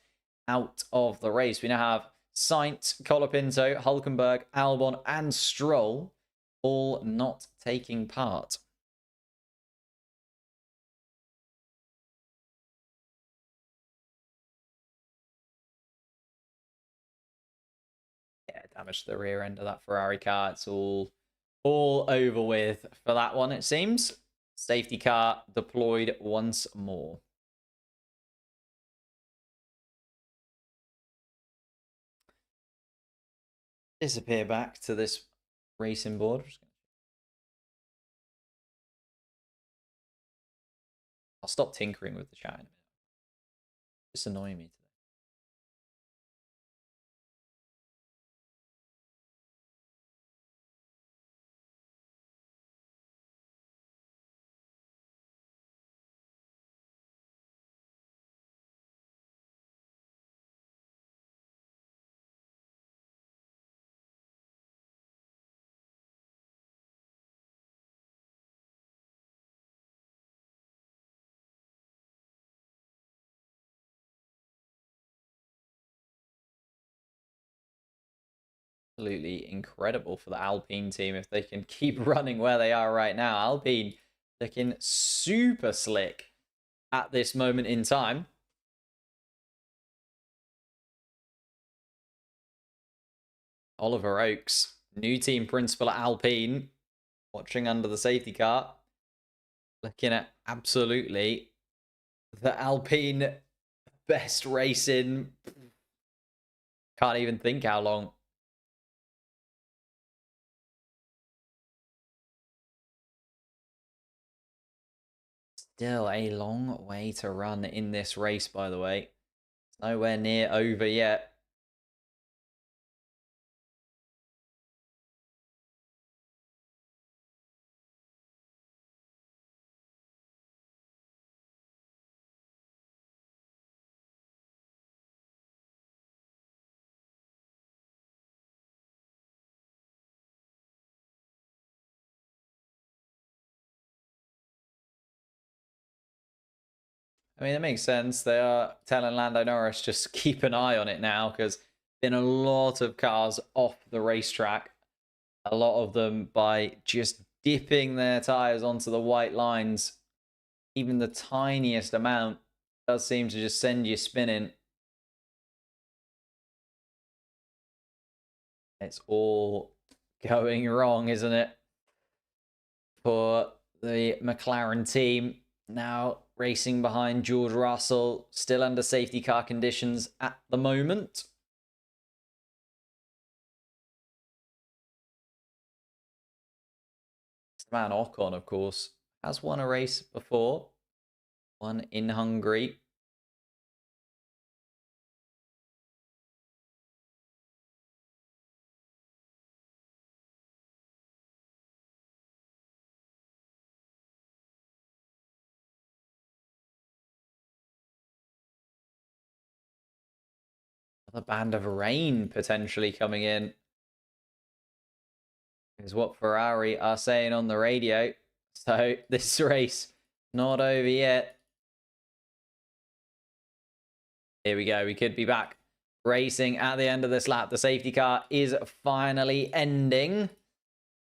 out of the race. We now have Sainz, Colapinto, Hulkenberg, Albon, and Stroll all not taking part. Yeah, damaged the rear end of that Ferrari car. It's all over with for that one, it seems. Safety car deployed once more. Disappear back to this racing board. I'll stop tinkering with the chat in a minute. It's annoying me today. Absolutely incredible for the Alpine team if they can keep running where they are right now. Alpine looking super slick at this moment in time. Oliver Oakes, new team principal at Alpine, watching under the safety car. Looking at absolutely the Alpine best racing. Can't even think how long. Still a long way to run in this race, by the way. It's nowhere near over yet. I mean, it makes sense. They are telling Lando Norris just keep an eye on it now because been a lot of cars off the racetrack. A lot of them by just dipping their tires onto the white lines. Even the tiniest amount does seem to just send you spinning. It's all going wrong, isn't it? For the McLaren team. Now racing behind George Russell, still under safety car conditions at the moment. Esteban Ocon, of course, has won a race before. One in Hungary. A band of rain potentially coming in is what Ferrari are saying on the radio. So this race not over yet. Here we go. We could be back racing at the end of this lap. The safety car is finally ending.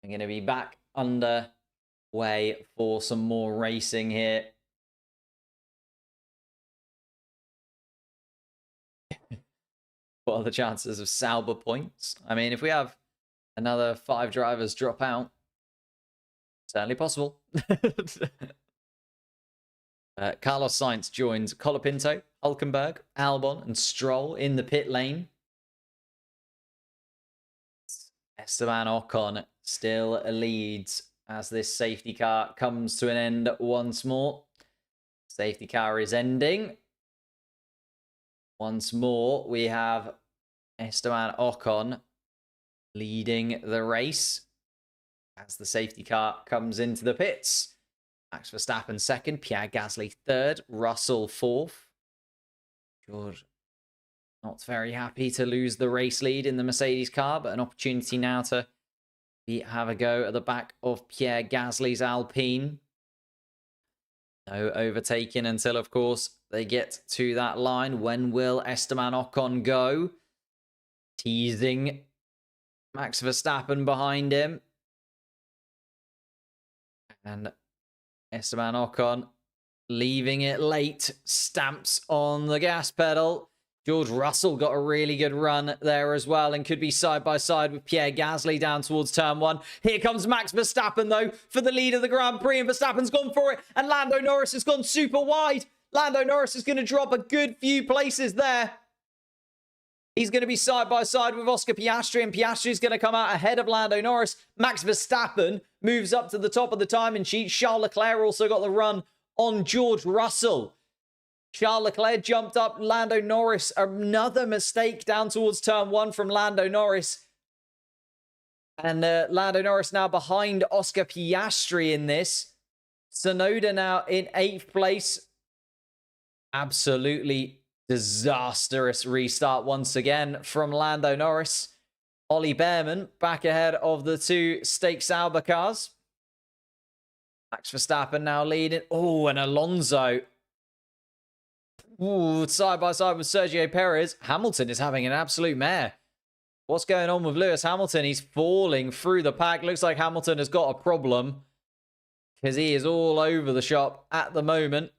I'm going to be back underway for some more racing here. What are the chances of Sauber points? I mean, if we have another 5 drivers drop out, certainly possible. Carlos Sainz joins Colapinto, Hulkenberg, Albon, and Stroll in the pit lane. Esteban Ocon still leads as this safety car comes to an end once more. Safety car is ending. Once more, we have Esteban Ocon leading the race as the safety car comes into the pits. Max Verstappen second, Pierre Gasly third, Russell fourth. George not very happy to lose the race lead in the Mercedes car, but an opportunity now to have a go at the back of Pierre Gasly's Alpine. No overtaking until, of course, they get to that line. When will Esteban Ocon go? Teasing Max Verstappen behind him. And Esteban Ocon leaving it late. Stamps on the gas pedal. George Russell got a really good run there as well and could be side by side with Pierre Gasly down towards turn one. Here comes Max Verstappen, though, for the lead of the Grand Prix, and Verstappen's gone for it, and Lando Norris has gone super wide. Lando Norris is going to drop a good few places there. He's going to be side by side with Oscar Piastri, and Piastri is going to come out ahead of Lando Norris. Max Verstappen moves up to the top of the timing sheet. Charles Leclerc also got the run on George Russell. Charles Leclerc jumped up. Lando Norris, another mistake down towards turn one from Lando Norris. And Lando Norris now behind Oscar Piastri in this. Tsunoda now in 8th place. Absolutely disastrous restart once again from Lando Norris. Ollie Behrman back ahead of the two Stake Sauber cars. Max Verstappen now leading. Oh, and Alonso. Ooh, side by side with Sergio Perez. Hamilton is having an absolute mare. What's going on with Lewis Hamilton? He's falling through the pack. Looks like Hamilton has got a problem because he is all over the shop at the moment.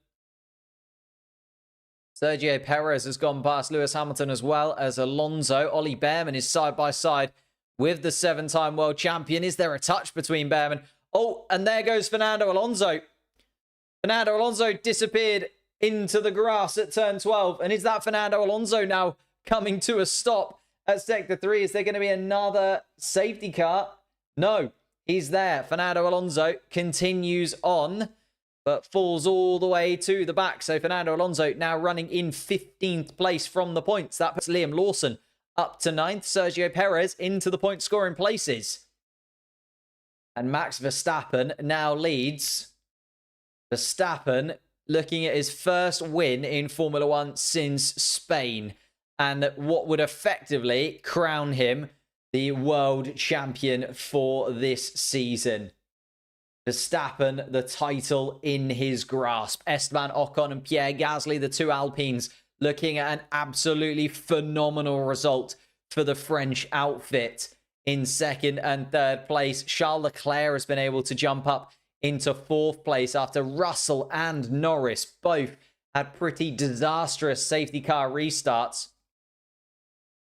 Sergio Perez has gone past Lewis Hamilton as well as Alonso. Ollie Behrman is side by side with the 7-time world champion. Is there a touch between Behrman? Oh, and there goes Fernando Alonso. Fernando Alonso disappeared into the grass at turn 12. And is that Fernando Alonso now coming to a stop at Sector 3? Is there going to be another safety car? No, he's there. Fernando Alonso continues on, but falls all the way to the back. So Fernando Alonso now running in 15th place from the points. That puts Liam Lawson up to 9th. Sergio Perez into the point scoring places. And Max Verstappen now leads. Verstappen looking at his first win in Formula One since Spain, and what would effectively crown him the world champion for this season. Verstappen, the title in his grasp. Esteban Ocon and Pierre Gasly, the two Alpines, looking at an absolutely phenomenal result for the French outfit. In 2nd and 3rd place, Charles Leclerc has been able to jump up into 4th place after Russell and Norris both had pretty disastrous safety car restarts.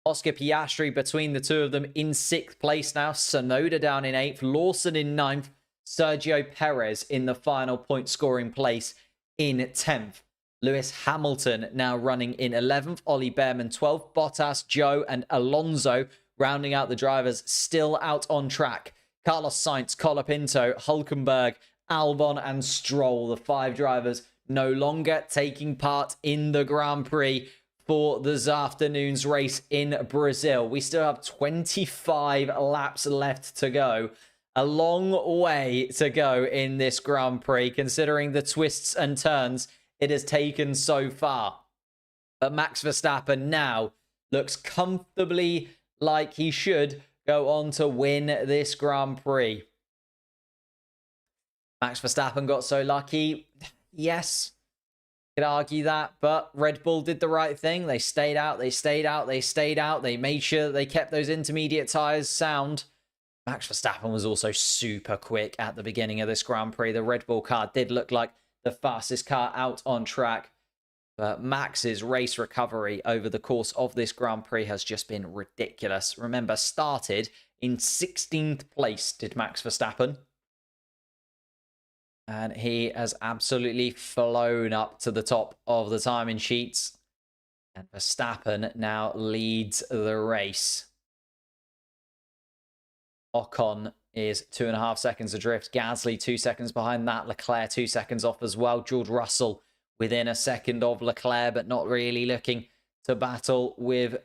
Oscar Piastri between the two of them in 6th place now. Tsunoda down in 8th. Lawson in 9th. Sergio Perez in the final point scoring place in 10th. Lewis Hamilton now running in 11th. Ollie Behrman 12th. Bottas, Joe and Alonso rounding out the drivers still out on track. Carlos Sainz, Colapinto, Hulkenberg, Albon and Stroll, the 5 drivers no longer taking part in the Grand Prix for this afternoon's race in Brazil. We still have 25 laps left to go. A long way to go in this Grand Prix, considering the twists and turns it has taken so far. But Max Verstappen now looks comfortably like he should go on to win this Grand Prix. Max Verstappen got so lucky. Yes, could argue that, but Red Bull did the right thing. They stayed out, they stayed out, they stayed out. They made sure that they kept those intermediate tyres sound. Max Verstappen was also super quick at the beginning of this Grand Prix. The Red Bull car did look like the fastest car out on track. But Max's race recovery over the course of this Grand Prix has just been ridiculous. Remember, started in 16th place did Max Verstappen. And he has absolutely flown up to the top of the timing sheets. And Verstappen now leads the race. Ocon is 2.5 seconds adrift. Gasly 2 seconds behind that. Leclerc 2 seconds off as well. George Russell within a second of Leclerc, but not really looking to battle with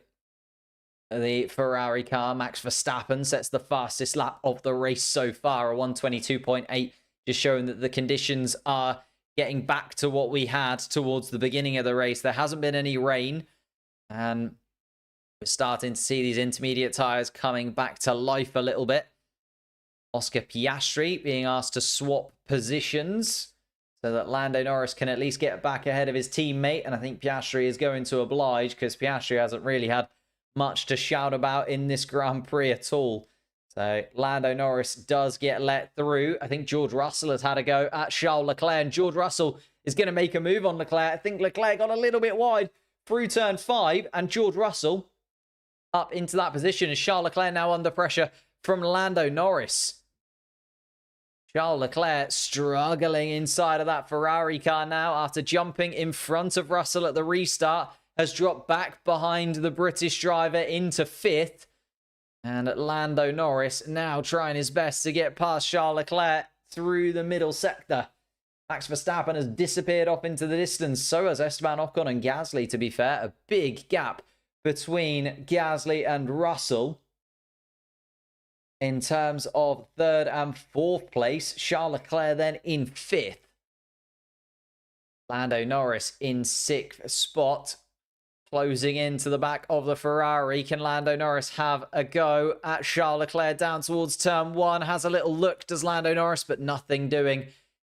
the Ferrari car. Max Verstappen sets the fastest lap of the race so far, a 122.8, just showing that the conditions are getting back to what we had towards the beginning of the race. There hasn't been any rain, and we're starting to see these intermediate tyres coming back to life a little bit. Oscar Piastri being asked to swap positions so that Lando Norris can at least get back ahead of his teammate. And I think Piastri is going to oblige, because Piastri hasn't really had much to shout about in this Grand Prix at all. So Lando Norris does get let through. I think George Russell has had a go at Charles Leclerc, and George Russell is going to make a move on Leclerc. I think Leclerc got a little bit wide through turn 5, and George Russell up into that position as Charles Leclerc now under pressure from Lando Norris. Charles Leclerc struggling inside of that Ferrari car now after jumping in front of Russell at the restart, has dropped back behind the British driver into 5th. And Lando Norris now trying his best to get past Charles Leclerc through the middle sector. Max Verstappen has disappeared off into the distance. So has Esteban Ocon and Gasly, to be fair. A big gap between Gasly and Russell. In terms of 3rd and 4th place, Charles Leclerc then in 5th. Lando Norris in 6th spot. Closing into the back of the Ferrari. Can Lando Norris have a go at Charles Leclerc down towards turn 1? Has a little look, does Lando Norris, but nothing doing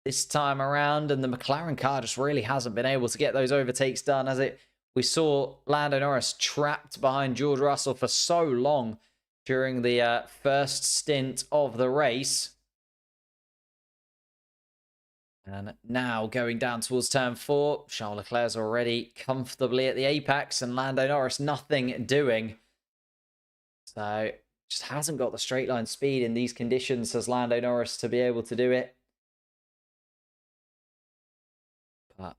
this time around. And the McLaren car just really hasn't been able to get those overtakes done, as it. We saw Lando Norris trapped behind George Russell for so long during the first stint of the race. And now going down towards turn 4, Charles Leclerc's already comfortably at the apex, and Lando Norris nothing doing. So just hasn't got the straight line speed in these conditions as Lando Norris to be able to do it. But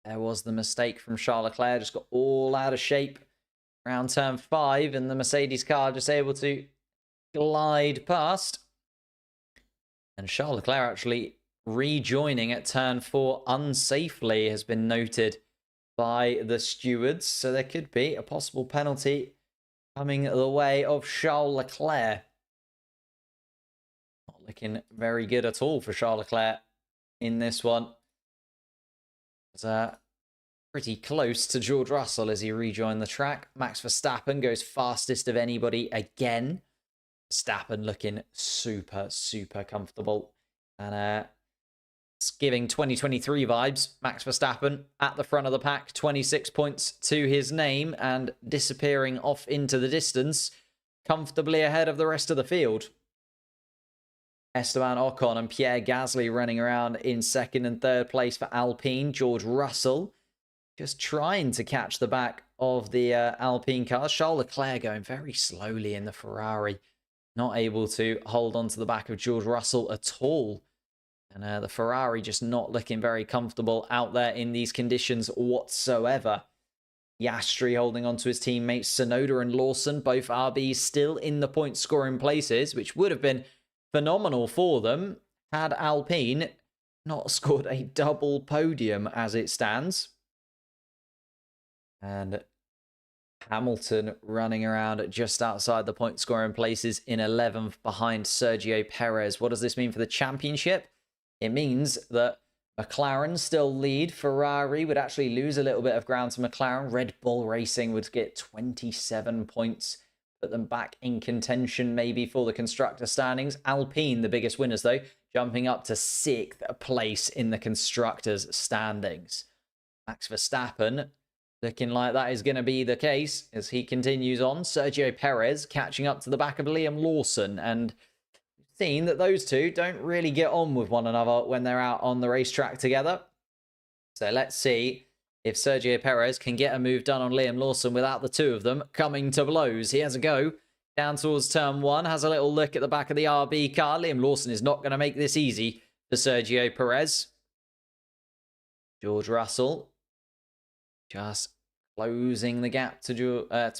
there was the mistake from Charles Leclerc, just got all out of shape around turn 5, and the Mercedes car just able to glide past. And Charles Leclerc actually rejoining at turn 4 unsafely has been noted by the stewards. So there could be a possible penalty coming the way of Charles Leclerc. Not looking very good at all for Charles Leclerc in this one. It's pretty close to George Russell as he rejoined the track. Max Verstappen goes fastest of anybody again. Verstappen looking super, super comfortable. And it's giving 2023 vibes. Max Verstappen at the front of the pack, 26 points to his name, and disappearing off into the distance, comfortably ahead of the rest of the field. Esteban Ocon and Pierre Gasly running around in 2nd and 3rd place for Alpine. George Russell just trying to catch the back of the Alpine car. Charles Leclerc going very slowly in the Ferrari, not able to hold on to the back of George Russell at all. And the Ferrari just not looking very comfortable out there in these conditions whatsoever. Piastri holding on to his teammates. Tsunoda and Lawson, both RBs, still in the point scoring places, which would have been phenomenal for them had Alpine not scored a double podium as it stands. And Hamilton running around just outside the point scoring places in 11th behind Sergio Perez. What does this mean for the championship? It means that McLaren still lead. Ferrari would actually lose a little bit of ground to McLaren. Red Bull Racing would get 27 points, put them back in contention maybe for the constructor standings. Alpine, the biggest winners though, jumping up to 6th place in the constructors standings. Max Verstappen looking like that is going to be the case as he continues on. Sergio Perez catching up to the back of Liam Lawson, and seen that those two don't really get on with one another when they're out on the racetrack together. So let's see if Sergio Perez can get a move done on Liam Lawson without the two of them coming to blows. He has a go down towards turn 1, has a little look at the back of the RB car. Liam Lawson is not going to make this easy for Sergio Perez. George Russell just closing the gap to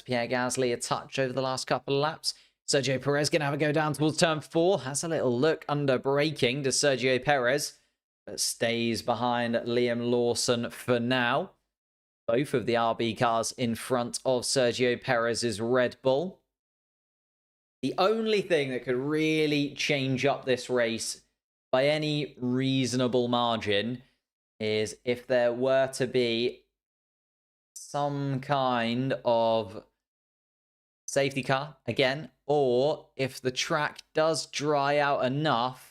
Pierre Gasly a touch over the last couple of laps. Sergio Perez going to have a go down towards turn 4. Has a little look under braking to Sergio Perez, but stays behind Liam Lawson for now. Both of the RB cars in front of Sergio Perez's Red Bull. The only thing that could really change up this race by any reasonable margin is if there were to be some kind of safety car again, or if the track does dry out enough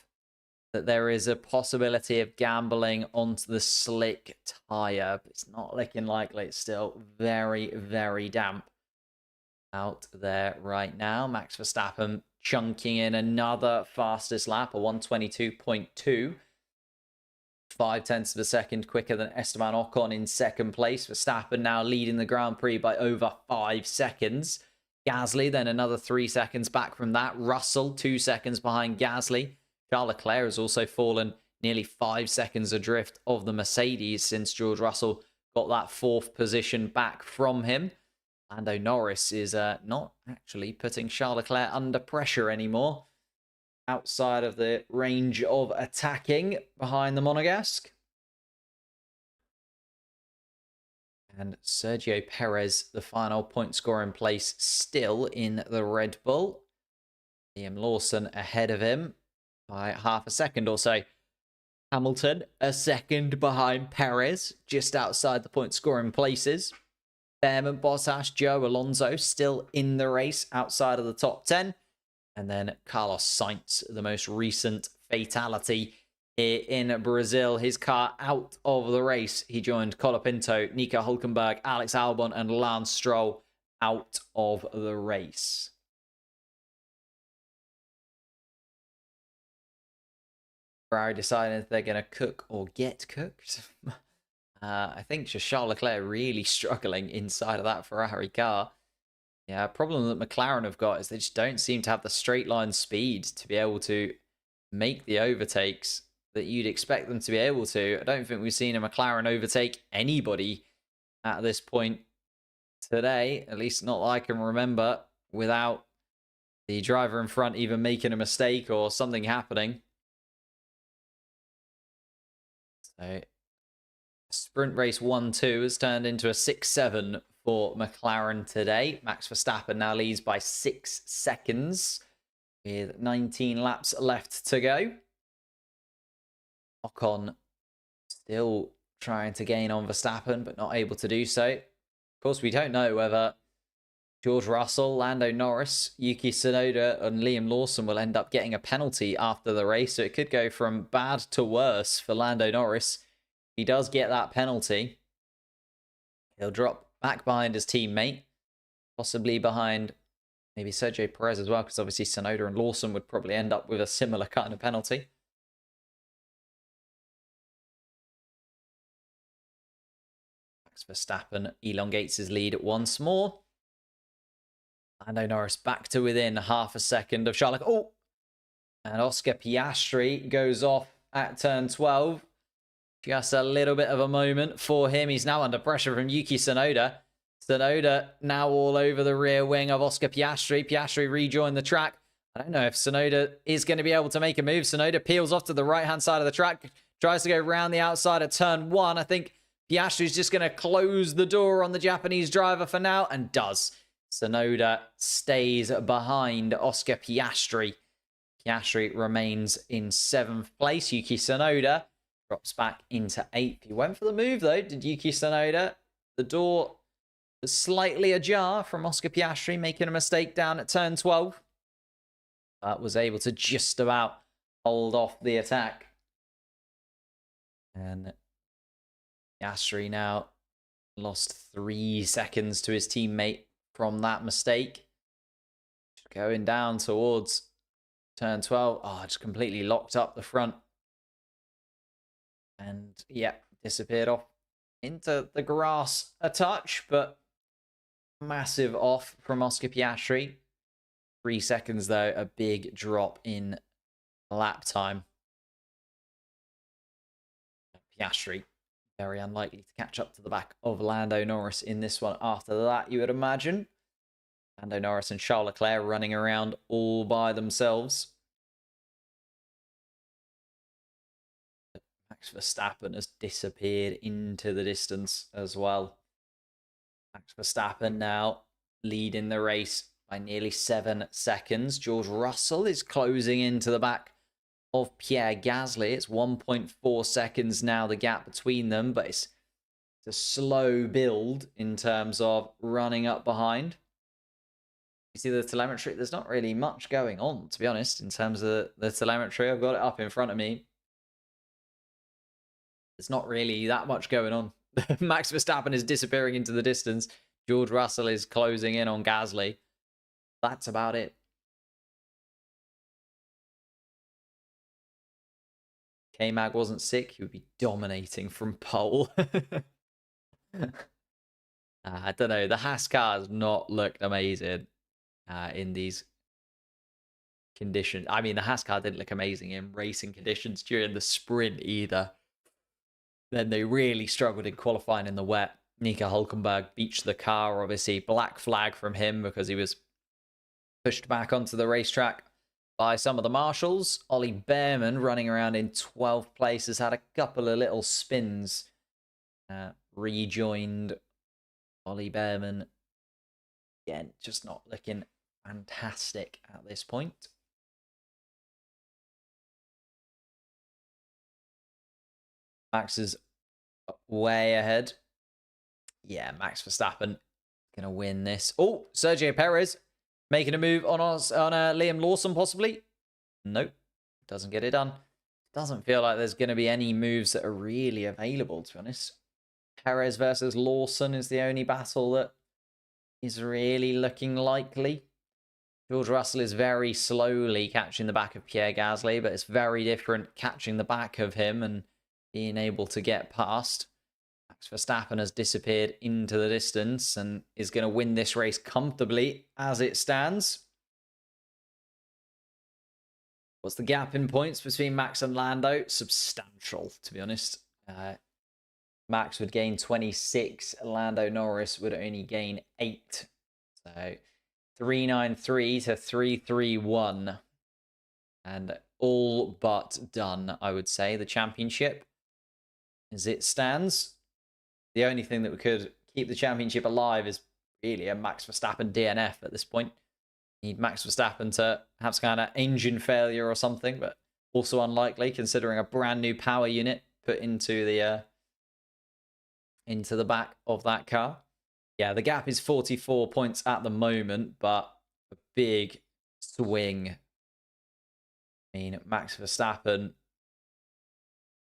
that there is a possibility of gambling onto the slick tyre. But it's not looking likely. It's still very, very damp out there right now. Max Verstappen chunking in another fastest lap, a 122.2. 0.5 of a second quicker than Esteban Ocon in second place. Verstappen now leading the Grand Prix by over 5 seconds. Gasly then another 3 seconds back from that. Russell 2 seconds behind Gasly. Charles Leclerc has also fallen nearly 5 seconds adrift of the Mercedes since George Russell got that 4th position back from him. Lando Norris is not actually putting Charles Leclerc under pressure anymore. Outside of the range of attacking behind the Monegasque. And Sergio Perez, the final point scorer in place, still in the Red Bull. Liam Lawson ahead of him by half a second or so. Hamilton a second behind Perez, just outside the point scoring places. Behrman, Bottas, Joe Alonso still in the race outside of the top 10. And then Carlos Sainz, the most recent fatality here in Brazil. His car out of the race. He joined Colapinto, Nico Hulkenberg, Alex Albon, and Lance Stroll out of the race. Ferrari deciding if they're going to cook or get cooked. I think just Charles Leclerc really struggling inside of that Ferrari car. Yeah, a problem that McLaren have got is they just don't seem to have the straight line speed to be able to make the overtakes that you'd expect them to be able to. I don't think we've seen a McLaren overtake anybody at this point today, at least not that I can remember, without the driver in front even making a mistake or something happening. So, sprint race 1-2 has turned into a 6-7 for McLaren today. Max Verstappen now leads by 6 seconds with 19 laps left to go. Ocon still trying to gain on Verstappen, but not able to do so. Of course, we don't know whether George Russell, Lando Norris, Yuki Tsunoda, and Liam Lawson will end up getting a penalty after the race. So it could go from bad to worse for Lando Norris. If he does get that penalty, he'll drop back behind his teammate, possibly behind maybe Sergio Perez as well, because obviously Tsunoda and Lawson would probably end up with a similar kind of penalty. Max Verstappen elongates his lead once more. Lando Norris back to within half a second of Charles Leclerc. Oh! And Oscar Piastri goes off at turn 12. Just a little bit of a moment for him. He's now under pressure from Yuki Tsunoda. Tsunoda now all over the rear wing of Oscar Piastri. Piastri rejoined the track. I don't know if Tsunoda is going to be able to make a move. Tsunoda peels off to the right-hand side of the track. Tries to go round the outside of turn 1. I think Piastri's just going to close the door on the Japanese driver for now, and does. Tsunoda stays behind Oscar Piastri. Piastri remains in 7th place. Yuki Tsunoda drops back into 8th. He went for the move, though, did Yuki Tsunoda. The door was slightly ajar from Oscar Piastri, making a mistake down at turn 12. But was able to just about hold off the attack. And Piastri now lost 3 seconds to his teammate from that mistake. Going down towards turn 12. Oh, just completely locked up the front. And, yeah, disappeared off into the grass a touch, but massive off from Oscar Piastri. 3 seconds, though, a big drop in lap time. Piastri, very unlikely to catch up to the back of Lando Norris in this one after that, you would imagine. Lando Norris and Charles Leclerc running around all by themselves. Max Verstappen has disappeared into the distance as well. Max Verstappen now leading the race by nearly 7 seconds. George Russell is closing into the back of Pierre Gasly. It's 1.4 seconds now, the gap between them, but it's a slow build in terms of running up behind. You see the telemetry? There's not really much going on, to be honest, in terms of the telemetry. I've got it up in front of me. There's not really that much going on. Max Verstappen is disappearing into the distance. George Russell is closing in on Gasly. That's about it. K-Mag wasn't sick, he would be dominating from pole. I don't know. The Haas car has not looked amazing in these conditions. I mean, the Haas car didn't look amazing in racing conditions during the sprint either. Then they really struggled in qualifying in the wet. Nico Hulkenberg beached the car, obviously. Black flag from him because he was pushed back onto the racetrack by some of the marshals. Ollie Behrman running around in 12th place has had a couple of little spins. Rejoined Ollie Behrman. Again, just not looking fantastic at this point. Max is way ahead. Yeah, Max Verstappen going to win this. Oh, Sergio Perez making a move on Liam Lawson, possibly. Nope, doesn't get it done. Doesn't feel like there's going to be any moves that are really available, to be honest. Perez versus Lawson is the only battle that is really looking likely. George Russell is very slowly catching the back of Pierre Gasly, but it's very different catching the back of him and being able to get past. Max Verstappen has disappeared into the distance and is going to win this race comfortably as it stands. What's the gap in points between Max and Lando? Substantial, to be honest. Max would gain 26. Lando Norris would only gain 8. So 393 to 331. And all but done, I would say, the championship as it stands. The only thing that could keep the championship alive is really a Max Verstappen DNF at this point. Need Max Verstappen to have some kind of engine failure or something, but also unlikely considering a brand new power unit put into the back of that car. Yeah, the gap is 44 points at the moment, but a big swing. I mean, Max Verstappen.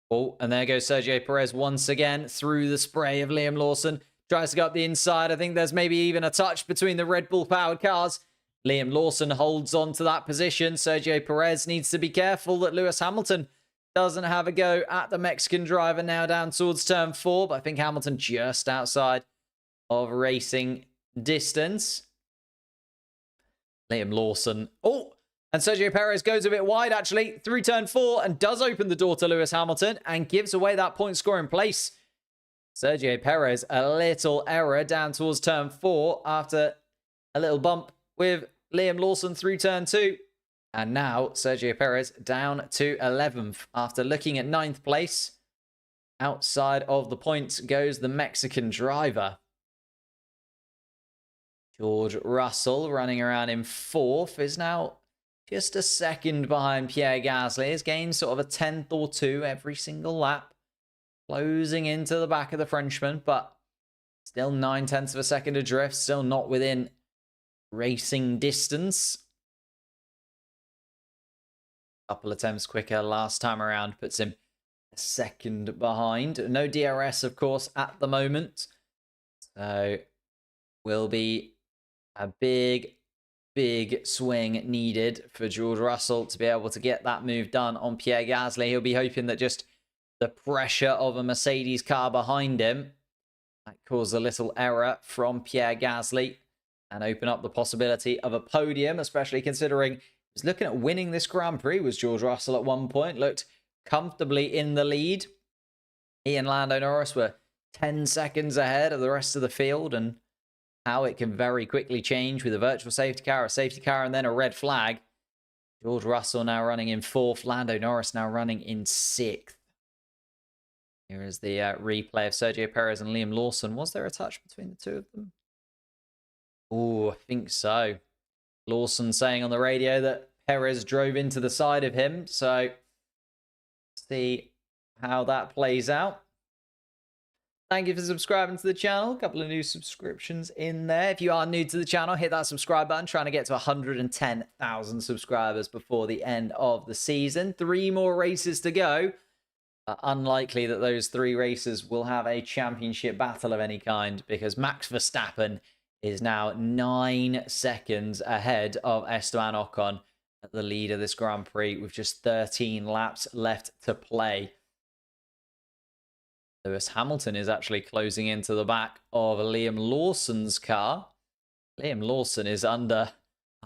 Oh, and there goes Sergio Perez once again through the spray of Liam Lawson. Tries to go up the inside. I think there's maybe even a touch between the Red Bull-powered cars. Liam Lawson holds on to that position. Sergio Perez needs to be careful that Lewis Hamilton doesn't have a go at the Mexican driver now down towards turn 4. But I think Hamilton just outside of racing distance. Liam Lawson. Oh, and Sergio Perez goes a bit wide, actually, through turn 4 and does open the door to Lewis Hamilton and gives away that point scoring place. Sergio Perez, a little error down towards turn 4 after a little bump with Liam Lawson through turn 2. And now Sergio Perez down to 11th after looking at 9th place. Outside of the points goes the Mexican driver. George Russell running around in 4th is now just a second behind Pierre Gasly. He's gained sort of a 10th or 2 every single lap. Closing into the back of the Frenchman, but still 9/10 of a second adrift. Still not within racing distance. Couple attempts quicker last time around puts him a second behind. No DRS, of course, at the moment. So will be a big swing needed for George Russell to be able to get that move done on Pierre Gasly. He'll be hoping that just the pressure of a Mercedes car behind him might cause a little error from Pierre Gasly and open up the possibility of a podium, especially considering he was looking at winning this Grand Prix, was George Russell at one point, looked comfortably in the lead. He and Lando Norris were 10 seconds ahead of the rest of the field, and how it can very quickly change with a virtual safety car, a safety car, and then a red flag. George Russell now running in 4th. Lando Norris now running in 6th. Here is the replay of Sergio Perez and Liam Lawson. Was there a touch between the two of them? Oh, I think so. Lawson saying on the radio that Perez drove into the side of him. So, see how that plays out. Thank you for subscribing to the channel. A couple of new subscriptions in there. If you are new to the channel, hit that subscribe button. Trying to get to 110,000 subscribers before the end of the season. 3 more races to go. Unlikely that those 3 races will have a championship battle of any kind, because Max Verstappen is now 9 seconds ahead of Esteban Ocon at the lead of this Grand Prix with just 13 laps left to play. Lewis Hamilton is actually closing into the back of Liam Lawson's car. Liam Lawson is under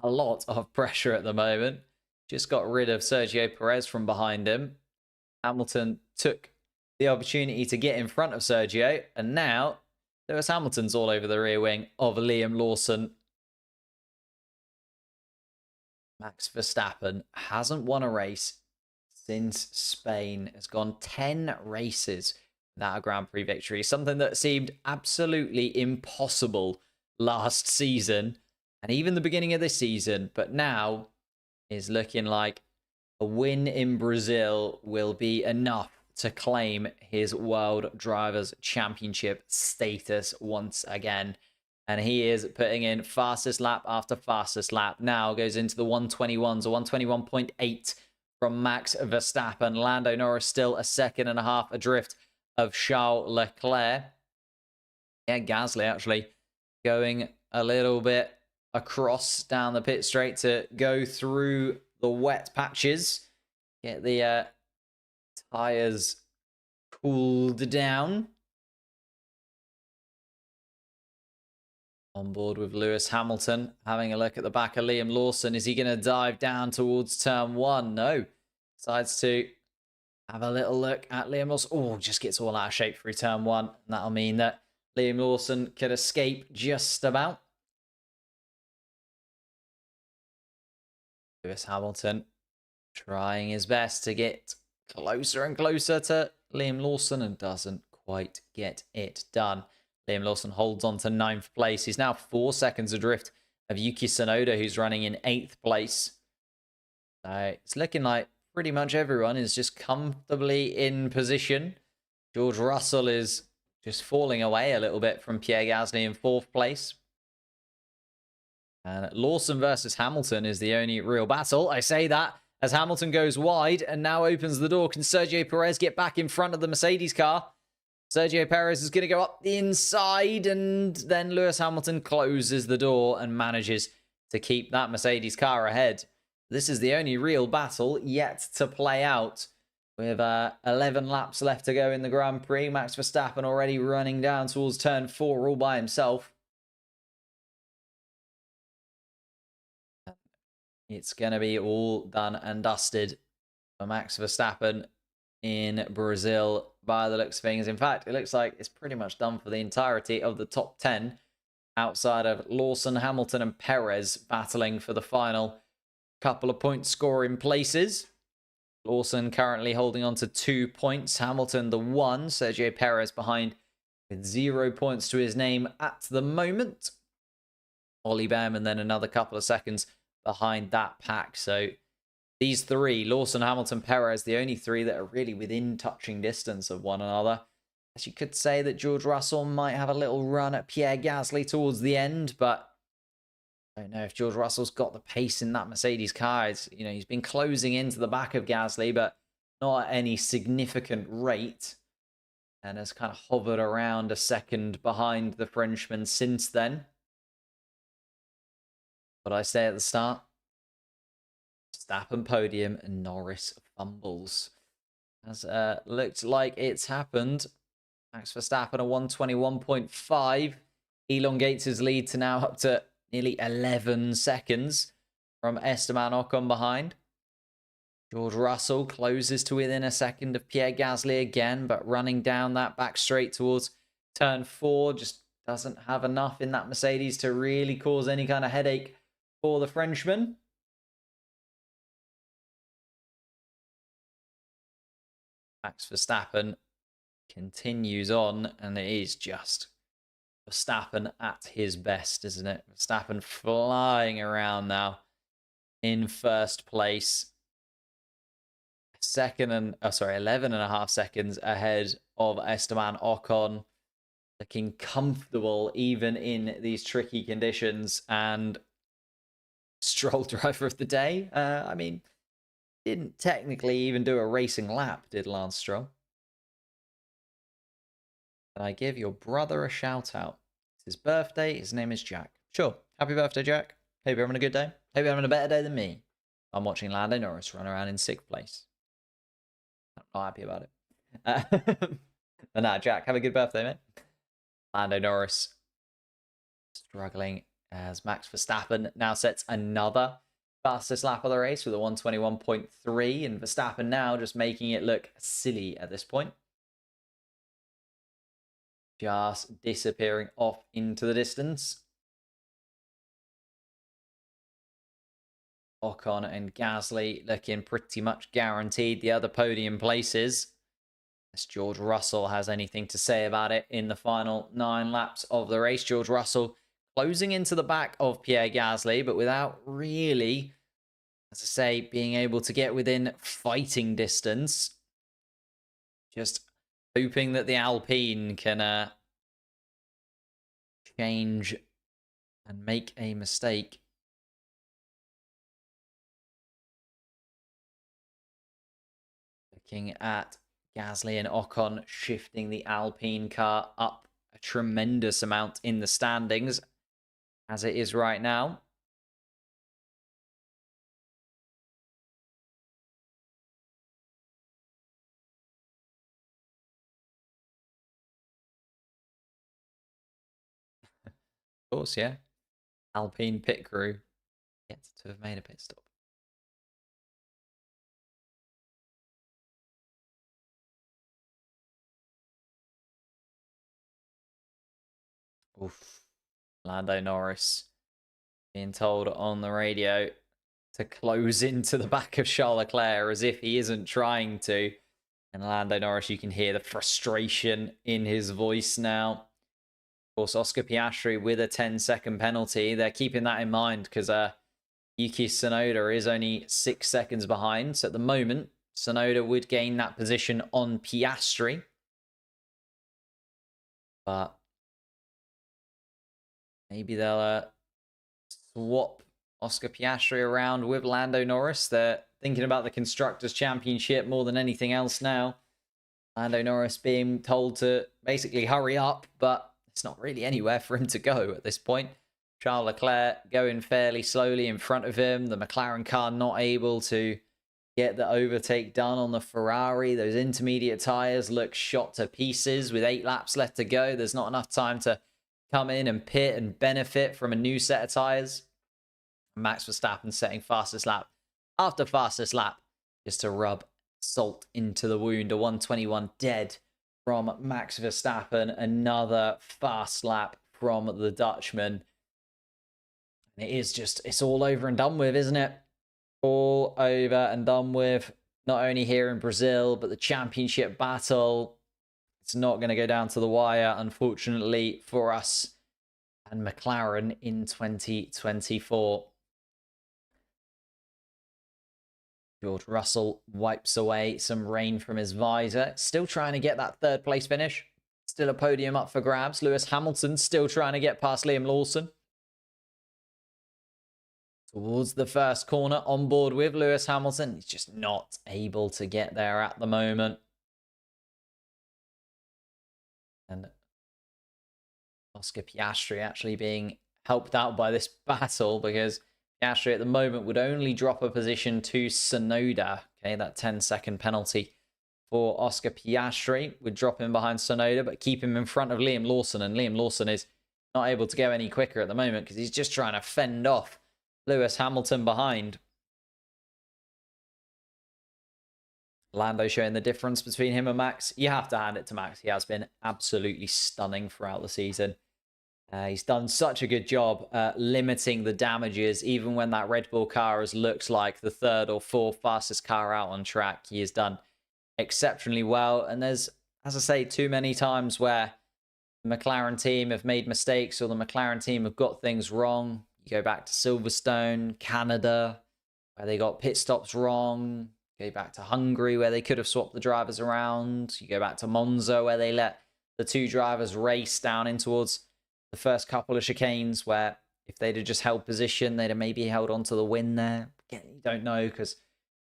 a lot of pressure at the moment. Just got rid of Sergio Perez from behind him. Hamilton took the opportunity to get in front of Sergio, and now Lewis Hamilton's all over the rear wing of Liam Lawson. Max Verstappen hasn't won a race since Spain. Has gone 10 races without a Grand Prix victory, something that seemed absolutely impossible last season and even the beginning of this season, but now is looking like a win in Brazil will be enough to claim his World Drivers' Championship status once again. And he is putting in fastest lap after fastest lap. Now goes into the 121s, a 121.8 from Max Verstappen. Lando Norris still a 2.5 seconds adrift of Charles Leclerc. Yeah, Gasly actually going a little bit across down the pit straight to go through the wet patches, get the tires cooled down. On board with Lewis Hamilton, having a look at the back of Liam Lawson. Is he going to dive down towards turn 1? No. Decides to have a little look at Liam Lawson. Oh, just gets all out of shape through turn 1. And that'll mean that Liam Lawson could escape just about. Lewis Hamilton trying his best to get closer and closer to Liam Lawson and doesn't quite get it done. Liam Lawson holds on to 9th place. He's now 4 seconds adrift of Yuki Tsunoda, who's running in 8th place. So it's looking like pretty much everyone is just comfortably in position. George Russell is just falling away a little bit from Pierre Gasly in 4th place. And Lawson versus Hamilton is the only real battle. I say that as Hamilton goes wide and now opens the door. Can Sergio Perez get back in front of the Mercedes car? Sergio Perez is going to go up the inside, and then Lewis Hamilton closes the door and manages to keep that Mercedes car ahead. This is the only real battle yet to play out. With 11 laps left to go in the Grand Prix. Max Verstappen already running down towards turn 4 all by himself. It's going to be all done and dusted for Max Verstappen in Brazil by the looks of things. In fact, it looks like it's pretty much done for the entirety of the top 10 outside of Lawson, Hamilton and Perez battling for the final couple of point scoring places. Lawson currently holding on to 2 points. Hamilton the 1. Sergio Perez behind with 0 points to his name at the moment. Ollie Behrman then another couple of seconds behind that pack. So these 3, Lawson, Hamilton, Perez, the only 3 that are really within touching distance of one another. As you could say that George Russell might have a little run at Pierre Gasly towards the end, but I don't know if George Russell's got the pace in that Mercedes car. He's been closing into the back of Gasly, but not at any significant rate, and has kind of hovered around a second behind the Frenchman since then. What I say at the start, Verstappen podium and Norris fumbles. As looked like it's happened. Max Verstappen a 121.5 elongates his lead to now up to nearly 11 seconds from Esteban Ocon behind. George Russell closes to within a second of Pierre Gasly again, but running down that back straight towards turn 4, just doesn't have enough in that Mercedes to really cause any kind of headache for the Frenchman. Max Verstappen continues on, and it is just Verstappen at his best, isn't it? Verstappen flying around now in first place. 11 and a half seconds ahead of Esteban Ocon. Looking comfortable even in these tricky conditions. And Stroll driver of the day. I mean, didn't technically even do a racing lap, did Lance Stroll? And I give your brother a shout out. It's his birthday. His name is Jack. Sure. Happy birthday, Jack. Hope you're having a good day. Hope you're having a better day than me. I'm watching Lando Norris run around in 6th place. I'm not happy about it. But nah, Jack, have a good birthday, mate. Lando Norris struggling as Max Verstappen now sets another fastest lap of the race with a 121.3, and Verstappen now just making it look silly at this point. Just disappearing off into the distance. Ocon and Gasly looking pretty much guaranteed the other podium places. Unless George Russell has anything to say about it in the final 9 laps of the race. George Russell closing into the back of Pierre Gasly, but without really, as I say, being able to get within fighting distance. Just hoping that the Alpine can change and make a mistake. Looking at Gasly and Ocon shifting the Alpine car up a tremendous amount in the standings as it is right now. Of course, yeah. Alpine pit crew yet to have made a pit stop. Oof. Lando Norris being told on the radio to close into the back of Charles Leclerc as if he isn't trying to. And Lando Norris, you can hear the frustration in his voice now. Of course, Oscar Piastri with a 10-second penalty. They're keeping that in mind because Yuki Tsunoda is only 6 seconds behind. So at the moment, Tsunoda would gain that position on Piastri. But maybe they'll swap Oscar Piastri around with Lando Norris. They're thinking about the Constructors' Championship more than anything else now. Lando Norris being told to basically hurry up, but it's not really anywhere for him to go at this point. Charles Leclerc going fairly slowly in front of him. The McLaren car not able to get the overtake done on the Ferrari. Those intermediate tyres look shot to pieces with 8 laps left to go. There's not enough time to come in and pit and benefit from a new set of tyres. Max Verstappen setting fastest lap after fastest lap just to rub salt into the wound. A 121 dead from Max Verstappen. Another fast lap from the Dutchman. And it is just, it's all over and done with, isn't it? All over and done with. Not only here in Brazil, but the championship battle. It's not going to go down to the wire, unfortunately, for us and McLaren in 2024. George Russell wipes away some rain from his visor. Still trying to get that 3rd place finish. Still a podium up for grabs. Lewis Hamilton still trying to get past Liam Lawson. Towards the first corner, on board with Lewis Hamilton. He's just not able to get there at the moment. And Oscar Piastri actually being helped out by this battle because Piastri at the moment would only drop a position to Tsunoda. Okay, that 10-second penalty for Oscar Piastri would drop him behind Tsunoda, but keep him in front of Liam Lawson. And Liam Lawson is not able to go any quicker at the moment because he's just trying to fend off Lewis Hamilton behind. Lando showing the difference between him and Max. You have to hand it to Max. He has been absolutely stunning throughout the season. He's done such a good job limiting the damages, even when that Red Bull car has looked like the third or fourth fastest car out on track. He has done exceptionally well. And there's, as I say, too many times where the McLaren team have made mistakes or the McLaren team have got things wrong. You go back to Silverstone, Canada, where they got pit stops wrong. Go back to Hungary, where they could have swapped the drivers around. You go back to Monza, where they let the two drivers race down in towards the first couple of chicanes, where if they'd have just held position, they'd have maybe held on to the win there. Again, you don't know, because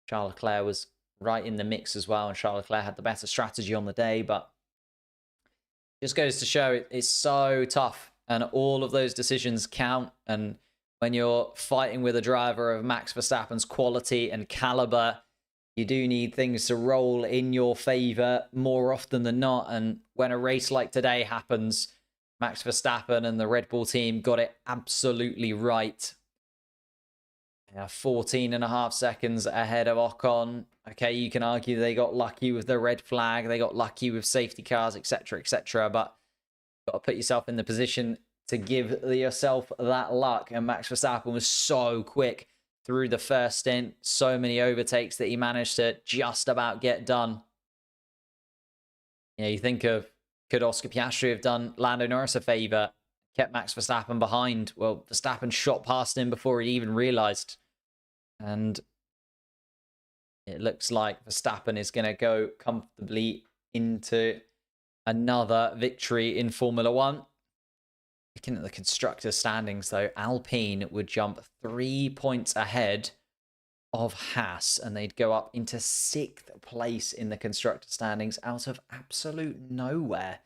Charles Leclerc was right in the mix as well, and Charles Leclerc had the better strategy on the day, but it just goes to show it's so tough, and all of those decisions count. And when you're fighting with a driver of Max Verstappen's quality and caliber, you do need things to roll in your favor more often than not. And when a race like today happens, Max Verstappen and the Red Bull team got it absolutely right. 14.5 seconds ahead of Ocon. Okay, you can argue they got lucky with the red flag, they got lucky with safety cars, etc., etc. But you've got to put yourself in the position to give yourself that luck. And Max Verstappen was so quick through the first stint. So many overtakes that he managed to just about get done. You think of, could Oscar Piastri have done Lando Norris a favour, kept Max Verstappen behind? Well, Verstappen shot past him before he even realised. And it looks like Verstappen is going to go comfortably into another victory in Formula One. Looking at the constructor standings, though, Alpine would jump 3 points ahead of Haas, and they'd go up into 6th place in the constructor standings out of absolute nowhere.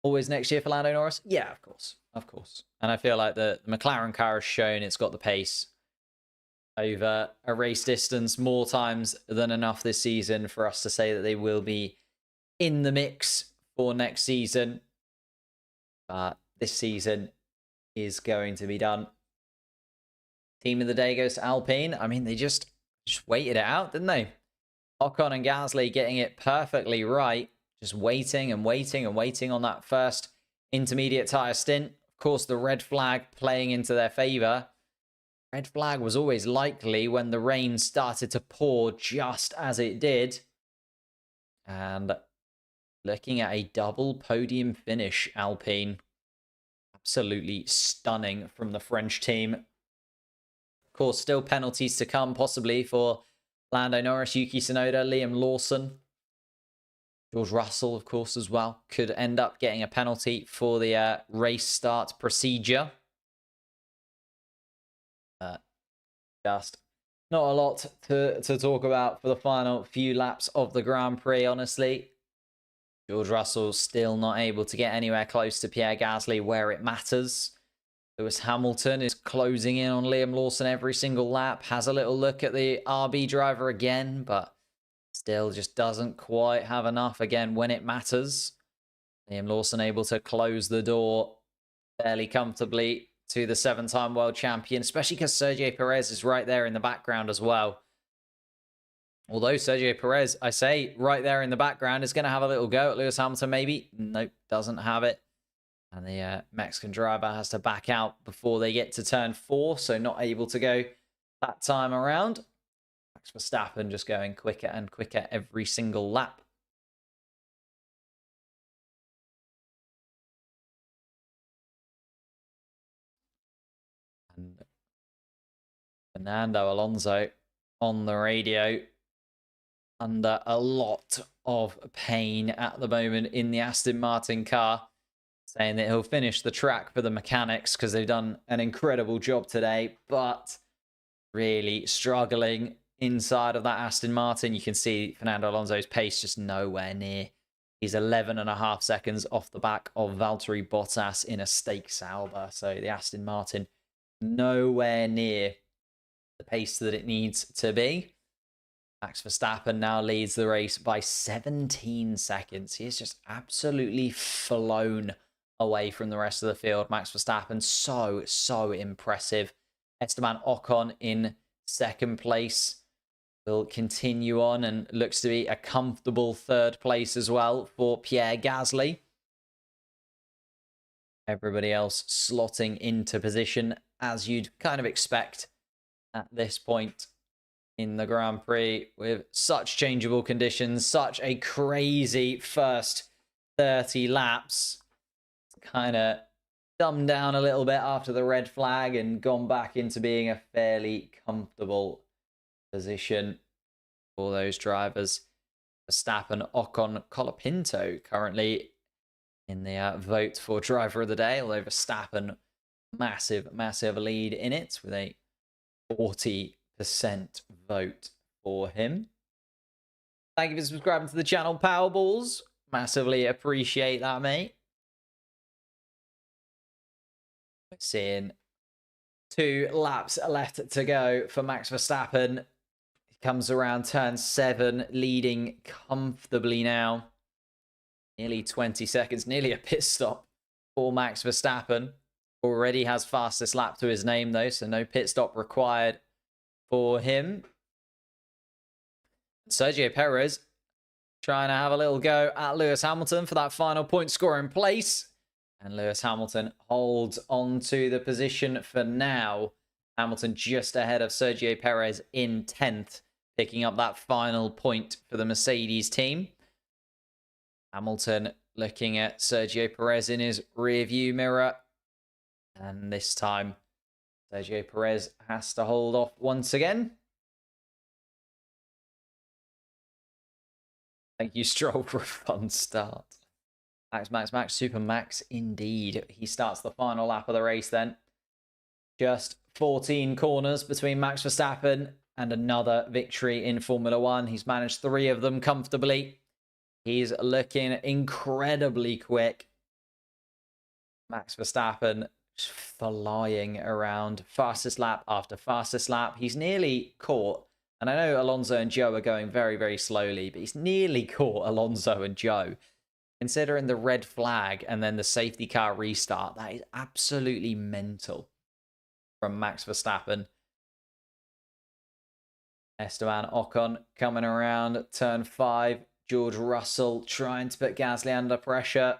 Always next year for Lando Norris? Yeah, of course. Of course. And I feel like the McLaren car has shown it's got the pace over a race distance more times than enough this season for us to say that they will be in the mix for next season. But this season is going to be done. Team of the day goes to Alpine. I mean, they just waited it out, didn't they? Ocon and Gasly getting it perfectly right. Just waiting and waiting and waiting on that first intermediate tyre stint. Of course, the red flag playing into their favour. Red flag was always likely when the rain started to pour just as it did. And looking at a double podium finish, Alpine. Absolutely stunning from the French team. Of course, still penalties to come, possibly for Lando Norris, Yuki Tsunoda, Liam Lawson. George Russell, of course, as well, could end up getting a penalty for the race start procedure. Just not a lot to talk about for the final few laps of the Grand Prix, honestly. George Russell still not able to get anywhere close to Pierre Gasly where it matters. Lewis Hamilton is closing in on Liam Lawson every single lap. Has a little look at the RB driver again, but still just doesn't quite have enough again when it matters. Liam Lawson able to close the door fairly comfortably to the 7-time world champion, especially because Sergio Perez is right there in the background as well. Although Sergio Perez, I say, right there in the background, is going to have a little go at Lewis Hamilton, maybe. Nope, doesn't have it. And the Mexican driver has to back out before they get to turn 4, so not able to go that time around. Max Verstappen just going quicker and quicker every single lap. And Fernando Alonso on the radio under a lot of pain at the moment in the Aston Martin car, saying that he'll finish the track for the mechanics because they've done an incredible job today, but really struggling inside of that Aston Martin. You can see Fernando Alonso's pace just nowhere near. He's 11.5 seconds off the back of Valtteri Bottas in a stake Sauber. So the Aston Martin nowhere near the pace that it needs to be. Max Verstappen now leads the race by 17 seconds. He is just absolutely flown away from the rest of the field. Max Verstappen, so impressive. Esteban Ocon in second place will continue on and looks to be a comfortable third place as well for Pierre Gasly. Everybody else slotting into position as you'd kind of expect at this point in the Grand Prix, with such changeable conditions, such a crazy first 30 laps. Kind of dumbed down a little bit after the red flag and gone back into being a fairly comfortable position for those drivers. Verstappen, Ocon, Colapinto currently in the vote for driver of the day, although Verstappen, massive lead in it with a 40% vote for him. Thank you for subscribing to the channel, Powerballs. Massively appreciate that, mate. We're seeing 2 laps left to go for Max Verstappen. He comes around turn 7, leading comfortably now. Nearly 20 seconds, nearly a pit stop for Max Verstappen. Already has fastest lap to his name, though, so no pit stop required for him. Sergio Perez trying to have a little go at Lewis Hamilton for that final point scoring place. And Lewis Hamilton holds on to the position for now. Hamilton just ahead of Sergio Perez in 10th, picking up that final point for the Mercedes team. Hamilton looking at Sergio Perez in his rearview mirror. And this time, Sergio Perez has to hold off once again. Thank you, Stroll, for a fun start. Max, Super Max indeed. He starts the final lap of the race then. Just 14 corners between Max Verstappen and another victory in Formula 1. He's managed 3 of them comfortably. He's looking incredibly quick. Max Verstappen just flying around. Fastest lap after fastest lap. He's nearly caught. And I know Alonso and Joe are going very slowly, but he's nearly caught Alonso and Joe. Considering the red flag and then the safety car restart, that is absolutely mental from Max Verstappen. Esteban Ocon coming around turn 5. George Russell trying to put Gasly under pressure.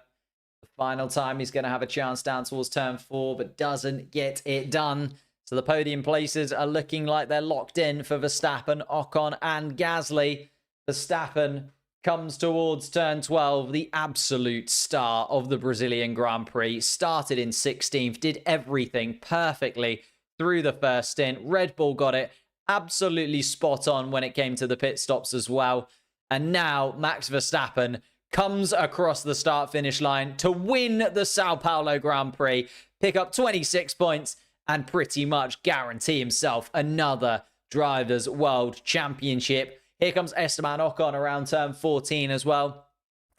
The final time he's going to have a chance down towards turn 4, but doesn't get it done. So the podium places are looking like they're locked in for Verstappen, Ocon and Gasly. Verstappen comes towards turn 12, the absolute star of the Brazilian Grand Prix. Started in 16th, did everything perfectly through the first stint. Red Bull got it absolutely spot on when it came to the pit stops as well. And now Max Verstappen comes across the start-finish line to win the Sao Paulo Grand Prix, pick up 26 points, and pretty much guarantee himself another Drivers' World Championship. Here comes Esteban Ocon around turn 14 as well.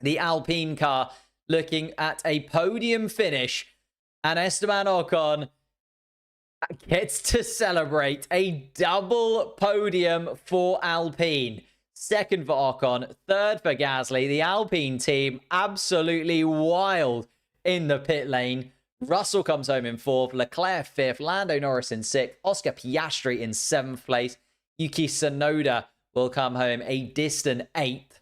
The Alpine car looking at a podium finish. And Esteban Ocon gets to celebrate a double podium for Alpine. Second for Ocon, third for Gasly. The Alpine team absolutely wild in the pit lane. Russell comes home in 4th, Leclerc 5th, Lando Norris in 6th, Oscar Piastri in 7th place. Yuki Tsunoda will come home a distant 8th.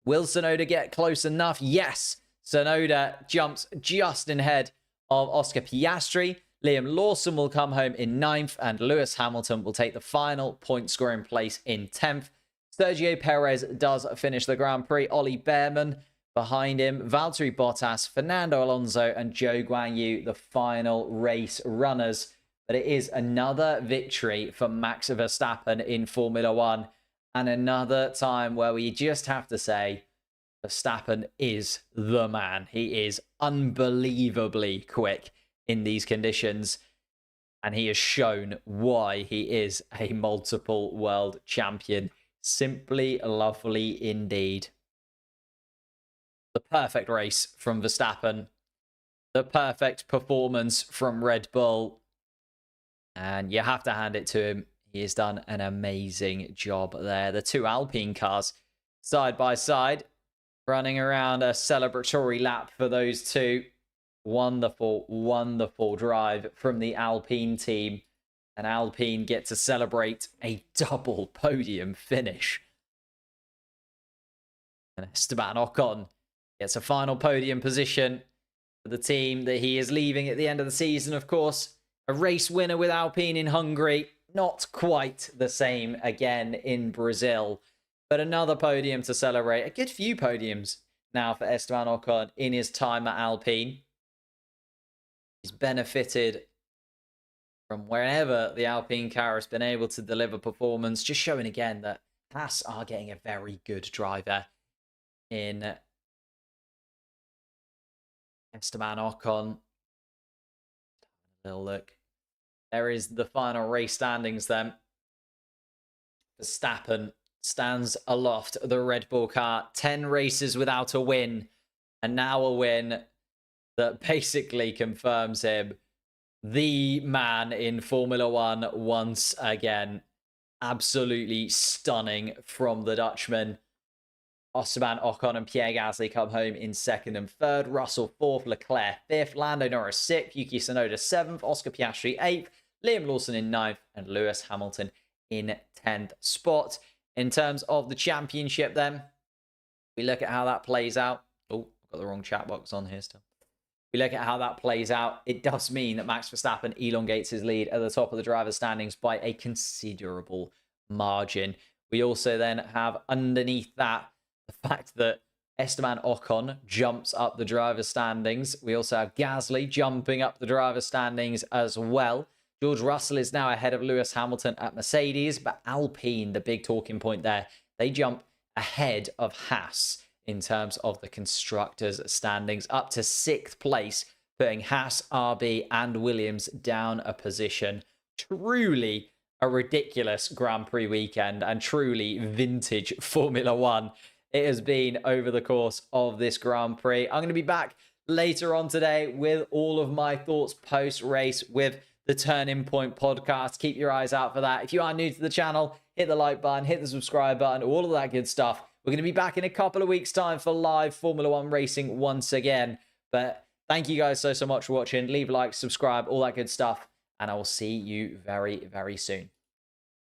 Will Tsunoda get close enough? Yes. Tsunoda jumps just in ahead of Oscar Piastri. Liam Lawson will come home in 9th, and Lewis Hamilton will take the final point scoring place in 10th. Sergio Perez does finish the Grand Prix. Ollie Behrman behind him. Valtteri Bottas, Fernando Alonso, and Zhou Guanyu, the final race runners. But it is another victory for Max Verstappen in Formula 1. And another time where we just have to say, Verstappen is the man. He is unbelievably quick in these conditions. And he has shown why he is a multiple world champion. Simply lovely indeed. The perfect race from Verstappen. The perfect performance from Red Bull. And you have to hand it to him. He has done an amazing job there. The 2 Alpine cars side by side, running around a celebratory lap for those 2. Wonderful, wonderful drive from the Alpine team. And Alpine get to celebrate a double podium finish. And Esteban Ocon gets a final podium position. for the team that he is leaving at the end of the season. Of course, a race winner with Alpine in Hungary. Not quite the same again in Brazil. But another podium to celebrate. A good few podiums now for Esteban Ocon in his time at Alpine. He's benefited from wherever the Alpine car has been able to deliver performance. Just showing again that Haas are getting a very good driver in Esteban Ocon. A little look. There is the final race standings then. Verstappen stands aloft the Red Bull car. 10 races without a win. And now a win that basically confirms him the man in Formula One once again. Absolutely stunning from the Dutchman. Esteban Ocon and Pierre Gasly come home in 2nd and 3rd. Russell 4th, Leclerc 5th, Lando Norris 6th, Yuki Tsunoda 7th, Oscar Piastri 8th, Liam Lawson in 9th, and Lewis Hamilton in 10th spot. In terms of the championship then, we look at how that plays out. Oh, I've got the wrong chat box on here still. We look at how that plays out. It does mean that Max Verstappen elongates his lead at the top of the driver's standings by a considerable margin. We also then have underneath that the fact that Esteban Ocon jumps up the driver's standings. We also have Gasly jumping up the driver's standings as well. George Russell is now ahead of Lewis Hamilton at Mercedes, but Alpine, the big talking point there, they jump ahead of Haas in terms of the constructors' standings, up to 6th place, putting Haas, RB, and Williams down a position. Truly a ridiculous Grand Prix weekend and truly vintage Formula One it has been over the course of this Grand Prix. I'm going to be back later on today with all of my thoughts post-race with the Turning Point podcast. Keep your eyes out for that. If you are new to the channel, hit the like button, hit the subscribe button, all of that good stuff. We're going to be back in a couple of weeks' time for live Formula One racing once again. But thank you guys so much for watching. Leave a like, subscribe, all that good stuff. And I will see you very, very soon.